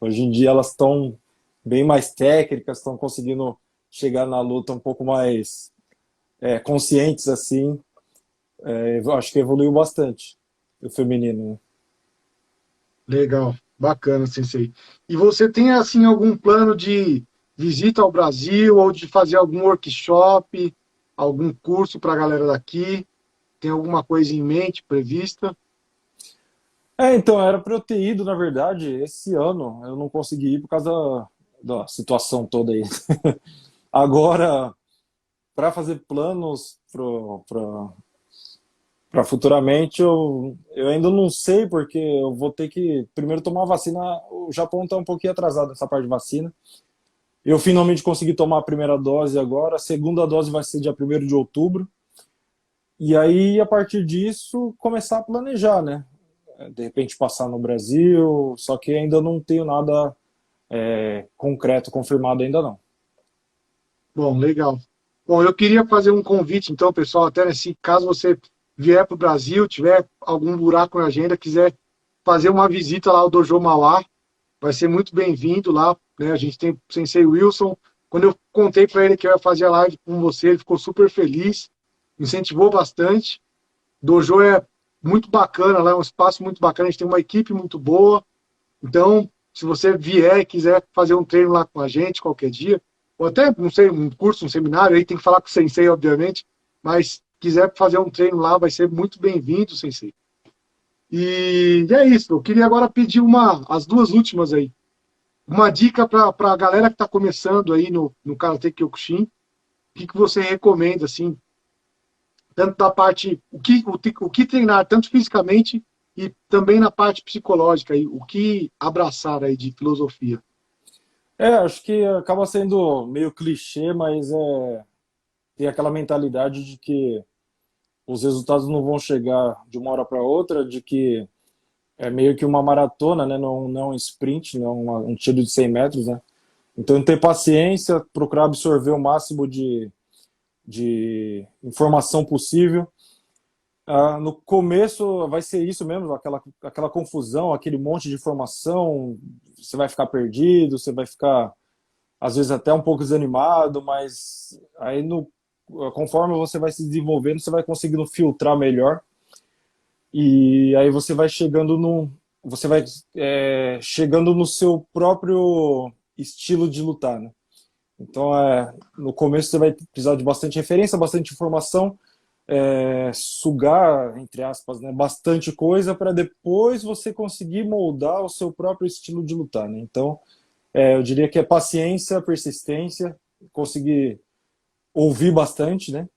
Hoje em dia elas estão bem mais técnicas, estão conseguindo chegar na luta um pouco mais conscientes, assim. Eu acho que evoluiu bastante o feminino, né? Legal, bacana, Sensei. E você tem, assim, algum plano de visita ao Brasil ou de fazer algum workshop, algum curso para a galera daqui? Tem alguma coisa em mente prevista? Então, era para eu ter ido, na verdade, esse ano. Eu não consegui ir por causa da situação toda aí. Agora, para fazer planos para futuramente, eu ainda não sei, porque eu vou ter que primeiro tomar a vacina. O Japão está um pouquinho atrasado nessa parte de vacina. Eu finalmente consegui tomar a primeira dose agora, a segunda dose vai ser dia 1º de outubro. E aí, a partir disso, começar a planejar, né? De repente passar no Brasil, só que ainda não tenho nada concreto, confirmado ainda não. Bom, legal. Bom, eu queria fazer um convite, então, pessoal, até nesse caso você vier para o Brasil, tiver algum buraco na agenda, quiser fazer uma visita lá ao Dojo Mauá, vai ser muito bem-vindo lá, né? A gente tem o Sensei Wilson. Quando eu contei para ele que eu ia fazer a live com você, ele ficou super feliz, me incentivou bastante. Dojo é muito bacana, lá é um espaço muito bacana, a gente tem uma equipe muito boa. Então, se você vier e quiser fazer um treino lá com a gente qualquer dia, ou até, não sei, um curso, um seminário, aí tem que falar com o Sensei, obviamente, mas quiser fazer um treino lá, vai ser muito bem-vindo, Sensei. E é isso, eu queria agora pedir as duas últimas aí. Uma dica para a galera que está começando aí no Karate Kyokushin, o que você recomenda, assim, tanto da parte, o que treinar, tanto fisicamente e também na parte psicológica, aí, o que abraçar aí de filosofia. Acho que acaba sendo meio clichê, mas tem aquela mentalidade de que os resultados não vão chegar de uma hora para outra, de que é meio que uma maratona, né? Não é um sprint, não é um tiro de 100 metros, né? Então, ter paciência, procurar absorver o máximo de informação possível. No começo vai ser isso mesmo, aquela confusão, aquele monte de informação, você vai ficar perdido, você vai ficar, às vezes, até um pouco desanimado, mas aí, conforme você vai se desenvolvendo, você vai conseguindo filtrar melhor, e aí você vai chegando no seu próprio estilo de lutar, né? Então, no começo você vai precisar de bastante referência, bastante informação, sugar, entre aspas, né, bastante coisa para depois você conseguir moldar o seu próprio estilo de lutar, né? Então, eu diria que é paciência, persistência, conseguir ouvir bastante, né?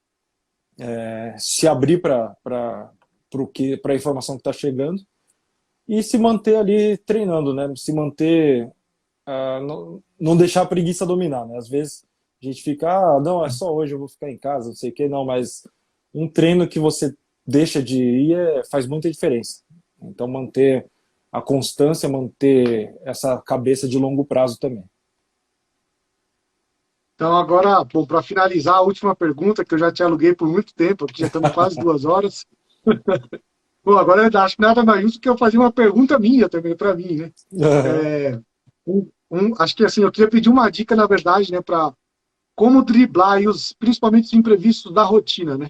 Se abrir para a informação que está chegando e se manter ali treinando, né? Se manter, não deixar a preguiça dominar, né? Às vezes a gente fica, não, é só hoje, eu vou ficar em casa, não sei o que, não, mas um treino que você deixa de ir faz muita diferença. Então, manter a constância, manter essa cabeça de longo prazo também. Então, agora, bom, para finalizar, a última pergunta, que eu já te aluguei por muito tempo, aqui já estamos quase 2 horas. Bom, agora eu acho que nada mais justo que eu fazer uma pergunta minha também, para mim, né? Acho que assim, eu queria pedir uma dica, na verdade, né, para como driblar aí principalmente os imprevistos da rotina, né?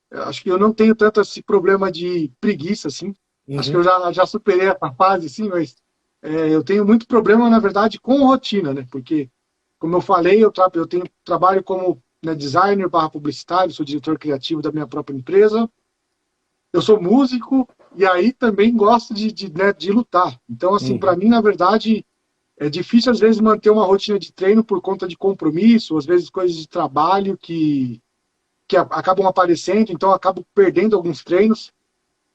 Eu acho que eu não tenho tanto esse problema de preguiça, assim. Acho que eu já superei essa fase, assim, mas eu tenho muito problema, na verdade, com rotina, né? Porque, como eu falei, eu trabalho como, né, designer barra publicitário, sou diretor criativo da minha própria empresa. Eu sou músico e aí também gosto né, de lutar. Então, assim, para mim, na verdade, é difícil, às vezes, manter uma rotina de treino por conta de compromisso, às vezes coisas de trabalho que acabam aparecendo, então eu acabo perdendo alguns treinos.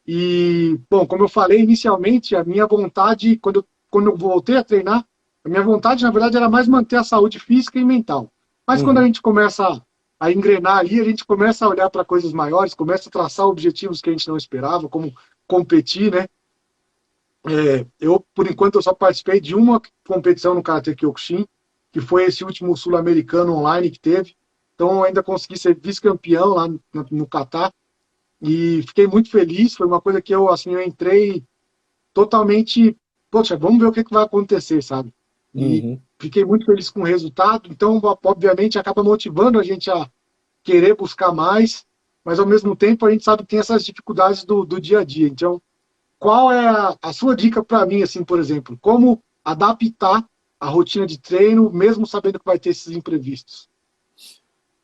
E, bom, como eu falei inicialmente, a minha vontade, quando eu voltei a treinar, a minha vontade, na verdade, era mais manter a saúde física e mental. Mas quando a gente começa a engrenar ali, a gente começa a olhar para coisas maiores, começa a traçar objetivos que a gente não esperava, como competir, né? Eu, por enquanto, eu só participei de uma competição no Karate Kyokushin, que foi esse último sul-americano online que teve. Então, eu ainda consegui ser vice-campeão lá no Catar e fiquei muito feliz. Foi uma coisa que eu, assim, eu entrei totalmente, poxa, vamos ver o que vai acontecer, sabe? E Uhum. fiquei muito feliz com o resultado. Então, obviamente, acaba motivando a gente a querer buscar mais, mas ao mesmo tempo a gente sabe que tem essas dificuldades do dia a dia. Então, qual é a sua dica para mim, assim, por exemplo? Como adaptar a rotina de treino, mesmo sabendo que vai ter esses imprevistos?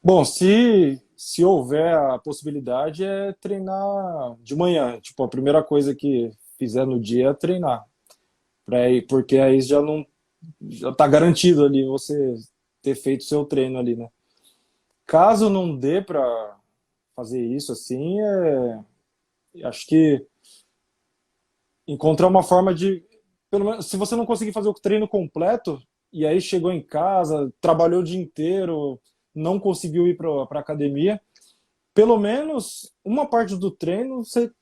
Bom, se houver a possibilidade é treinar de manhã. Tipo, a primeira coisa que fizer no dia é treinar. Porque aí já tá garantido ali você ter feito seu treino ali, né? Caso não dê para fazer isso assim, acho que encontrar uma forma de, pelo menos, se você não conseguir fazer o treino completo e aí chegou em casa, trabalhou o dia inteiro, não conseguiu ir para academia, pelo menos uma parte do treino você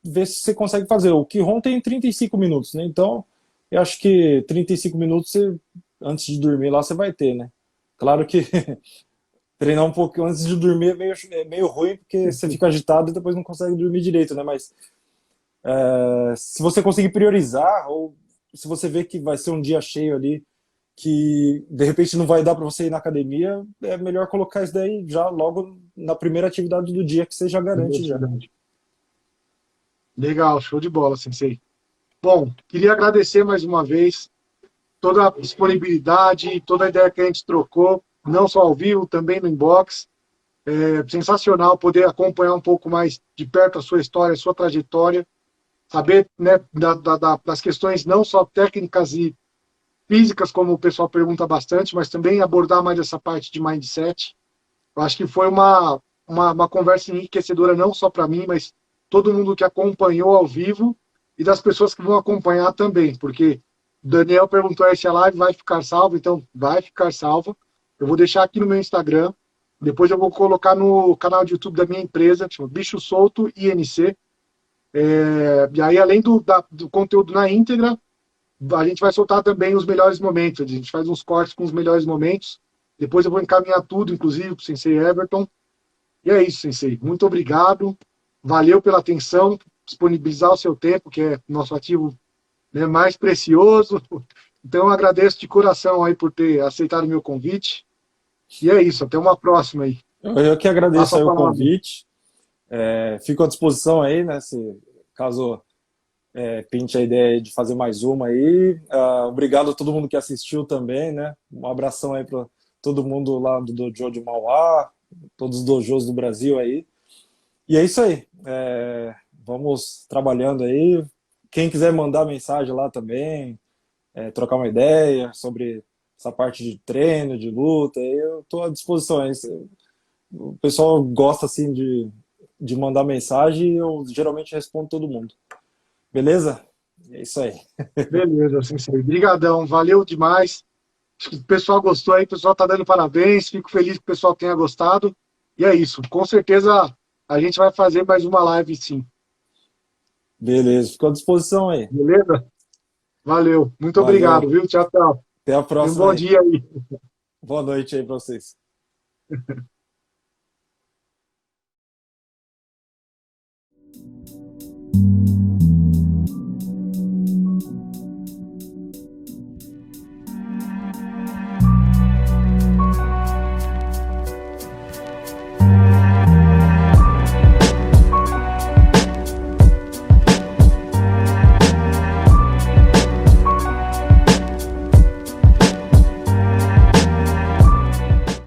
vê se você consegue fazer. O Kihon tem 35 minutos, né? Então, eu acho que 35 minutos antes de dormir lá você vai ter, né? Claro que treinar um pouco antes de dormir é meio ruim, porque você fica agitado e depois não consegue dormir direito, né? Mas se você conseguir priorizar, ou se você vê que vai ser um dia cheio ali, que de repente não vai dar para você ir na academia, é melhor colocar isso daí já logo na primeira atividade do dia, que você já garante já. Legal, show de bola, Sensei. Bom, queria agradecer mais uma vez toda a disponibilidade, toda a ideia que a gente trocou, não só ao vivo, também no inbox. É sensacional poder acompanhar um pouco mais de perto a sua história, a sua trajetória, saber, né, das questões não só técnicas e físicas, como o pessoal pergunta bastante, mas também abordar mais essa parte de mindset. Eu acho que foi uma conversa enriquecedora, não só para mim, mas todo mundo que acompanhou ao vivo e das pessoas que vão acompanhar também, porque o Daniel perguntou se a live vai ficar salva, então vai ficar salva. Eu vou deixar aqui no meu Instagram, depois eu vou colocar no canal de YouTube da minha empresa, que chama Bicho Solto INC. E aí, além do conteúdo na íntegra, a gente vai soltar também os melhores momentos. A gente faz uns cortes com os melhores momentos. Depois eu vou encaminhar tudo, inclusive, para o Sensei Everton. E é isso, Sensei. Muito obrigado. Valeu pela atenção, disponibilizar o seu tempo, que é nosso ativo, né, mais precioso. Então, eu agradeço de coração aí por ter aceitado o meu convite. E é isso. Até uma próxima aí. Eu que agradeço Passa a aí o palavra. convite. Fico à disposição aí, né? Caso pinte a ideia de fazer mais uma aí. Obrigado a todo mundo que assistiu também, né? Um abração aí para todo mundo lá do Dojo de Mauá, todos os dojos do Brasil aí. E é isso aí. Vamos trabalhando aí. Quem quiser mandar mensagem lá também, trocar uma ideia sobre essa parte de treino, de luta, eu estou à disposição. O pessoal gosta assim de mandar mensagem e eu geralmente respondo todo mundo. Beleza? É isso aí. Beleza, Sensei. Obrigadão. Valeu demais. Acho que o pessoal gostou aí, o pessoal tá dando parabéns. Fico feliz que o pessoal tenha gostado. E é isso. Com certeza a gente vai fazer mais uma live, sim. Beleza, fico à disposição aí. Beleza? Valeu. Muito obrigado, Valeu. viu? Tchau, tchau. Até a E um próxima bom aí. dia aí. Boa noite aí para vocês.